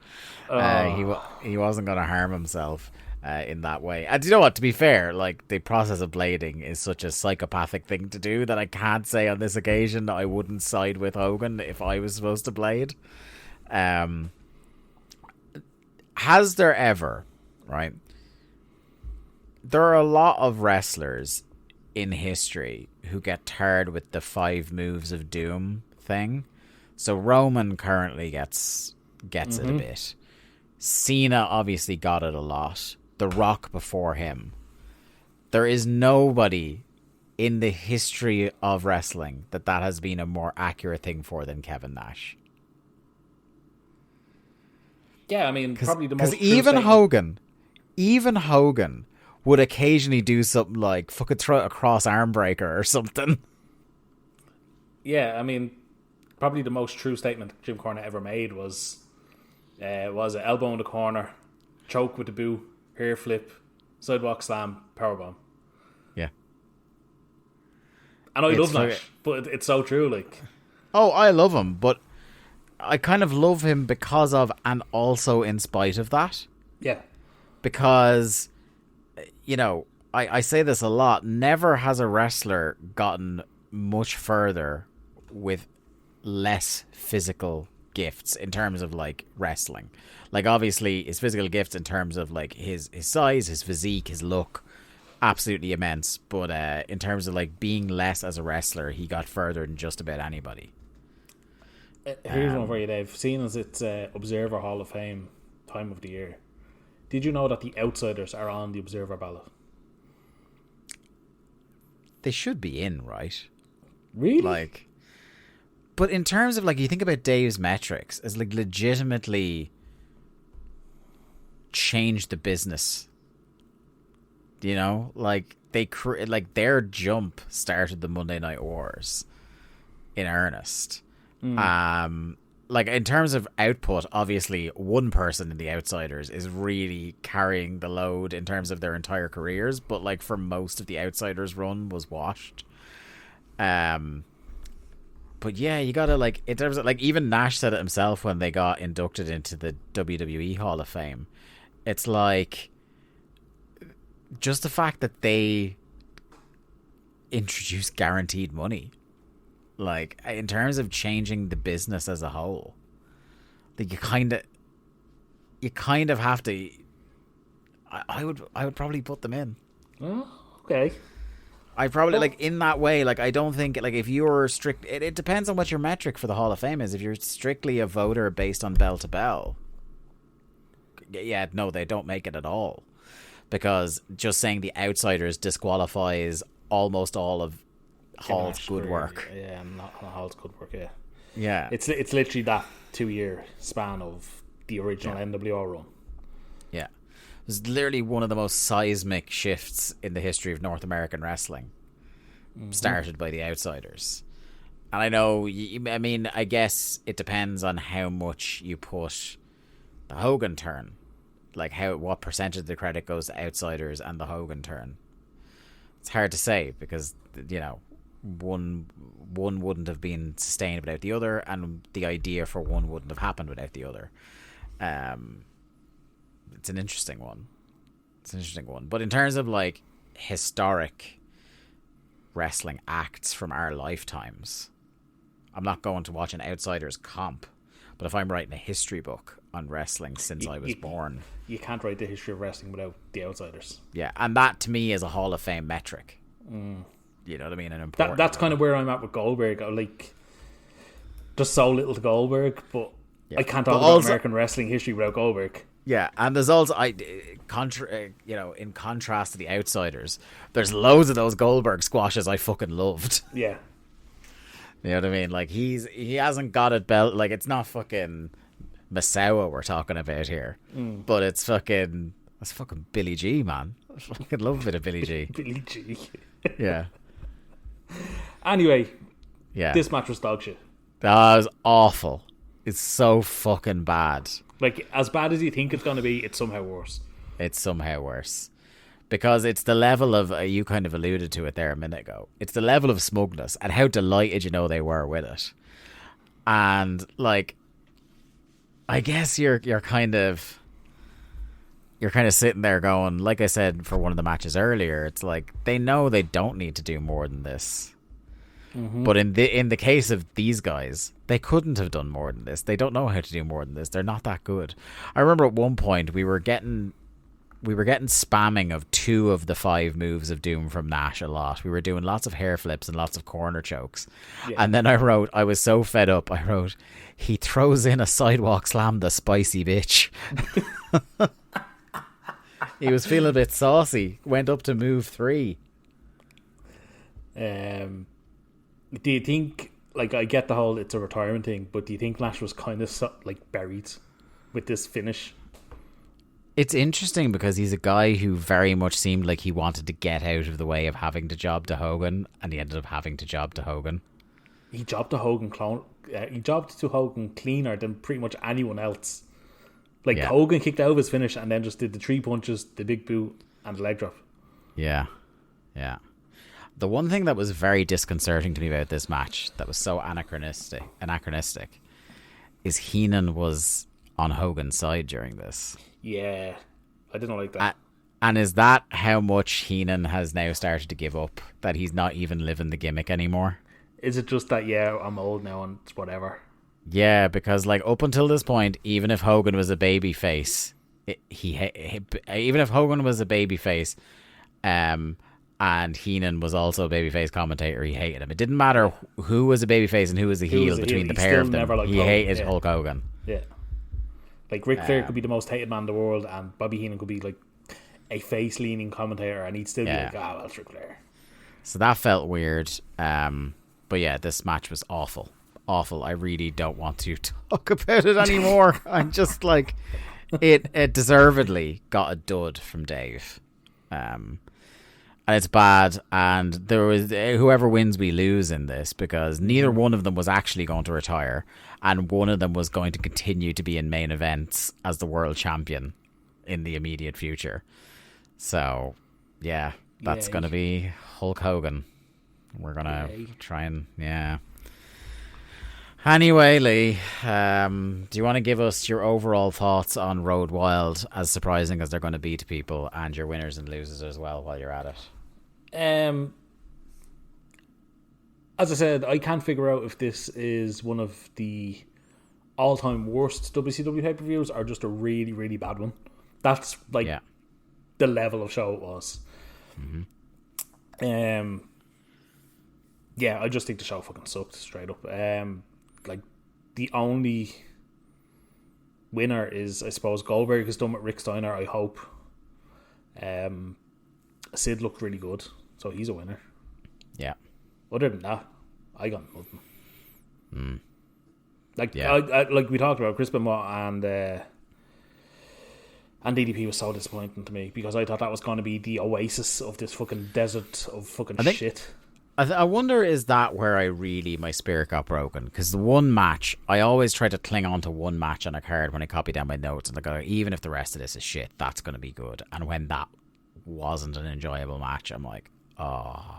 He wasn't gonna harm himself in that way. And you know what, to be fair, like, the process of blading is such a psychopathic thing to do that I can't say on this occasion that I wouldn't side with Hogan if I was supposed to blade. Has there ever, right? There are a lot of wrestlers in history who get tarred with the 5 moves of doom thing. So Roman currently gets it a bit. Cena obviously got it a lot. The Rock before him. There is nobody in the history of wrestling that has been a more accurate thing for than Kevin Nash. Yeah, I mean, probably the most. Because even Hogan would occasionally do something like fucking throw a cross arm breaker or something. Yeah, I mean, probably the most true statement Jim Cornette ever made was an elbow in the corner, choke with the boot, hair flip, sidewalk slam, powerbomb. Yeah. I know he loves Nash, but it's so true. Like, oh, I love him, but I kind of love him because of and also in spite of that. Yeah. Because, you know, I say this a lot. Never has a wrestler gotten much further with less physical gifts in terms of like wrestling. Like, obviously his physical gifts in terms of like his size, his physique, his look, absolutely immense. But in terms of like being less as a wrestler, he got further than just about anybody. Here's one for you, Dave. Seeing as it's Observer Hall of Fame time of the year, did you know that the Outsiders are on the Observer ballot? They should be in, right? Really? Like, but in terms of like, you think about Dave's metrics as like legitimately changed the business. You know, like like their jump started the Monday Night Wars in earnest. Like in terms of output, obviously one person in the Outsiders is really carrying the load in terms of their entire careers, but like for most of the Outsiders run was washed. But yeah, you gotta like, in terms of like, even Nash said it himself when they got inducted into the WWE Hall of Fame. It's like just the fact that they introduced guaranteed money. Like, in terms of changing the business as a whole, like you kind of have to. I would probably put them in. Oh, okay. I probably like in that way. Like, I don't think like if you're strict, it depends on what your metric for the Hall of Fame is. If you're strictly a voter based on bell to bell, yeah, no, they don't make it at all, because just saying the Outsiders disqualifies almost all of Hall's good work. Yeah, not Hall's good work. Yeah, yeah. It's literally that 2-year span of the original NWO run. Yeah, it was literally one of the most seismic shifts in the history of North American wrestling. Started by the Outsiders, and I know. I mean, I guess it depends on how much you put the Hogan turn, like what percentage of the credit goes to Outsiders and the Hogan turn. It's hard to say because, you know, one wouldn't have been sustained without the other, and the idea for one wouldn't have happened without the other. It's an interesting one. But in terms of like historic wrestling acts from our lifetimes, I'm not going to watch an Outsiders comp, but if I'm writing a history book on wrestling since I was born, you can't write the history of wrestling without the Outsiders. Yeah, and that to me is a Hall of Fame metric. You know what I mean? An important. That's kind of where I'm at with Goldberg. like, there's so little to Goldberg, but I can't talk about American wrestling history without Goldberg. Yeah, and there's also in contrast to the Outsiders, there's loads of those Goldberg squashes I fucking loved. Yeah, you know what I mean? Like he hasn't got it belt. Like it's not fucking Misawa we're talking about here, but it's fucking Billy G, man. I fucking love a bit of Billy G. Billy G. Yeah. Anyway, yeah, this match was dog shit. That was awful. It's so fucking bad. Like, as bad as you think it's going to be, it's somehow worse. Because it's the level of, you kind of alluded to it there a minute ago, it's the level of smugness and how delighted you know they were with it. And, like, I guess you're kind of sitting there going, like I said for one of the matches earlier, it's like they know they don't need to do more than this. But in the case of these guys, they couldn't have done more than this. They don't know how to do more than this. They're not that good. I remember at one point we were getting spamming of 2 of the 5 moves of Doom from Nash a lot. We were doing lots of hair flips and lots of corner chokes. Yeah. And then I was so fed up, I wrote, he throws in a sidewalk slam, the spicy bitch. He was feeling a bit saucy. Went up to move 3. Do you think, like, I get the whole it's a retirement thing, but do you think Nash was kind of like buried with this finish? It's interesting because he's a guy who very much seemed like he wanted to get out of the way of having to job to Hogan, and he ended up having to job to Hogan. He jobbed to Hogan cleaner than pretty much anyone else. Like, Hogan kicked out of his finish and then just did the 3 punches, the big boot, and the leg drop. Yeah. The one thing that was very disconcerting to me about this match, that was so anachronistic, is Heenan was on Hogan's side during this. Yeah, I didn't like that. And is that how much Heenan has now started to give up? That he's not even living the gimmick anymore? Is it just that, I'm old now and it's whatever? Yeah, because like up until this point, even if Hogan was a babyface, even if Hogan was a babyface, and Heenan was also a babyface commentator, he hated him. It didn't matter who was a babyface and who was a heel between the pair of them. He hated Hulk Hogan. Yeah. Like, Ric Flair could be the most hated man in the world, and Bobby Heenan could be like a face-leaning commentator, and he'd still be like, well, it's Ric Flair. So that felt weird. But yeah, this match was awful. Awful. I really don't want to talk about it anymore. I'm just like, it deservedly got a dud from Dave. And it's bad, and there was whoever wins we lose in this, because neither one of them was actually going to retire, and one of them was going to continue to be in main events as the world champion in the immediate future. So yeah, that's going to be Hulk Hogan. We're gonna try and Anyway, Lee, do you want to give us your overall thoughts on Road Wild, as surprising as they're going to be to people, and your winners and losers as well while you're at it? As I said, I can't figure out if this is one of the all-time worst WCW pay-per-views or just a really, really bad one. That's like the level of show it was. Mm-hmm. I just think the show fucking sucked straight up. Like, the only winner is, I suppose, Goldberg is done with Rick Steiner, I hope. Sid looked really good, so he's a winner. Yeah. Other than that, I got nothing. I like we talked about, Chris Benoit and DDP was so disappointing to me, because I thought that was going to be the oasis of this fucking desert of fucking shit. I wonder, is that where my spirit got broken? Because the one match, I always try to cling on to one match on a card when I copy down my notes, and I go, even if the rest of this is shit, that's going to be good. And when that wasn't an enjoyable match, I'm like, I'm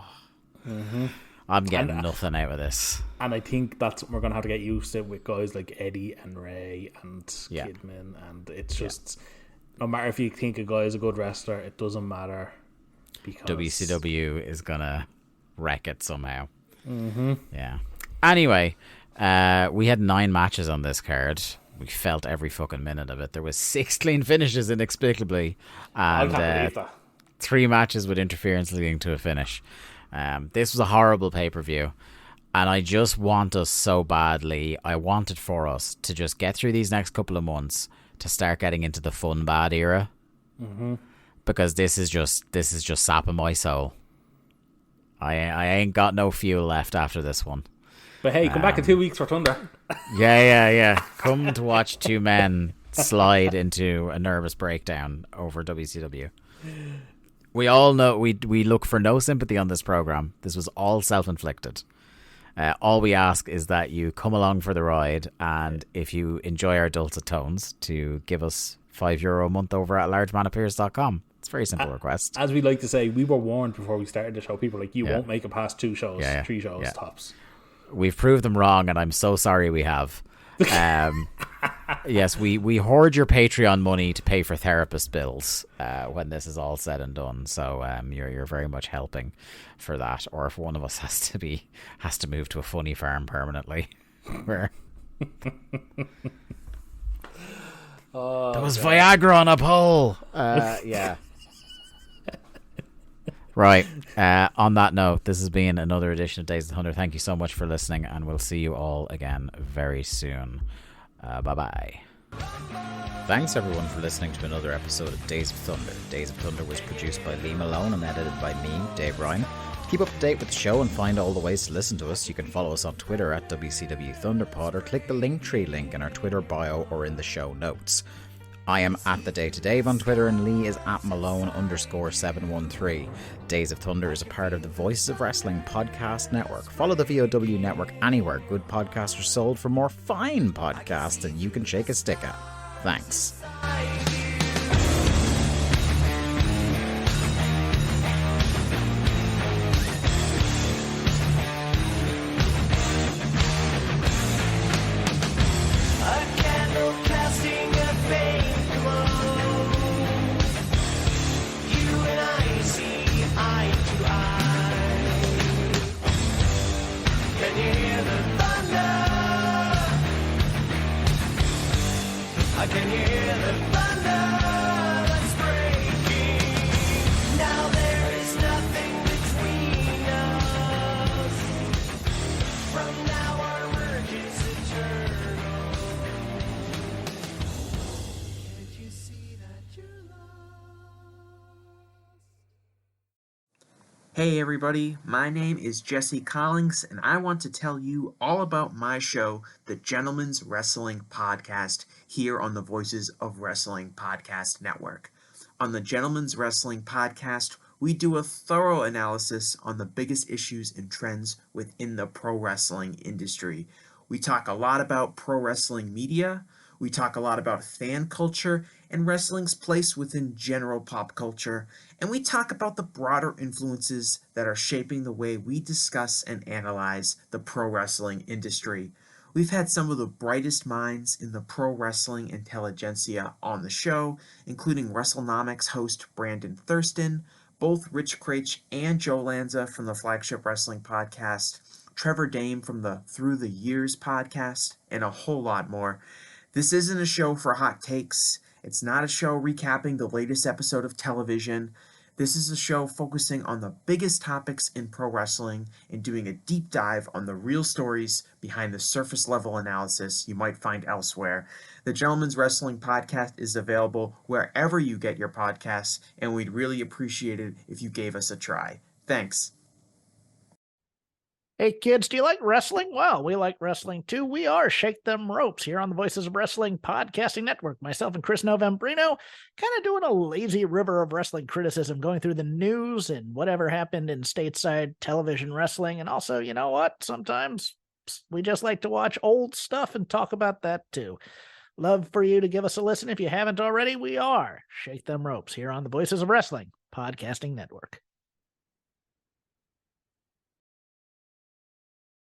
getting nothing out of this. And I think that's what we're going to have to get used to with guys like Eddie and Ray and Kidman, and it's just, no matter if you think a guy is a good wrestler, it doesn't matter, because WCW is going to wreck it somehow. Yeah. Anyway, we had 9 matches on this card. We felt every fucking minute of it. There was 6 clean finishes inexplicably, and I can't believe that. 3 matches with interference leading to a finish. This was a horrible pay-per-view, and I just want us so badly. I wanted for us to just get through these next couple of months to start getting into the fun bad era, because this is just sapping my soul. I ain't got no fuel left after this one. But hey, come back in 2 weeks for Thunder. Yeah. Come to watch two men slide into a nervous breakdown over WCW. We all know we look for no sympathy on this program. This was all self-inflicted. All we ask is that you come along for the ride, and if you enjoy our dulcet tones, to give us €5 a month over at largemanappears.com. It's a very simple request. As we like to say, we were warned before we started the show. People were like, you won't make it past 2 shows, 3 shows tops. We've proved them wrong, and I'm so sorry we have. Yes, we hoard your Patreon money to pay for therapist bills when this is all said and done. So you're very much helping for that. Or if one of us has to move to a funny farm permanently, where there was Viagra on a pole. Yeah. Right. On that note, this has been another edition of Days of Thunder. Thank you so much for listening, and we'll see you all again very soon. Bye-bye. Thanks, everyone, for listening to another episode of Days of Thunder. Days of Thunder was produced by Lee Malone and edited by me, Dave Ryan. Keep up to date with the show and find all the ways to listen to us. You can follow us on Twitter at WCW Thunderpod or click the Linktree link in our Twitter bio or in the show notes. I am at the Day to Dave on Twitter and Lee is at Malone_713. Days of Thunder is a part of the Voices of Wrestling podcast network. Follow the VOW network anywhere good podcasts are sold for more fine podcasts than you can shake a stick at. Thanks. Hey everybody, my name is Jesse Collins, and I want to tell you all about my show, the Gentleman's Wrestling Podcast, here on the Voices of Wrestling Podcast Network. On the Gentleman's Wrestling Podcast, we do a thorough analysis on the biggest issues and trends within the pro wrestling industry. We talk a lot about pro wrestling media, we talk a lot about fan culture and wrestling's place within general pop culture, and we talk about the broader influences that are shaping the way we discuss and analyze the pro wrestling industry. We've had some of the brightest minds in the pro wrestling intelligentsia on the show, including WrestleNomics host Brandon Thurston, both Rich Craich and Joe Lanza from the Flagship Wrestling Podcast, Trevor Dame from the Through the Years podcast, and a whole lot more. This isn't a show for hot takes. It's not a show recapping the latest episode of television. This is a show focusing on the biggest topics in pro wrestling and doing a deep dive on the real stories behind the surface level analysis you might find elsewhere. The Gentleman's Wrestling Podcast is available wherever you get your podcasts, and we'd really appreciate it if you gave us a try. Thanks. Hey kids, do you like wrestling? Well, we like wrestling too. We are Shake Them Ropes here on the Voices of Wrestling Podcasting Network. Myself and Chris Novembrino kind of doing a lazy river of wrestling criticism, going through the news and whatever happened in stateside television wrestling. And also, you know what? Sometimes we just like to watch old stuff and talk about that too. Love for you to give us a listen. If you haven't already, we are Shake Them Ropes here on the Voices of Wrestling Podcasting Network.